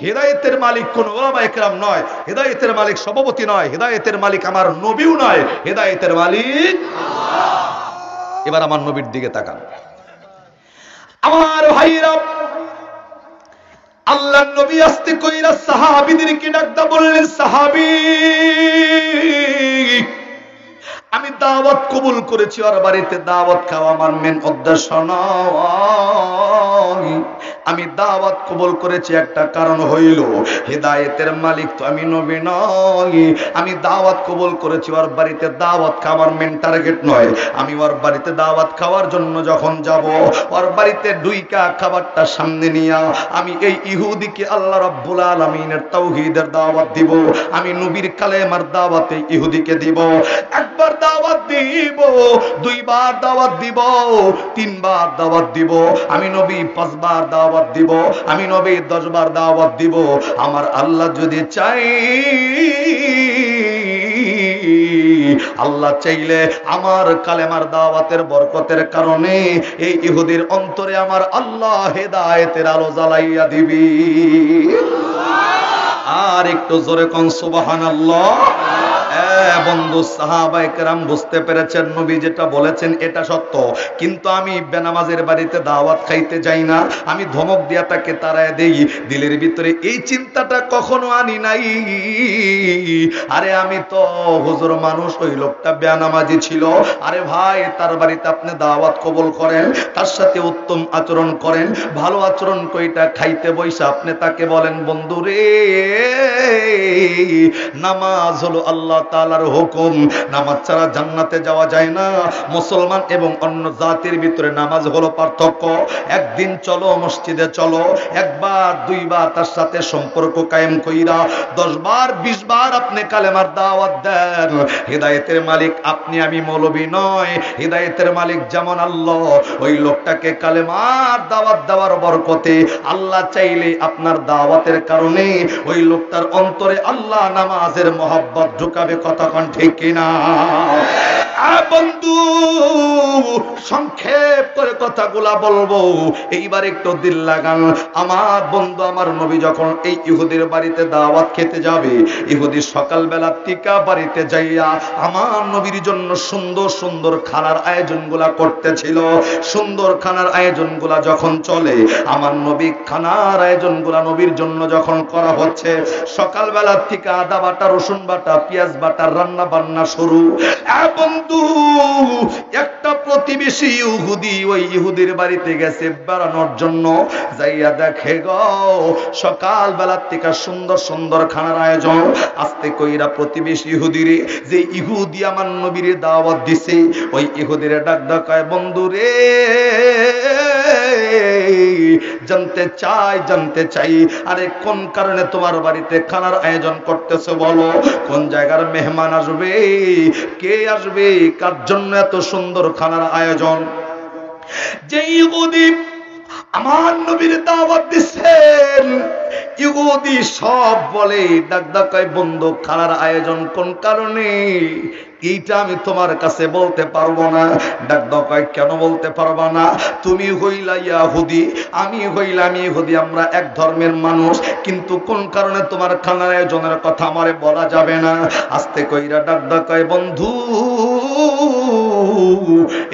হেদায়েতের মালিক কোন ওলামায়ে কেরাম নয়, হেদায়েতের মালিক সভাপতি নয়, হেদায়েতের মালিক আমার নবীও নয়, হেদায়েতের মালিক আল্লাহ। এবার আমার নবীর দিকে তাকান। আমার ভাইরা, আল্লাহ নবী আস্তে কইরা সাহাবীদেরকে ডাকদা বললেন, সাহাবী, আমি দাওয়াত কবুল করেছি, আর বাড়িতে দাওয়াত খাওয়া আমার মেন উদ্দেশ্য নয়। আমি দাওয়াত কবুল করেছি একটা কারণ হইল, হেদায়েতের মালিক তো আমি নবী নই। আমি দাওয়াত কবুল করেছি, ওর বাড়িতে দাওয়াত খাওয়ার মেন টার্গেট নয়। আমি ওর বাড়িতে দাওয়াত খাওয়ার জন্য যখন যাব, ওর বাড়িতে দুইটা খাবারটা সামনে নিয়া আমি এই ইহুদিকে আল্লাহ রাব্বুল আলামিনের তাওহীদের দাওয়াত দিব, আমি নবীর কালেমার দাওয়াতে ইহুদিকে দিব। একবার দাওয়াত দিব, দুইবার দাওয়াত দিব, তিনবার দাওয়াত দিব, আমি নবী 5 বার দাওয়াত দিব, আমি নবী 10 বার দাওয়াত দিব। আমার আল্লাহ যদি চাই, আল্লাহ চাইলে আমার কালেমার দাওয়াতের বরকতের কারণে এই ইহুদির অন্তরে আমার আল্লাহ হেদায়েতের আলো জ্বালাইয়া দিবি। আর একটু জোরে কোন সুবহানাল্লাহ। বন্ধু সাহাবায়ে কেরাম বুঝতে পেরেছেন নবী যেটা বলেছেন এটা সত্য, কিন্তু আমি বেনামাজের বাড়িতে দাওয়াত খাইতে যাই না, আমি ধমক দিয়া তাকে তাড়ায় দেই। দিলের ভিতরে এই চিন্তাটা কখনো আনি নাই। আরে আমি তো হুজুর মানুষ, ওই লোকটা বেনামাজি ছিল, আরে ভাই তার বাড়িতে আপনি দাওয়াত কবুল করেন, তার সাথে উত্তম আচরণ করেন, ভালো আচরণ কইটা খাইতে বইসা আপনি তাকে বলেন বন্ধু রে নামাজ হলো আল্লাহ তাআলার হুকুম, নামাজ ছাড়া জান্নাতে যাওয়া যায় না। মুসলমান এবং অন্য জাতির ভিতরে নামাজ হলো পার্থক্য। একদিন চলো মসজিদে চলো, একবার দুইবার তার সাথে সম্পর্ক কায়েম কইরা 10 বার 20 বার আপনি কালেমার দাওয়াত দেন। হিদায়াতের মালিক আপনি আমি মৌলবী নয়, হিদায়াতের মালিক যেমন আল্লাহ। ওই লোকটাকে কালেমার দাওয়াত দেওয়ার বরকতে আল্লাহ চাইলে আপনার দাওয়াতের কারণে ওই লোকটার অন্তরে আল্লাহ নামাজের মহব্বত ঢুকাবে। কথা কোন ঠিক কিনা? বন্ধু সংক্ষেপ করে কথাগুলা বলবো, এইবার একটু দিল লাগান। আমার বন্ধু আমার নবী যখন এই ইহুদির বাড়িতে দাওয়াত খেতে যাবে, ইহুদি সকালবেলা টিকা বাড়িতে যাইয়া আমার নবীর জন্য সুন্দর সুন্দর খানার আয়োজনগুলা করতেছিল। সুন্দর খানার আয়োজনগুলা যখন চলে, আমার নবী খানার আয়োজনগুলা নবীর জন্য যখন করা হচ্ছে, সকালবেলা থেকে আদা বাটা রসুন বাটা পেঁয়াজ বাটার রান্না বান্না শুরু। বন্ধু একটা প্রতিবেশী ইহুদি ওই ইহুদির বাড়িতে গেছে বেড়ানোর জন্য, যাইয়া দেখে গো সকাল বেলার থেকে সুন্দর সুন্দর খানার আয়োজন। আস্তে কইরা প্রতিবেশী ইহুদিরে, যে ইহুদি আমার নবীরে দাওয়াত দিছে, ওই ইহুদিরে ডাক ডাকায় বন্ধু রে জানতে চাই আরে কোন কারণে তোমার বাড়িতে খানার আয়োজন করতেছো, বলো কোন জায়গার মেহমান আসবে, কে আসবে, কার জন্য এত সুন্দর খানার আয়োজন। যে ইহুদি আমার নবীর দাওয়াত দিচ্ছেন, ইহুদি সব বলে ডাক ডাকায় বন্ধু খানার আয়োজন কোন কারণে, এইটা আমি তোমার কাছে বলতে পারবো না। ডাক ডাকায় কেন বলতে পারবা না? তুমি হইলা ইহুদি, আমি হইলাম ইহুদি, আমরা এক ধর্মের মানুষ, কিন্তু কোন কারণে তোমার খানার আয়োজনের কথা আমারে বলা যাবে না। আস্তে কইরা ডাক ডাকায় বন্ধু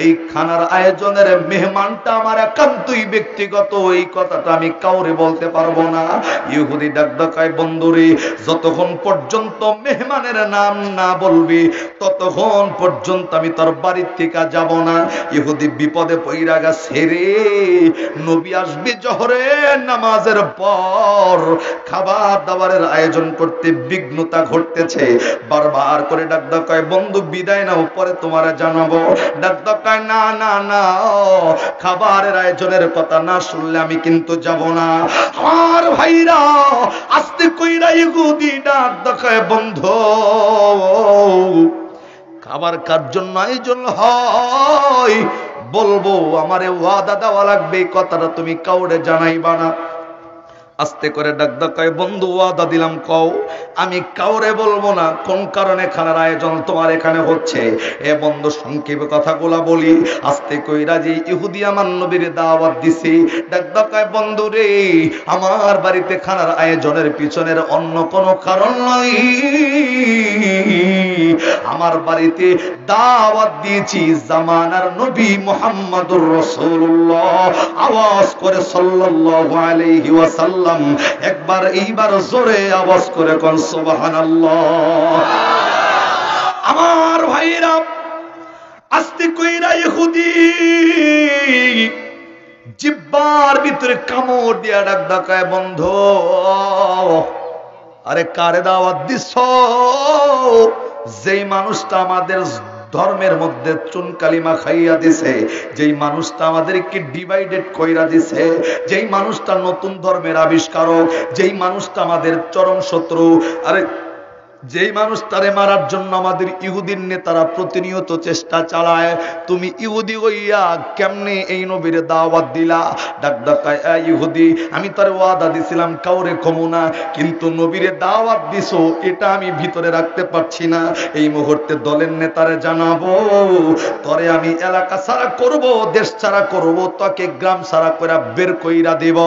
এই খানার আয়োজনের মেহমানটা আমার একান্তই ব্যক্তিগত, এই কথাটা আমি কাউরে বলতে পারবো না। ইহুদি ডাক ডাকায় বন্ধুরে যতক্ষণ পর্যন্ত মেহমানের নাম না বলবি ততক্ষণ পর্যন্ত আমি তোর বাড়ির থেকে যাব না। ইহুদি বিপদে পইরা গেছে রে, নবী আসবে জোহরের নামাজের পর, খাবার দাবারের আয়োজন করতে বিঘ্নতা ঘটতেছে। বারবার করে ডাক ডাকায় বন্ধু বিদায় নাও, পরে তোমারে জানাবো। ডাক ডাকায় না না না, খাবারের আয়োজনের কথা না শুনলে আমি কিন্তু যাব না। আমার ভাইরা আস্তে কইরা ইহুদি ডাক ডাকায় বন্ধু খাবার কার জন্য আয়োজন হয় বলবো, আমারে ওয়াদা দেওয়া লাগবে, এই কথাটা তুমি কাউরে জানাইবা না। আস্তে করে ডাক ডাকায় বন্ধু ওয়াদা দিলাম, কও। আমি কাউরে বলবো না কোন কারণে খানার আয়োজন তোমার এখানে হচ্ছে। এ বন্ধু সংক্ষেপে কথাগুলা বলি। আস্তে কইরা যে ইহুদি আমার নবীর দাওয়াত দিছে, ডাক ডাকায় বন্ধু রে আমার বাড়িতে খানার আয়োজনের পিছনের অন্য কোনো কারণ নয়, আমার বাড়িতে দাওয়াত দিয়েছি জামানার নবী মুহাম্মদুর রাসূলুল্লাহ। আওয়াজ করে সাল্লাল্লাহু আলাইহি ওয়াসাল্লাম একবার, এইবার জোরে আওয়াজ করে কোন সুবহানাল্লাহ। আমার ভাইরা আস্তে কইরা ইহুদি জিহ্বার ভিতরে কামড় দিয়া ডাক ডাকায় বন্ধু আরে কারে দাওয়াত দিছ? যেই মানুষটা আমাদের ধর্মের মধ্যে চুন কালিমা খাইয়া দিছে, যেই মানুষটা আমাদেরকে ডিভাইডেড কইরা দিছে, যেই মানুষটা নতুন ধর্মের আবিষ্কারক, যেই মানুষটা আমাদের চরম শত্রু, আরে যেই মানুষটারে মারার জন্য আমাদের ইহুদির নেতারা প্রতিনিয়ত চেষ্টা চালায়, তুমি ইহুদি হইয়া কেমনে এই নবীর দাওয়াত দিলা? ডাক ডাকায় ইহুদি আমি তার ওয়াদা দিছিলাম কাউরে কমু না, কিন্তু নবীরে দাওয়াত দিছো এটা আমি ভিতরে রাখতে পারছি না, এই মুহূর্তে দলের নেতারে জানাবো, তরে আমি এলাকা ছাড়া করব, দেশ ছাড়া করব, তোকে গ্রাম ছাড়া করে বের কইরা দিব।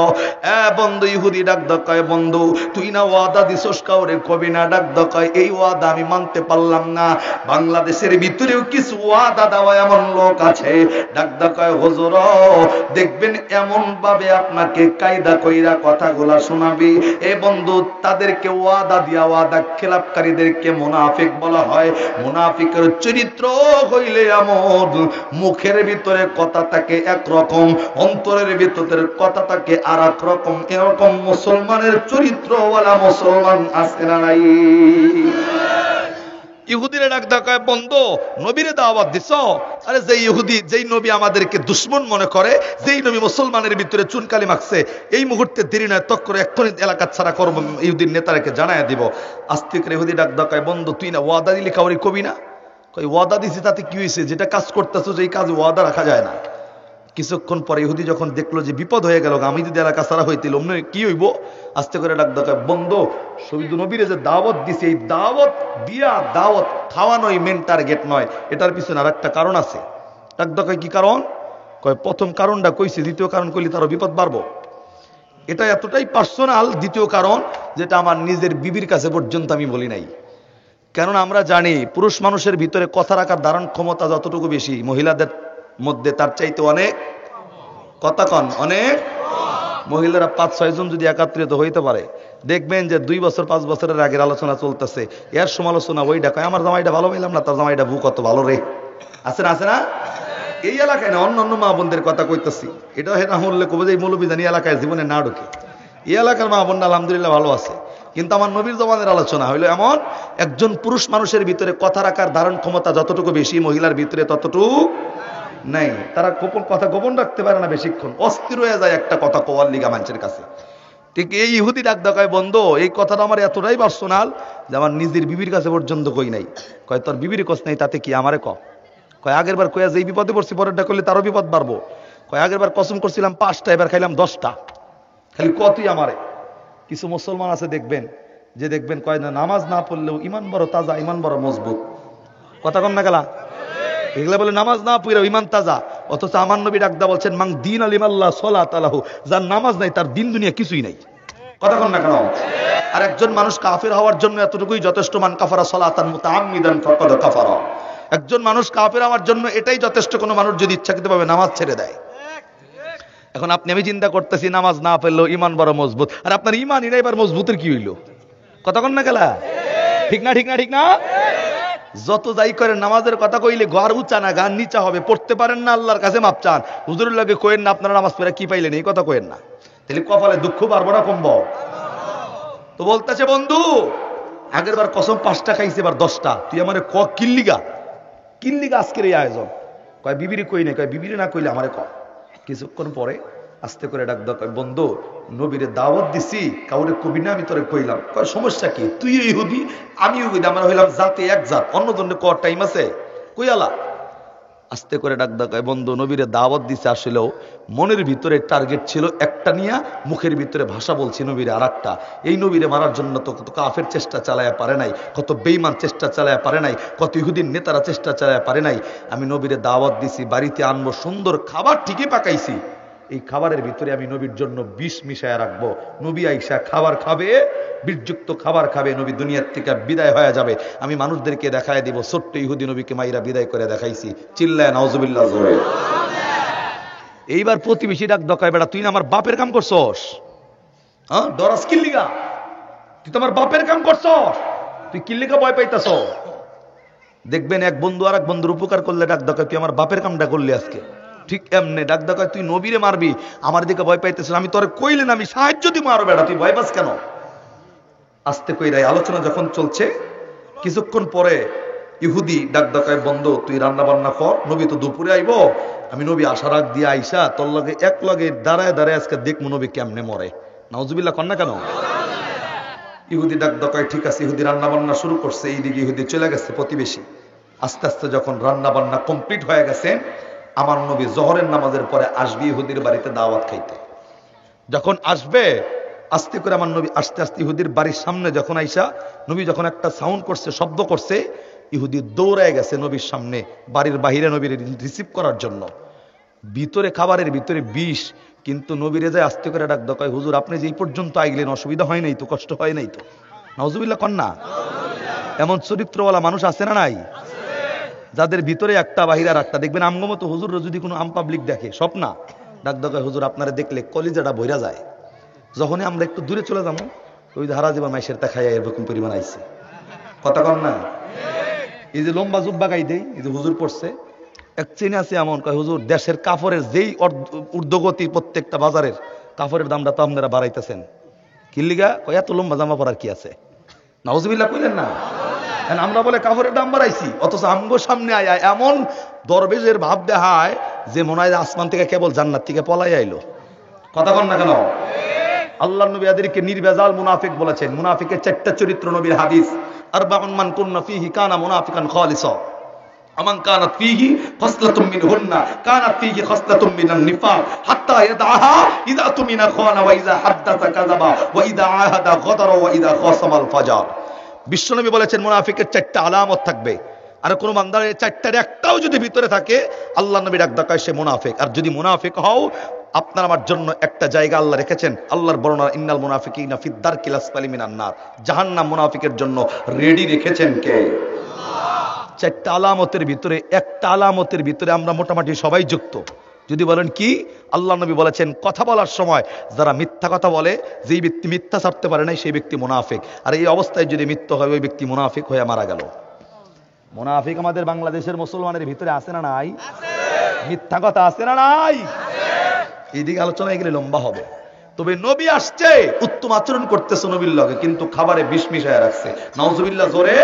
বন্ধু ইহুদি ডাক ডাকায় বন্ধু তুই না ওয়াদা দিছস কাউরে কবি না? ডাক ডাকায় এই ওয়াদা আমি মানতে পারলাম না। বাংলাদেশের ভিতরেও কিছু ওয়াদা দেওয়া এমন লোক আছে, ডাকদা কয় হুজুর দেখবেন এমন ভাবে আপনাকে কায়দা কইরা কথাগুলা শোনাবি, এ বন্ধু তাদেরকে ওয়াদা দিয়া ওয়াদা খেলাপকারীদেরকে মুনাফিক বলা হয়। মুনাফিকের চরিত্র হইলে এমন, মুখের ভিতরে কথা থাকে একরকম, অন্তরের ভিতরের কথা থাকে আর এক রকম। এরকম মুসলমানের চরিত্রওয়ালা মুসলমান আছে না নাই? ইহুদিরে ডাকদা কয় বন্ধু নবীরে দাওয়াত দিছ, আরে যেই ইহুদি যেই নবী আমাদেরকে দুশ্মন মনে করে, যেই নবী মুসলমানের ভিতরে চুনকালি মাখছে, এই মুহূর্তে দেরি নয়, তক করে এক্ষুনি এলাকা ছাড়া করব, ইহুদির নেতারাকে জানায় দিব। আস্তিকের ইহুদি ডাকদা কয় বন্ধু তুই না ওয়াদা দিলি কাউরি কবি না? কই ওয়াদা দিছি তাতে কি হয়েছে, যেটা কাজ করতেছো যে কাজে ওয়াদা রাখা যায় না। কিছুক্ষণ পরে ইহুদি যখন দেখলো যে বিপদ হয়ে গেল, আমি যদি এলাকা সারা হইতিল অমনি কি হইব, আস্তে করে ডাকদা কয় বন্ধু শহীদ নবীরে যে দাওয়াত দিছে, এই দাওয়াত দিয়া দাওয়াত খাওয়ানোই মেন টার্গেট নয়, এটার পিছনে আর একটা কারণ আছে। ডাকদা কয় কি কারণ? কয় প্রথম কারণটা কইছে, দ্বিতীয় কারণ কইলে তারও বিপদ বাড়বো। এটা এতটাই পার্সোনাল দ্বিতীয় কারণ, যেটা আমার নিজের বিবির কাছে পর্যন্ত আমি বলি নাই। কেননা আমরা জানি পুরুষ মানুষের ভিতরে কথা রাখার ধারণ ক্ষমতা যতটুকু বেশি, মহিলাদের মধ্যে তার চাইতে অনেক কথা কন, অনেক। মহিলারা 5-6 জন যদি একত্রিত হইতে পারে, দেখবেন যে 2 বছর 5 বছরের আগের আলোচনা চলতেছে, এর সমালোচনা ওইটা কয় আমার জামাইটা ভালো পাইলাম না, তার জামাইটা ভু কত ভালো রে। আছে না, আছে না? এই এলাকায় না, অন্য অন্য মা বোনদের কথা কইতেছি, এটা না হলে কবে যে মৌলবী জানি এলাকায় জীবনে না ঢুকে। এই এলাকার মা বোনরা আলহামদুলিল্লাহ ভালো আছে, কিন্তু আমার নবীর জমানের আলোচনা হইলো এমন, একজন পুরুষ মানুষের ভিতরে কথা রাখার ধারণ ক্ষমতা যতটুকু বেশি, মহিলার ভিতরে ততটুকু নাই। তারা গোপন কথা গোপন রাখতে পারে না, বেশিক্ষণ অস্থির হয়ে যায় একটা কথা কোয়ার লিগা মানুষের কাছে। ঠিক এই ইহুদি ডাকদা কয় বন্ধু এই কথাটা আমার এতটাই পার্সোনাল যে আমার নিজের বিবির কাছে পর্যন্ত কই নাই। কয় তোর বিবির কস নাই তাতে কি, আমারে কয় আগের বার কয়া যে বিপদে পড়ছি পরেরটা করলে তারও বিপদ বাড়বো। কয় আগের বার কসম করছিলাম 5টা, এবার খাইলাম 10টা, খালি কতই আমারে। কিছু মুসলমান আছে দেখবেন যে দেখবেন কয় না নামাজ না পড়লেও ইমান বড় তাজা, ইমান বড় মজবুত। কথা কম না গেলা? এগুলা বলে নামাজ না পড়লেও ইমান তাজা, অথচ আমার নবী ডাকদা বলছেন মাং দিন আলিমাল্লাহ সালাত আলাহু, যার নামাজ নাই তার দিন দুনিয়া কিছুই নাই। কথা কম না কেন? আর একজন মানুষ কাফের হওয়ার জন্য এতটুকুই যথেষ্ট, মান কাফারা সালাতান মুতাআম্মিদান ফাকাদ কাফারা। একজন মানুষ কাফের হওয়ার জন্য এটাই যথেষ্ট, কোনো মানুষ যদি ইচ্ছাকৃতভাবে নামাজ ছেড়ে দেয়। এখন আপনি আমি চিন্তা করতেছি নামাজ না পড়লেও ইমান বড় মজবুত, আর আপনার ইমান এরা এবার মজবুতের কি হইল? কথা কন না গেলা? ঠিক না, ঠিক না, ঠিক না? যত যাই করেন নামাজের কথা কইলে ঘর উঁচা না গান নিচা হবে, পড়তে পারেন না আল্লাহর কাছে মাপ চান, হুজুরের লাগে কইেন না আপনারা নামাজ পড়ে কি পাইলেন, এই কথা কইেন না, তাহলে কপালে দুঃখ বাড়বো না কমবো? তো বলতেছে বন্ধু আগের বার কসম 5টা খাইছে, এবার 10টা, তুই আমারে কিল্লিগা আজকের এই আয়োজন? কয় বিবিরে কই নাই। কয় বিবিরে না কইলে আমারে ক। কিছুক্ষণ পরে আস্তে করে ডাকদা কয় বন্ধু নবীরে দাওয়াত দিছি, কাউরে কবি না, আমি তোরে কইলাম। কয় সমস্যা কি, তুই ইহুদি আমি ইহুদি, আমরা হইলাম জাতে এক জাত, অন্য জন্য কর টাইম আছে কইয়ালা। আস্তে করে ডাকদা কয় বন্ধু নবীরে দাওয়াত দিছে, আসলেও মনের ভিতরে টার্গেট ছিল একটা নিয়া, মুখের ভিতরে ভাষা বলছি নবীরে আর একটা। এই নবীরে মারার জন্য তো কত কাফের চেষ্টা চালায়া পারে নাই, কত বেঈমান চেষ্টা চালায়া পারে নাই, কত ইহুদিন নেতারা চেষ্টা চালায়া পারে নাই। আমি নবীরে দাওয়াত দিছি, বাড়িতে আনবো, সুন্দর খাবার ঠিকই পাকাইছি, এই খাবারের ভিতরে আমি নবীর জন্য বিষ মিশায়া রাখবো। নবী আইসা খাবার খাবে, বিষযুক্ত খাবার খাবে, নবী দুনিয়ার থেকে বিদায় হয়ে যাবে। আমি মানুষদেরকে দেখায় দিব ছোট্ট ইহুদি নবীকে মাইরা বিদায় করে দেখাইছি। চিল্লায় নাউজুবিল্লাহ জোরে। এইবার প্রতিবেশী ডাকদা কয় বেটা তুই না আমার বাপের কাম করছস, হ্যাঁ ডরাস কিল্লিগা? তুই তো আমার বাপের কাম করছস, তুই কিল্লিগা ভয় পাইতাছ? দেখবেন এক বন্ধু আর এক বন্ধুর উপকার করলে ডাকদা কয় তুই আমার বাপের কামটা করলি আজকে। ঠিক এমনি ডাকদা কয় তুই নবীরে মারবি, আমার দিকে ভয় পাইতেছ, আমি তোরে কইলে না আমি সাহায্য দিব, আরো বেটা তুই ভয় পাস কেন? আস্তে কইরাই আলোচনা যখন চলছে, কিছুক্ষণ পরে ইহুদি ডাকদা কয় বন্ধু তুই রান্না বান্না কর, নবী তো দুপুরে আইব, আমি নবী আশার আগ দিয়ে আইসা তোর লগে এক লগে দাঁড়ায় দাঁড়ায় আজকে দেখবো নবী কেমনে মরে। নাউজুবিল্লাহ কন না কেন? ইহুদি ডাকদা কয় ঠিক আছে। ইহুদি রান্না বান্না শুরু করছে, এইদিকে ইহুদি চলে গেছে প্রতিবেশী। আস্তে আস্তে যখন রান্না বান্না কমপ্লিট হয়ে গেছে, আমার নবী জোহরের নামাজের পরে আসবে ইহুদির বাড়িতে দাওয়াত খাইতে। যখন আসবে আস্তে করে আমার নবী আস্তে আস্তে ইহুদির বাড়ির সামনে যখন আইসা, নবী যখন একটা সাউন্ড করছে, শব্দ করছে, ইহুদি দৌড়ায় গেছে নবীর সামনে, বাড়ির বাহিরে নবীর রিসিভ করার জন্য। ভিতরে খাবারের ভিতরে বিষ, কিন্তু নবীরে যায় আস্তে করে ডাকদা কয় হুজুর আপনি যে এই পর্যন্ত আইলেন অসুবিধা হয় নাই তো, কষ্ট হয় নাই তো? নাউজুবিল্লাহ কন্যা। এমন চরিত্রওয়ালা মানুষ আছে না নাই? যাদের ভিতরে একটা বাহির আর একটা। দেখবেন আমগমতো হুজুর যদি কোনো আম পাবলিক দেখে, স্বপ্না ডাক দরকার হুজুর আপনারা দেখলে কলিজাটা বইরা যায়। যখনই আমরা একটু দূরে চলে যাবো, ওই ধারা জীবন মাইসের তা খাইয়া এরকম পরিমাণ আইছে। কথা কম না? এই যে লম্বা জুব্বা গাই দেই, এই যে হুজুর পড়ছে, এক চেনে আছে এমন কয় হুজুর দেশের কাপড়ের যেই ঊর্ধ্বগতি, প্রত্যেকটা বাজারের কাপড়ের দামটা তো আপনারা বাড়াইতেছেন, কি লিগা? কয় এত লম্বা জামা পরার কি আছে? নাউজুবিল্লাহ কইলেন না? আমরা বলে কাপড়ের দাম বাড়াইছি, অথচ আমগো সামনে আয় এমন দরবেশের ভাব দেখায় যে মনে হয় আসমান থেকে কেবল জান্নাত থেকে পলাই আইলো। কথা কন না কেন? আল্লাহ নবী এদেরকে নির্ভেজাল মুনাফিক বলেছেন। মুনাফিকের 4টা চরিত্র নবীর হাদিস, আরবাউন মান কুন্না ফীহি কানা মুনাফিকান খালিসা, আমান কানাত ফীহি খাসলাতুম মিনহুন্না কানাত ফীহি খাসলাতুম মিনান নিফাক হাত্তা ইয়াদাহা ইযা তুমিনা খানা ওয়া ইযা হাদাসা কাযাবা ওয়া ইযা আহাদা গাদারা ওয়া ইযা খাসামাল ফাজার। বিশ্বনবী বলেছেন মুনাফিকের 4টা আলামত থাকবে, আর কোন বান্দার এই 4টার একটাও যদি ভিতরে থাকে, আল্লাহ নবী ডাক দেয় সে মুনাফিক। আর যদি মুনাফিক হও, আপনার আমার জন্য একটা জায়গা আল্লাহ রেখেছেন। আল্লাহর বর্ণনা, ইন্নাল মুনাফিকিনা ফিদ দারকিল আসফালি মিনান নার, জাহান্নাম মুনাফিকের জন্য রেডি রেখেছেন কে? আল্লাহ। 4টা আলামতের ভিতরে একটা আলামতের ভিতরে আমরা মোটামুটি সবাই যুক্ত। যদি বলেন কি? আল্লাহ নবী বলেছেন কথা বলার সময় যারা মিথ্যা কথা বলে, যেই ব্যক্তি মিথ্যা ছাড়তে পারে নাই সেই ব্যক্তি মুনাফিক। আর এই অবস্থায় যদি মৃত্যু হয়, ওই ব্যক্তি মুনাফিক হয়ে মারা গেল। মুনাফিক আমাদের বাংলাদেশের মুসলমানের ভিতরে আছে না নাই? মিথ্যা কথা আছে না নাই? এইদিকে আলোচনা গেলে লম্বা হবে। তবে নবী আসছে, উত্তম আচরণ করতেছে নবীর লগে, কিন্তু খাবারে বিষ মিশায় রাখছে। নাউজুবিল্লাহ জোরে।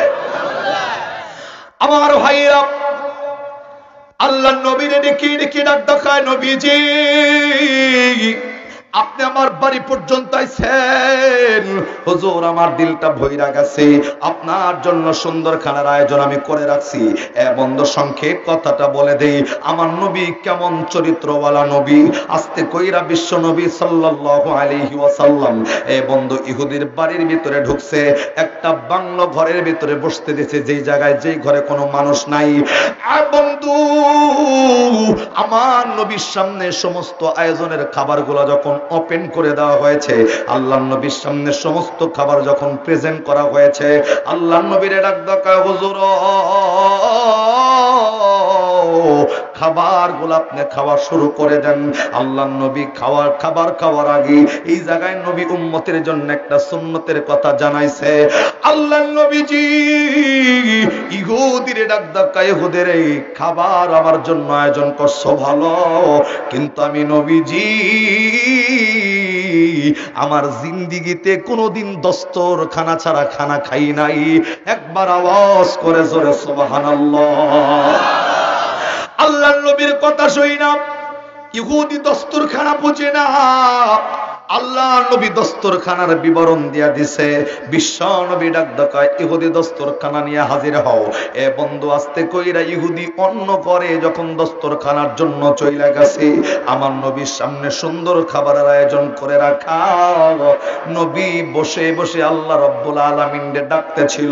আমার ভাইরা, আল্লাহ নবীর ডেকে ডেকে ডাক দেখায়, নবীজি আপনি আমার বাড়ি পর্যন্ত আইছেন, হুজুর আমার দিলটা ভইরা গেছে, আপনার জন্য সুন্দর খানার আয়োজন আমি করে রাখছি। বন্ধু সংক্ষেপ কথাটা বলে দেই, আমার নবী কেমন চরিত্রওয়ালা নবী। আস্তে কইরা বিশ্ব নবী সাল্লাল্লাহু আলাইহি ওয়াসাল্লাম বন্ধু ইহুদির বাড়ির ভিতরে ঢুকছে, একটা বাংলো ঘরের ভিতরে বসতে দিয়েছে, যেই জায়গায় যেই ঘরে কোনো মানুষ নাই। বন্ধু আমার নবীর সামনে সমস্ত আয়োজনের খাবারগুলো যখন ওপেন করে দেওয়া হয়েছে, আল্লাহ নবীর সামনে সমস্ত খাবার যখন প্রেজেন্ট করা হয়েছে, আল্লাহ নবীর ডাক দেয়, হুজুর খাবারগুলো আপনি খাওয়া শুরু করে দেন। আল্লাহ নবী খাবার খাওয়ার আগে এই জায়গায় নবী উম্মতের জন্য একটা সুন্নতের কথা জানাইছে। আল্লাহ নবীজি ইহুদির ডাক দেয়, ইহুদের এই খাবার আমার জন্য আয়োজন করছো ভালো, কিন্তু আমি নবীজি আমার জিন্দিগিতে কোনোদিন দস্তরখানা ছাড়া খানা খাই নাই। একবার আওয়াজ করে জোরে সুবহানাল্লাহ। আল্লাহর নবীর কথা শুই না, ইহুদি দস্তরখানা বুঝে না। আল্লাহ নবী দস্তরখানার বিবরণ দিয়া দিছে। বিশ্ব নবী ডাক দেয়, ইহুদি দস্তরখানা নিয়ে হাজির হও। বন্ধু আস্তে কইরা ইহুদি অন্ন করে যখন দস্তরখানার জন্য চইলা গেছে, আমার নবীর সামনে সুন্দর খাবারের আয়োজন করে রাখা। নবী বসে বসে আল্লাহ রাব্বুল আলামিনকে ডাকতেছিল।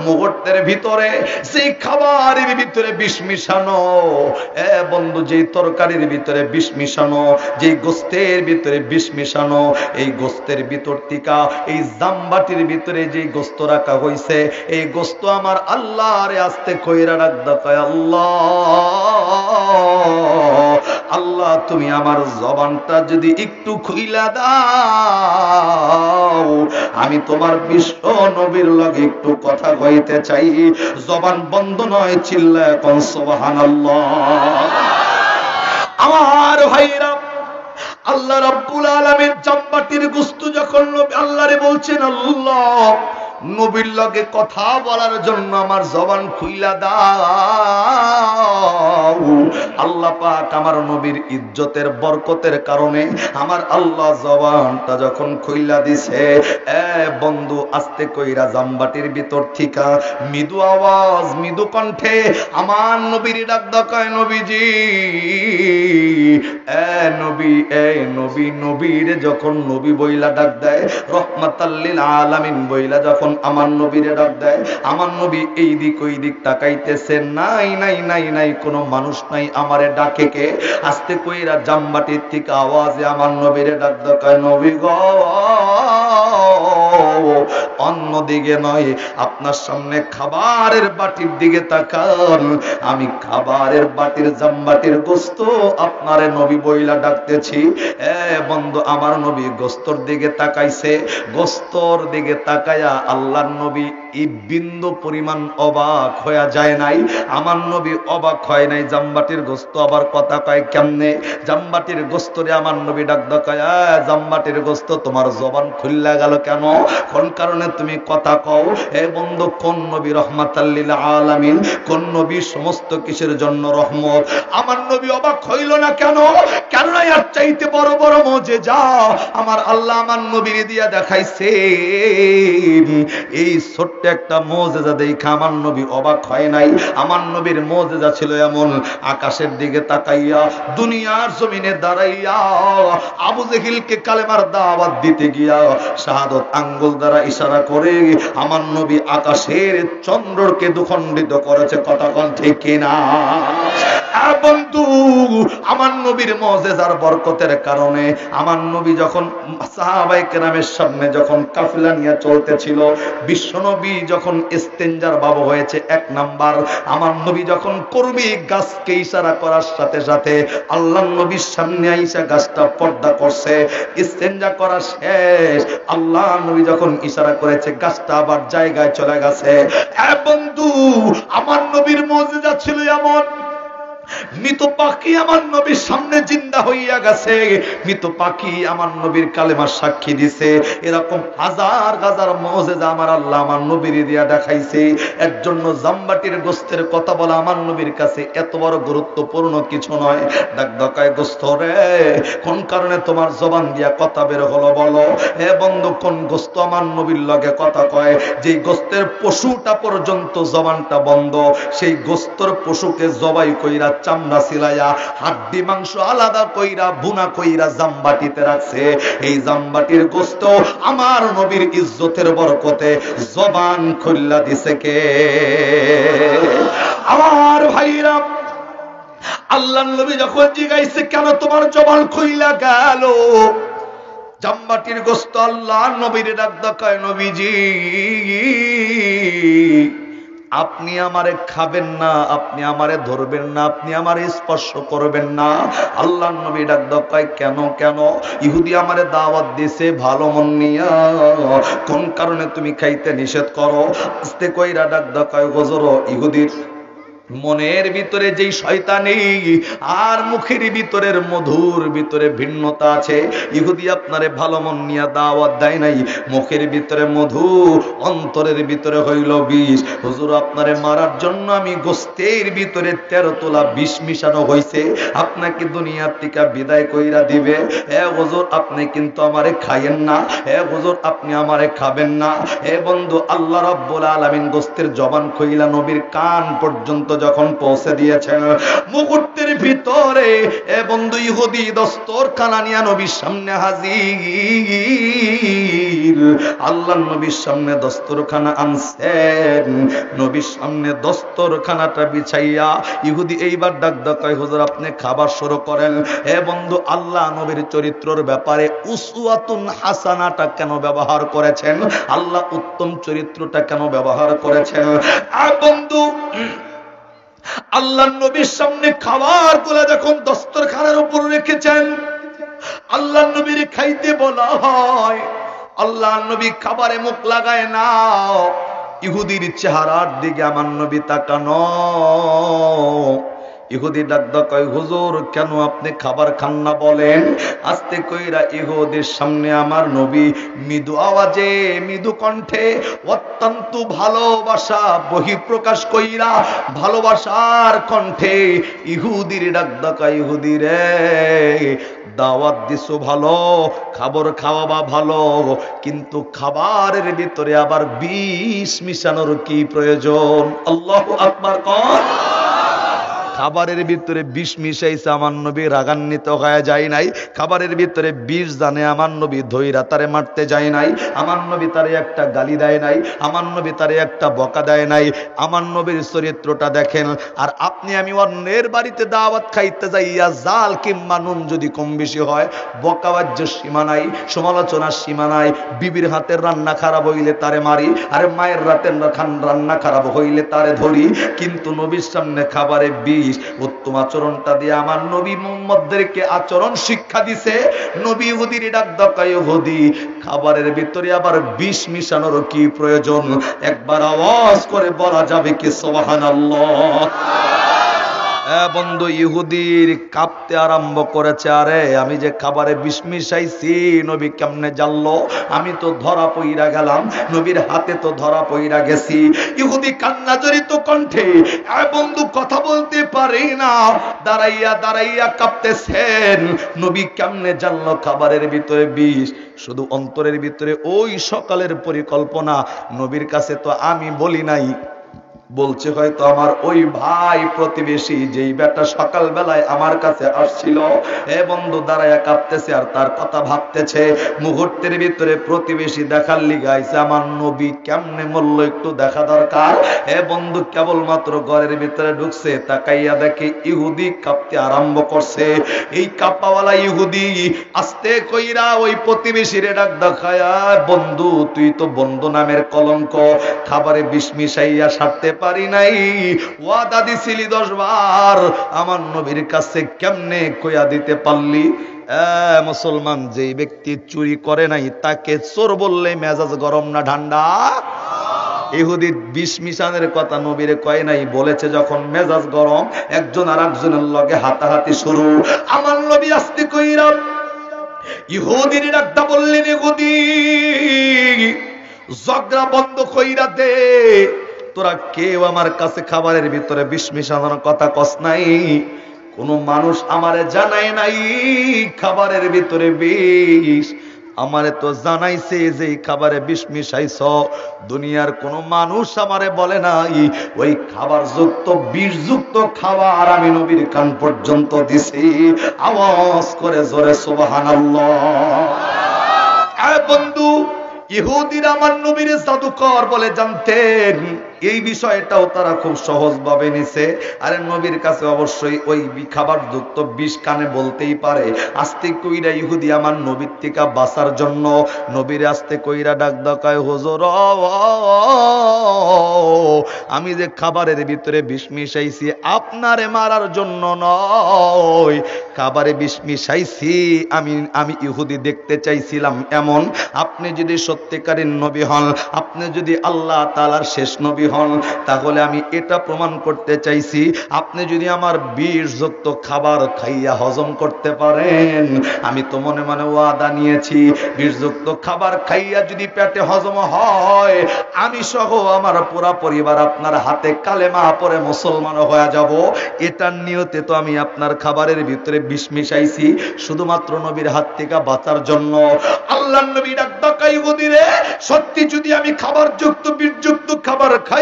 মুহূর্তের ভিতরে সেই খাবারের ভিতরে বিষ মিশানো, বন্ধু যেই তরকারির ভিতরে বিষ মিশানো, যেই গোস্তের ভিতরে বিষ মিশানো, এই গোস্তের ভিতর থেকে এই জামবাটির ভিতরে যে গোস্ত রাখা হইছে, এই গোস্ত আমার আল্লাহরে আস্তে কইরা ডাক দেয়, আল্লাহ আল্লাহ তুমি আমার জবানটা যদি একটু খুইলা দাও, আমি তোমার বিশ্ব নবীর লগে একটু কথা কইতে চাই। জবান বন্ধ নয়, চিল্লায় কোন সুবহানাল্লাহ। আমার ভাইরা, আল্লাহ রাব্বুল আলামিন জামবাটির গোশত যখন আল্লাহরে বলছেন, আল্লাহ নবীর লগে কথা বলার জন্য আমার জবান খুইলা দাও। আল্লাহ পাক আমার নবীর ইজ্জতের বরকতের কারণে আমার আল্লাহ জবানটা যখন খুইলা দিছে, বন্ধু আস্তে কইরা জামবাটির ভিতর থেকে মৃদু আওয়াজ, মৃদু কণ্ঠে আমার নবীর ডাক দেয়, নবীজি নবী, নবী নবীর যখন নবী বইলা ডাক দেয়, রহমাতাল লিল আলামিন বইলা যখন আমার নবীরে ডাক দেয়, আমার নবী এই দিক ওই দিক তাকাইতেছে, নাই নাই নাই নাই কোনো মানুষ নাই, আমারে ডাকে কে? আস্তে কইরা জামবাটির থেকে আওয়াজে আমার নবীরে ডাক দেয়, নবী গো অন্যদিকে নয়। আপনার সামনে খাবারের বাটির দিকে তাকান, আমি খাবারের বাটির জামবাটির গোস্ত আপনারে নবী বইলা ডাকতেছি। বন্ধু, আমার নবী গোস্তর দিকে তাকাইছে। গোস্তর দিকে তাকায়া আল্লাহর নবী এই বিন্দু পরিমাণ অবাক হয়ে যায় নাই। আমার নবী অবাক হয় নাই। জামবাটির গোস্ত আবার কথা কয় কেমনে? জামবাটির গোস্তরে আমার নবী ডাক দেয়, জামবাটির গোস্ত তোমার জবান খুললা গেল কেন? কোন কারণে তুমি কথা কও? বন্ধু, কোন নবী রহমাতাল লিল আলামিন, কোন নবী সমস্ত কিসের জন্য রহমত? আমার নবী অবাক হইল না কেন? কেননা এর চাইতে বড় বড় মুজিজা আমার আল্লাহ আমার নবীর দিয়া দেখাইছে। এই ছোট্ট একটা মুজিজা দেখে আমার নবী অবাক হয় নাই। আমার নবীর মুজিজা ছিল এমন, আকাশের দিকে তাকাইয়া দুনিয়ার জমিনে দাঁড়াইয়া আবু জেহেলকে কালেমার দাওয়াত দিতে গিয়া শাহাদত আঙ্গুল দ্বারা ইশারা করে আমার নবী আকাশের চন্দ্রকে দুখণ্ডিত করেছে। কথা কোন ঠিক কিনা? বন্ধু, আমার নবীর মুজিজার বরকতের কারণে আমার নবী যখন সাহাবায়ে কেরামের সামনে যখন কাফেলা নিয়ে চলতেছিল, বিশ্বনবী যখন ইস্তেঞ্জার বাবু হয়েছে 1 নাম্বার, আমার নবী যখন করবি গাছকে ইশারা করার সাথে সাথে আল্লাহর নবীর সামনে আইসা গাছটা পর্দা করছে। ইস্তেঞ্জা করা শেষ, আল্লাহর নবী যখন ইশারা করেছে গাছটা আবার জায়গায় চলে গেছে। বন্ধু, আমার নবীর মুজিজা ছিল এমন, মৃত পাখি আমার নবীর সামনে জিন্দা হইয়া গেছে। মৃত পাখি আমার নবীর কালেমার সাক্ষী দিছে। এরকম হাজার হাজার মুজিজা আমার আল্লাহ আমার নবীর দিয়া দেখাইছে। এর জন্য জামবাটির গোস্তের কথা বলা আমার নবীর কাছে এত বড় গুরুত্বপূর্ণ কিছু নয়। ডাক দকায় গোস্ত রে, কোন কারণে তোমার জবান দিয়া কথা বের হলো বলো? বন্ধু, কোন গোস্ত আমার নবীর লগে কথা কয়? যেই গোস্তের পশুটা পর্যন্ত জবানটা বন্ধ, সেই গোস্তর পশুকে জবাই কইরা চামড়া সিলাইয়া হাড্ডি মাংস আলাদা কইরা বুনা কইরা জামবাটিতে রাখছে। এই জামবাটির গোস্ত আমার নবীর ইজ্জতের বরকতে জবান খুললা দিছে কে? আমার ভাইরা, আল্লাহর নবী যখন জিজ্ঞাসা কেন তোমার জবান খুইলা গেল, জামবাটির গোস্ত আল্লাহর নবীর ডাক দেয়, নবীজি আপনি আমারে খাবেন না, আপনি আমারে ধরবেন না, আপনি আমারে স্পর্শ করবেন না। আল্লাহর নবী ডাক দেয়, কেন কেন? ইহুদি আমারে দাওয়াত দিয়েছে ভালো মন নিয়া, কোন কারণে তুমি খাইতে নিষেধ করো? আস্তে কইরা ডাক দেয়, হুজুর ইহুদির মনের ভিতরে যেই শয়তানি আর মুখের ভিতরের মধুর ভিতরে ভিন্নতা আছে। ইহুদি আপনারে ভালো মন নিয়া দাওয়াত দেয় নাই, মুখের ভিতরে মধু অন্তরের ভিতরে হইল বিষ। হুজুর আপনারে মারার জন্য আমি গোস্তের ভিতরে 13 তোলা বিষ মিশানো হইছে, আপনাকে দুনিয়ার থেকে বিদায় কইরা দিবে। হুজুর আপনি কিন্তু আমারে খাইয়েন না, হুজুর আপনি আমারে খাবেন না। বন্ধু, আল্লাহ রাব্বুল আলামিন গোস্তের জবান খুইলা নবীর কান পর্যন্ত যখন পৌঁছে দিয়েছেন, মুহূর্তের ভিতরে বন্ধু ইহুদি দস্তরখানা নিয়ে নবীর সামনে হাজির। আল্লাহর নবীর সামনে দস্তরখানা আনছেন, নবীর সামনে দস্তরখানাটা বিছাইয়া ইহুদি এইবার ডাক দেয়, হুজুর আপনি খাবার শুরু করেন। বন্ধু, আল্লাহ নবীর চরিত্রের ব্যাপারে উসওয়াতুন হাসানাটা কেন ব্যবহার করেছেন? আল্লাহ উত্তম চরিত্রটা কেন ব্যবহার করেছেন? বন্ধু, আল্লাহর নবীর সামনে খাবার গুলা যখন দস্তরখানার উপর রেখেছেন, আল্লাহর নবীর খাইতে বলা হয়, আল্লাহর নবী খাবারে মুখ লাগায় না। ইহুদির চেহারার দিকে আমার নবী তাকানো। ইহুদি ডাক দেয়, হুজুর কেন আপনি খাবার খান না বলেন? আস্তে কইরা ইহুদির সামনে আমার নবী মৃদু আওয়াজে মৃদু কণ্ঠে অত্যন্ত ভালোবাসা বহিঃপ্রকাশ কইরা ভালোবাসার কণ্ঠে ইহুদির ডাক দেয়, ইহুদি রে দাওয়াত দিছো ভালো, খাবার খাওয়াবা ভালো, কিন্তু খাবারের ভিতরে আবার বিষ মিশানোর কি প্রয়োজন? আল্লাহু আকবার। কর খাবারের ভিতরে বিষ মিশাইছে, আমার নবী রাগান্বিত হয়ে যায় নাই। খাবারের ভিতরে বিষ জানে, আমার নবী ধইরা তারে মারতে যায় নাই। আমার নবী তারে একটা গালি দেয় নাই, আমার নবী তারে একটা বকা দেয় নাই। আমার নবীর চরিত্রটা দেখেন। আর আপনি আমি অন্যের বাড়িতে দাওয়াত খাইতে যাইয়া জাল কিংবা নুন যদি কম বেশি হয়, বকাবাজ্যের সীমা নাই, সমালোচনার সীমা নাই। বিবির হাতের রান্না খারাপ হইলে তারে মারি, আরে মায়ের রাতের রান্না খারাপ হইলে তারে ধরি। কিন্তু নবীর সামনে খাবারে বিষ। উত্তম আচরণটা দিয়ে আমার নবী মুহাম্মদদেরকে আচরণ শিক্ষা দিছে। নবী ইহুদির ডাক দকায় ইহুদি, খাবারের ভিতরে আবার বিষ মিশানোর কি প্রয়োজন? একবার আওয়াজ করে বলা যাবে কি সুবহানাল্লাহ? বন্ধু, ইহুদির কাঁপতে আরম্ভ করেছে। আরে আমি যে খাবারে বিষ মিশাইছি নবী কেমনে জানলো? আমি তো ধরা পইরা গেলাম, নবীর হাতে তো ধরা পইরা গেছি। ইহুদি কান্না জড়িত কণ্ঠে বন্ধু কথা বলতে পারে না, দাঁড়াইয়া দাঁড়াইয়া কাঁপতেছেন। নবী কেমনে জানলো খাবারের ভিতরে বিষ? শুধু অন্তরের ভিতরে ওই সকালের পরিকল্পনা। নবীর কাছে তো আমি বলি নাই, বলছে হয়তো আমার ওই ভাই প্রতিবেশী যেই বেটা সকাল বেলায় আমার কাছে আসছিল। এ বন্ধু দাঁড়ায়া কাঁপতেছে আর তার কথা ভাবতেছে। মুহূর্তের ভিতরে প্রতিবেশী দেখার লিগাইছে আমার নবী কেমনে মরল একটু দেখা দরকার। এ বন্ধু কেবলমাত্র ঘরের ভিতরে ঢুকছে, তাকাইয়া দেখে ইহুদি কাঁপতে আরম্ভ করছে। এই কাঁপাওয়ালা ইহুদি আস্তে কইরা ওই প্রতিবেশীরে ডাক দেখায়া, বন্ধু তুই তো বন্ধু নামের কলঙ্ক, খাবারে বিষ মিশাইয়া সারতে পারি নাই, ওয়াদা দিছিলি 10 বার, আমার নবীর কাছে কেমনে কইয়া দিতে পারলি? মুসলমান, যেই ব্যক্তি চুরি করে নাই তাকে চোর বললে মেজাজ গরম না ঠান্ডা? ইহুদি বিষ মিশানের কথা নবীরে কয় নাই, বলেছে যখন মেজাজ গরম, একজন আর একজনের লগে হাতাহাতি শুরু। আমার নবী আস্তে কইরা ইহুদির ডাকটা বললেন, ইহুদি ঝগড়া বন্ধ কইরা দে। তোরা কেউ আমার কাছে খাবারের ভিতরে বিষ মিশানোর কথা কস নাই, কোন মানুষ আমারে জানায় নাই খাবারের ভিতরে বিষ। আমারে তো জানাইছে যে খাবারে বিষ মিশাইছ, দুনিয়ার কোন মানুষ আমারে বলে নাই। ওই খাবার যুক্ত বিষ যুক্ত খাবার আমি নবীর কান পর্যন্ত দিছি। আওয়াজ করে জোরে সুবহানাল্লাহ। বন্ধু, ইহুদিরা আমার নবীর জাদুকর বলে জানতেন। এই বিষয়টাও তারা খুব সহজভাবে নিছে। আরে নবীর কাছে অবশ্যই ওই খাবার যুক্ত বিষ কানে বলতেই পারে। আস্তে কইরা ইহুদি আমার নবীর থেকে বাঁচার জন্য নবীর আস্তে কইরা ডাক ডাকায়, হুজুর আমি যে খাবারের ভিতরে বিষ মিশাইছি আপনারে মারার জন্য নয়, খাবারে বিষ মিশাইছি আমি ইহুদি দেখতে চাইছিলাম এমন। আপনি যদি সত্যিকারের নবী হন, আপনি যদি আল্লাহ তাআলার শেষ নবী হন, তাহলে আমি এটা প্রমাণ করতে চাইছি আপনি যদি আমার বিষযুক্ত খাবার খাইয়া হজম করতে পারেন। আমি তো মনে মনে ওয়াদা নিয়েছি, বিষযুক্ত খাবার খাইয়া যদি পেটে হজম হয়, আমি সহ আমার পুরা পরিবার আপনার হাতে কালেমা পড়ে মুসলমান হয়ে যাব। এটার নিয়তে তো আমি আপনার খাবারের ভিতরে বিষ মিশাইছি শুধুমাত্র নবীর হাত থেকে বাঁচার জন্য। আল্লাহর নবী ডাক ডাকাই, ইহুদিরে সত্যি যদি আমি খাবার যুক্ত বিষযুক্ত খাবার খাই,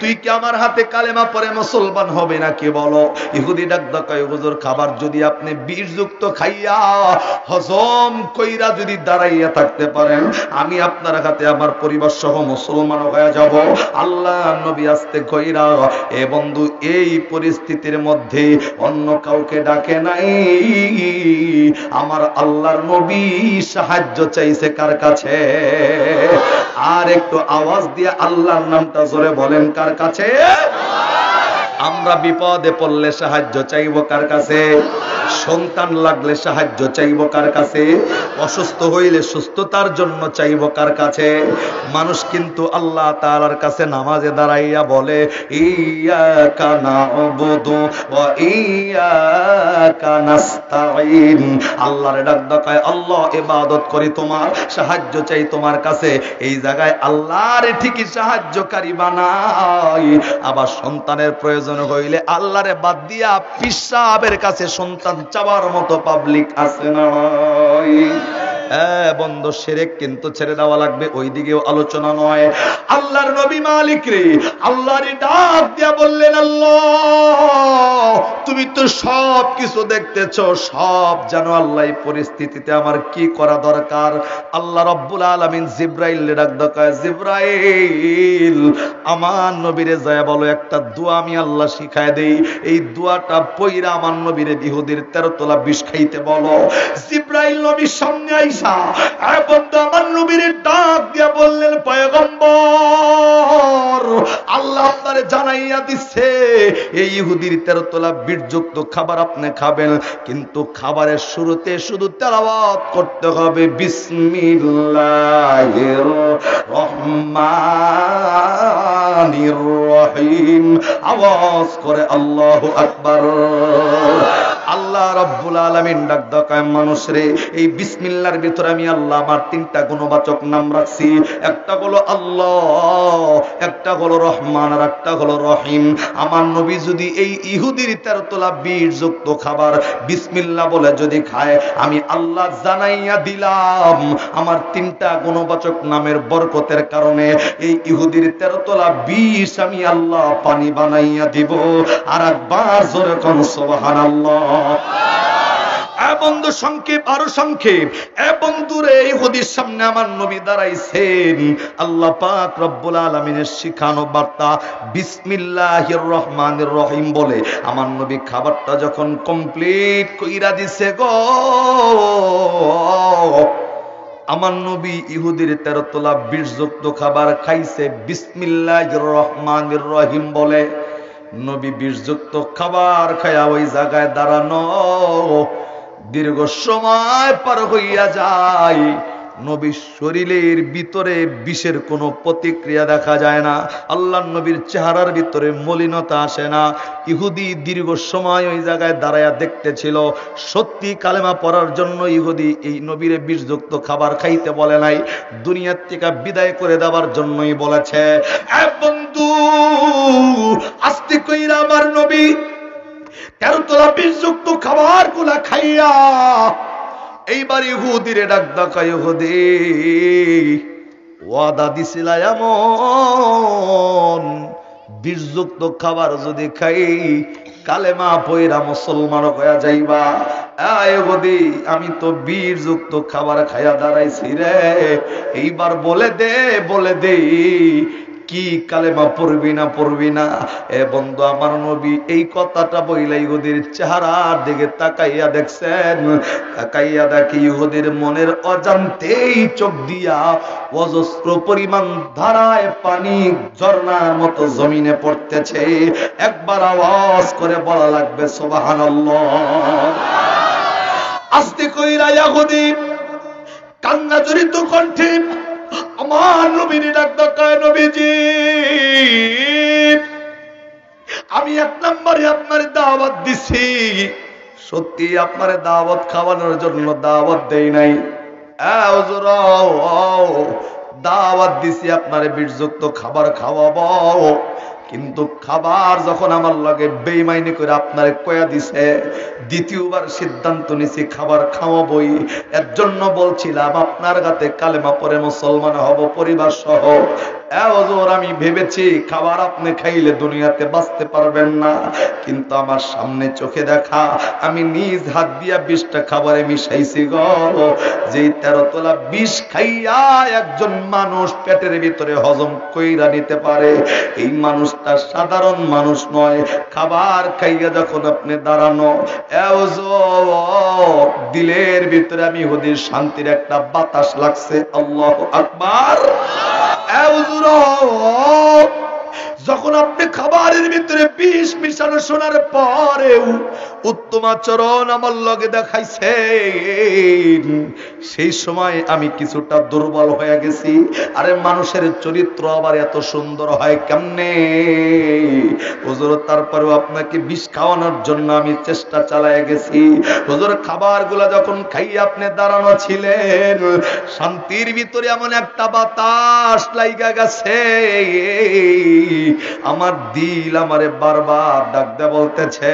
তুই কি আমার হাতে কালেমা পড়ে মুসলমান হবে নাকি বলো? ইহুদি ডাক ডাকাই, হুজুর খাবার যদি আপনি বিষযুক্ত খাইয়া হজম কইরা যদি দাঁড়াইয়া থাকতে পারেন, আমি আপনার হাতে আমার পরিবার সহ মুসলমান হয়ে যাব। আল্লাহ নবী আস্তে কইরা, এ বন্ধু এই পরিস্থিতির মধ্যে অন্য কাউকে ডাকে নাই, আমার আল্লাহর নবী সাহায্য চাইছে কার কাছে? আর একটু আওয়াজ দিয়ে আল্লাহর নামটা জোরে বলেন, কার কাছে? আমরা বিপদে পড়লে সাহায্য চাইব কার কাছে? সন্তান লাগলে সাহায্য চাইব কার কাছে? অসুস্থ হইলে সুস্থতার জন্য চাইব কার কাছে? মানুষ কিন্তু আল্লাহ তাআলার কাছে নামাজে দাঁড়াইয়া বলে, ইয়াকা না'বুদু ওয়া ইয়াকা নাস্তাঈন। আল্লাহর ডাক ডাকায়, আল্লাহ ইবাদত করি তোমার, সাহায্য চাই তোমার কাছে। এই জায়গায় আল্লাহর ঠিকই সাহায্যকারী বানাই। আবার সন্তানের প্রয়োজন হইলে আল্লাহরে বাদ দিয়া পিসাবের কাছে সন্তান চাওয়ার মতো পাবলিক আছে না? বন্ধ শিরক কিন্তু ছেড়ে দেওয়া লাগবে, ওই দিকেও আলোচনা নয়। আল্লাহর নবী মালিক রে আল্লাহর ডাক দিয়া বললেন, আল্লাহ তুমি তো সব কিছু দেখতেছো, সব জানো আল্লাহ, এই পরিস্থিতিতে আমার কি করা দরকার? আল্লাহ রাব্বুল আলামিন জিবরাইলকে ডাক দেয়, জিবরাইল আমার নবীরে যায় বলো একটা দোয়া আমি আল্লাহ শিখায় দেই, এই দোয়াটা পয়রা আমার নবীরে ইহুদির 13 তোলা বিষ খাইতে বলো। জিবরাইল নবীর সামনে আইসা বন্ধু আমার নবীরে ডাক দিয়া বললেন, পয়গম্বর আল্লাহ আপনারে জানাইয়া দিচ্ছে এই ইহুদির 13 তোলা বীর্যুক্ত খাবার আপনি খাবেন, কিন্তু খাবারের শুরুতে শুধু তেলাওয়াত করতে হবে বিসমিল্লাহির রহমানির রহিম। আওয়াজ করে আল্লাহু আকবার। আল্লাহ রাব্বুল আলামিন ডাক দেয়, মানুষ রে এই বিসমিল্লাহর ভিতরে আমি আল্লাহ আমার 3টা গুণবাচক নাম রাখছি, একটা হলো আল্লাহ, একটা হলো রহমান, আর একটা হলো রহিম। আমার নবী যদি এই ইহুদির 13 তোলা বীর্যযুক্ত খাবার বিসমিল্লাহ বলে যদি খায়, আমি আল্লাহ জানাইয়া দিলাম আমার 3টা গুণবাচক নামের বরকতের কারণে এই ইহুদির 13 তোলা বিষ আমি আল্লাহ পানি বানাইয়া দিব। আর একবার জোরে কোন সুবহানাল্লাহ। বন্ধু সংক্ষেপ, আরো সংক্ষেপ। বন্ধুরে ইহুদির সামনে আমার নবী দাঁড়াইছেন, আল্লাহ পাক রব্বুল আলামিনের শিখানো বার্তা বিসমিল্লাহির রহমানির রহিম বলে আমার নবী খাবারটা যখন কমপ্লিট কইরা দিছে গো, আমার নবী ইহুদির 13 তোলা বীর্যযুক্ত খাবার খাইছে বিসমিল্লাহির রহমানির রহিম বলে। নবী বীর্যযুক্ত খাবার খায়া ওই জায়গায় দাঁড়ানো, দীর্ঘ সময় পার হইয়া যায়, নবীর শরীরের ভিতরে বিষের কোনো প্রতিক্রিয়া দেখা যায় না, আল্লাহর নবীর চেহারার ভিতরে মলিনতা আসে না। ইহুদি দীর্ঘ সময় ওই জায়গায় দাঁড়ায়া দেখতেছিল। সত্যি কালেমা পড়ার জন্য ইহুদি এই নবীরে বিষযুক্ত খাবার খাইতে বলে নাই, দুনিয়ার থেকে বিদায় করে দেওয়ার জন্যই বলেছে। বন্ধু আস্তে কইরা আমার নবী 13 তোলা বিষযুক্ত খাবার গুলা খাইয়া এইবার ইহুদিরে ডাক দেয়, ইহুদি ওয়াদা দিছিল এমন বিষযুক্ত খাবার যদি খাই কালেমা পয়রা মুসলমান হয়ে যাইবা। ইহুদি আমি তো বিষযুক্ত খাবার খাইয়া দাঁড়াইছি রে, এইবার বলে দে কি কালেমা পড়বি না? বন্ধু আমার নবী এই কথাটা বইলা ইহুদির চেহারার দিকে তাকাইয়া দেখছেন, তাকাইয়া দেখি ইহুদির মনের অজান্তেই চোখ দিয়া অজস্র পরিমাণ ধারায় পানি ঝর্ণার মতো জমিনে পড়তেছে। একবার আওয়াজ করে বলা লাগবে সুবহানাল্লাহ। আস্তে কইরা ইহুদি কান্না জড়িত কণ্ঠে আমার নবীর ডাক দেয়, নবীজি আমি 1 নম্বরে আপনার দাওয়াত দিছি, সত্যি আপনার দাওয়াত খাওয়ানোর জন্য দাওয়াত দেই নাই। হুজুর দাওয়াত দিছি আপনার বীর্যযুক্ত খাবার খাওয়াবো, কিন্তু খাবার যখন আমার লগে বেঈমানি করে আপনারে কয়া দিছে, দ্বিতীয়বার সিদ্ধান্ত নিছি খাবার খাওয়াবই। এর জন্য বলছিলাম আপনার গাতে কালেমা পড়ে মুসলমান হব পরিবার সহ। হুজুর আমি ভেবেছি খাবার আপনি খাইলে দুনিয়াতে বাঁচতে পারবেন না, কিন্তু আমার সামনে চোখে দেখা আমি নিজ হাত দিয়া 20টা খাবারে মিশাইছি গো, যেই 13 তোলা বিষ খাইয়া একজন মানুষ পেটের ভিতরে হজম কইরা নিতে পারে, এই মানুষটা সাধারণ মানুষ নয়। খাবার খাইয়া যখন আপনি দাঁড়ানো, দিলের ভিতরে আমি ইহুদির শান্তির একটা বাতাস লাগছে। আল্লাহু আকবার। যখন আপনি খাবারের ভিতরে বিষ মিশানো শোনার পরেও উত্তম আচরণ আমার লগে দেখাইছেন, সেই সময় আমি কিছুটা দুর্বল হয়ে গেছি। আরে মানুষের চরিত্র আবার এত সুন্দর হয় কেমনে? হুজুর তারপরেও আপনাকে বিষ খাওয়ানোর জন্য আমি চেষ্টা চালায় গেছি। হুজুর খাবারগুলা যখন খাইয়ে আপনি দাঁড়ানো ছিলেন, শান্তির ভিতরে এমন একটা বাতাস লাইগা গেছে, আমার দিল আমারে বারবার ডাক দিয়ে বলতেছে,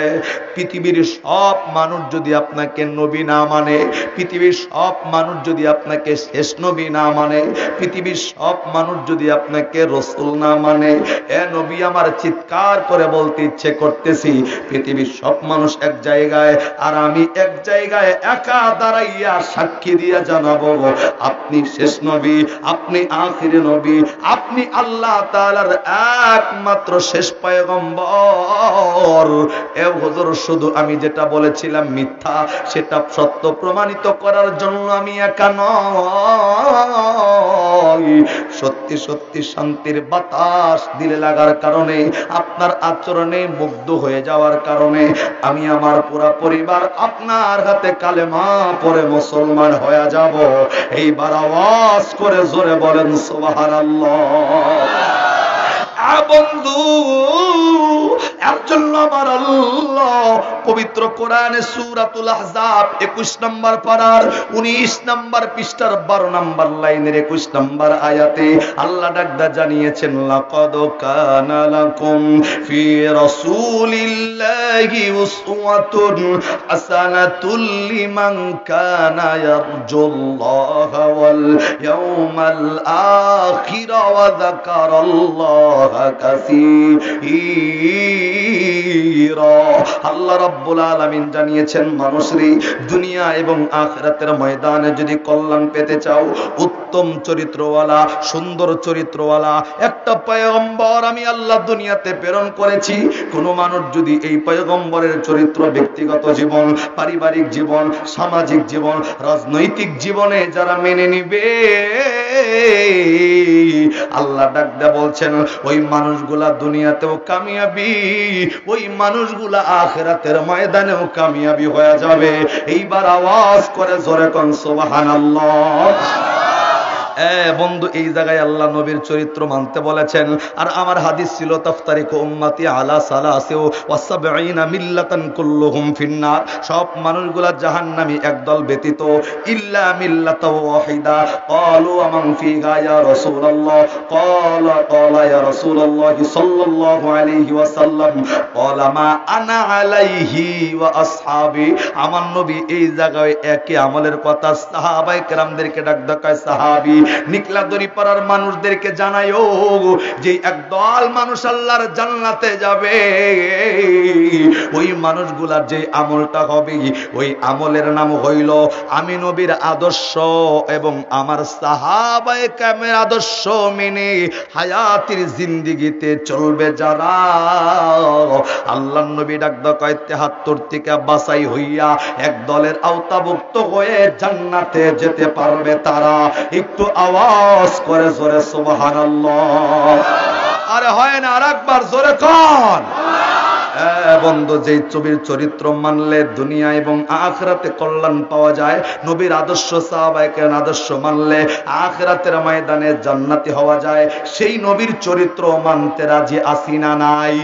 পৃথিবীর সব মানুষ যদি আপনাকে নবী না মানে, পৃথিবীর সব মানুষ যদি আপনাকে শেষ নবী না মানে, পৃথিবীর সব মানুষ যদি আপনাকে রাসূল না মানে, এ নবী আমার চিৎকার করে বলতে ইচ্ছে করতেছি, পৃথিবীর সব মানুষ এক জায়গায় আর আমি এক জায়গায় একা দাঁড়াইয়া সাক্ষী দিয়ে জানাবো আপনি শেষ নবী, আপনি আখির নবী, আপনি আল্লাহ তাআলার একমাত্র শেষ পয়গম্বর। এ হুজুর, শুধু আমি যেটা বলেছিলাম মিথ্যা, সেটা সত্য প্রমাণিত করার জন্য আমি একা নই, সত্যি সত্যি শান্তির বাতাস দিলে লাগার কারণে, আপনার আচরণে মুগ্ধ হয়ে যাওয়ার কারণে আমি আমার পুরা পরিবার আপনার হাতে কালেমা পড়ে মুসলমান হয়ে যাব। এইবার আওয়াজ করে জোরে বলেন সুবহানাল্লাহ। বন্ধু, এর জন্য আমার আল্লাহ পবিত্র কোরআনে সূরাতুল আহজাব 21 নম্বর পারার 19 নম্বর পৃষ্ঠার 12 নম্বর লাইনের 21 নম্বর আয়াতে আল্লাহ ডাকদা জানিয়েছেন, লাকাদ কানা লাকুম ফি রাসূলিল্লাহি উসওয়াতুন হাসানাতুল লিমান কানা ইয়ারজুল্লাহা ওয়াল ইয়াউমাল আখির ওয়া যাকারাল্লাহ কাসীরা। আল্লাহ রাব্বুল আলামিন জানিয়েছেন, মানুষরে দুনিয়া এবং আখিরাতের ময়দানে যদি কল্যাণ পেতে চাও, উত্তম চরিত্রওয়ালা, সুন্দর চরিত্রওয়ালা একটা পয়গম্বর আমি আল্লাহ দুনিয়াতে প্রেরণ করেছি। কোন মানুষ যদি এই পয়গম্বরের চরিত্র ব্যক্তিগত জীবন, পারিবারিক জীবন, সামাজিক জীবন, রাজনৈতিক জীবনে যারা মেনে নিবে, আল্লাহ ডাক দেয়া বলছেন ওই মানুষগুলা দুনিয়াতেও কামিয়াবি, ওই মানুষগুলা আখিরাতের ময়দানেও কামিয়াবি হয়ে যাবে। এইবার আওয়াজ করে জোরে কোন সুবহানাল্লাহ। বন্ধু, এই জায়গায় আল্লাহ নবীর চরিত্র মানতে বলেছেন। আর আমার হাদিস ছিল, তাফতারিকু উম্মতি আলা সালাসিও ওয়া সাবঈনা মিল্লাতান কুল্লুহুম ফিন্নার, সব মানুষগুলা জাহান্নামী একদল ব্যতীত, ইল্লা মিল্লাতা ওয়াহিদা। ক্বালু আমান ফিহা ইয়া রাসূলুল্লাহ, ক্বালা ইয়া রাসূলুল্লাহ সাল্লাল্লাহু আলাইহি ওয়াসাল্লাম, ক্বালা মা আনা আলাইহি ওয়া আসহাবি। আমার নবী এই জায়গায় একই আমলের কথা সাহাবায়ে কেরামদেরকে ডাক দেয়, সাহাবী নিকলাদরি পাড়ার মানুষদেরকে জানায়ও যে একদল মানুষ আল্লাহর জান্নাতে যাবে, ওই মানুষগুলার যে আমলটা হবে, ওই আমলের নাম হইল আমি নবীর আদর্শ এবং আমার সাহাবায়ে কেরামের আদর্শ মেনে হায়াতের জিন্দেগিতে চলবে যারা। আল্লাহর নবী ডাক কয় 73 থেকে বাছাই হইয়া এক দলের আওতাভুক্ত হয়ে জান্নাতে যেতে পারবে তারা। একটু আওয়াজ করে জোরে সুবহানাল্লাহ। আরে হয় না, আরেকবার জোরে কোন। বন্ধু, যেই ছবির চরিত্র মানলে দুনিয়া এবং আখিরাতে কল্যাণ পাওয়া যায়, নবীর আদর্শ, সাহাবায়ে কেরাম আদর্শ মানলে আখিরাতের ময়দানে জান্নাতি হওয়া যায়, সেই নবীর চরিত্র মানতে রাজি আছি না নাই?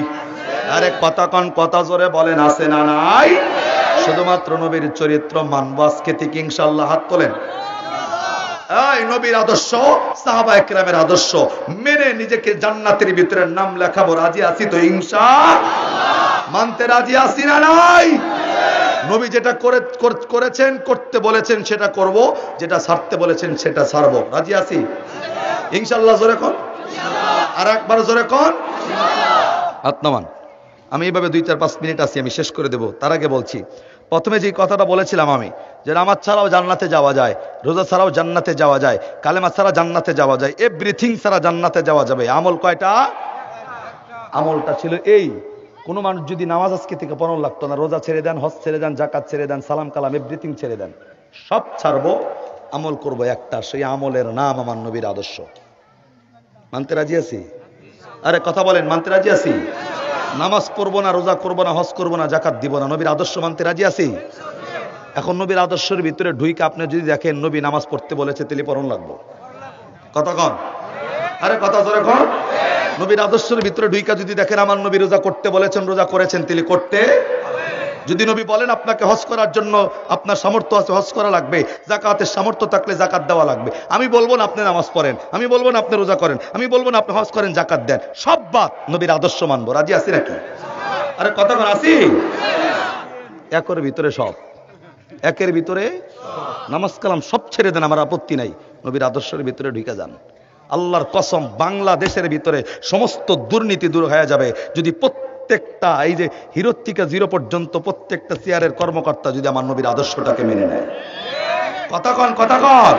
আরে কথা কোন, কথা জোরে বলেন, আছে না নাই? শুধুমাত্র নবীর চরিত্র মানবো আজকে থেকে ইনশাআল্লাহ। হাত তোলেন। এই নবীর আদর্শ, সাহাবায়ে কেরামের আদর্শ মেনে নিজেকে জান্নাতের ভিতরে নাম লেখাবো, রাজি আছি তো ইনশাআল্লাহ? মানতে রাজি আছি না নাই? নবী যেটা করেছেন, করতে বলেছেন সেটা করব, যেটা ছাড়তে বলেছেন সেটা ছাড়বো, রাজি আছি ইনশাআল্লাহ। জোরে কোন, আর একবার জোরে কোন। হাত নামান। আমি এইভাবে 2-4-5 মিনিট আছি, আমি শেষ করে দেব। তার আগে বলছি, প্রথমে যে কথাটা বলেছিলাম আমি, যে নামাজ ছাড়াও জান্নাতে যাওয়া যায়, রোজা ছাড়াও জান্নাতে যাওয়া যায়, কালেমা ছাড়া জান্নাতে যাওয়া যায়, এভরিথিং ছাড়া জান্নাতে যাওয়া যাবে। আমল কয়টা? আমলটা ছিল এই, কোন মানুষ যদি নামাজ আজকে থেকে পড়ানো লাগতো না, রোজা ছেড়ে দেন, হজ ছেড়ে দেন, জাকাত ছেড়ে দেন, সালাম কালাম এভরিথিং ছেড়ে দেন, সব ছাড়বো, আমল করব একটা, সেই আমলের নাম আমার নবীর আদর্শ। মানতে রাজি আছি? আরে কথা বলেন, মানতে রাজি আছি? নামাজ পড়বো না, রোজা করবো না, হজ করবো না, জাকাত দিব না, নবীর আদর্শ মানতে রাজি আছি? এখন নবীর আদর্শের ভিতরে ঢুইকে আপনি যদি দেখেন নবী নামাজ পড়তে বলেছে, তেলি পড়ন লাগবো। কথা কন, আরে কথা জোরে কন। নবীর আদর্শের ভিতরে ঢুইকা যদি দেখেন আমার নবী রোজা করতে বলেছেন, রোজা করেছেন, তেলি করতে। যদি নবী বলেন আপনাকে হজ করার জন্য আপনার সামর্থ্য আছে, হজ করা লাগবে, জাকাতের সামর্থ্য থাকলে জাকাত দেওয়া লাগবে, আমি বলবো না আপনি নামাজ পড়েন, আমি বলবো না আপনি রোজা করেন, আমি বলবো না আপনি হজ করেন, জাকাত দেন, সব বাদ, নবীর আদর্শ মানবো, রাজি আছি নাকি? আরে কতক্ষণ আসি? একের ভিতরে সব, একের ভিতরে নামাজ কালাম সব ছেড়ে দেন, আমার আপত্তি নাই, নবীর আদর্শের ভিতরে ঢুকে যান। আল্লাহর কসম, বাংলাদেশের ভিতরে সমস্ত দুর্নীতি দূর হয়ে যাবে যদি প্রত্যেকটা, এই যে হিরোর থেকে জিরো পর্যন্ত প্রত্যেকটা চেয়ারের কর্মকর্তা যদি আমার নবীর আদর্শটাকে মেনে নেয়। কথা কন, কথা কন।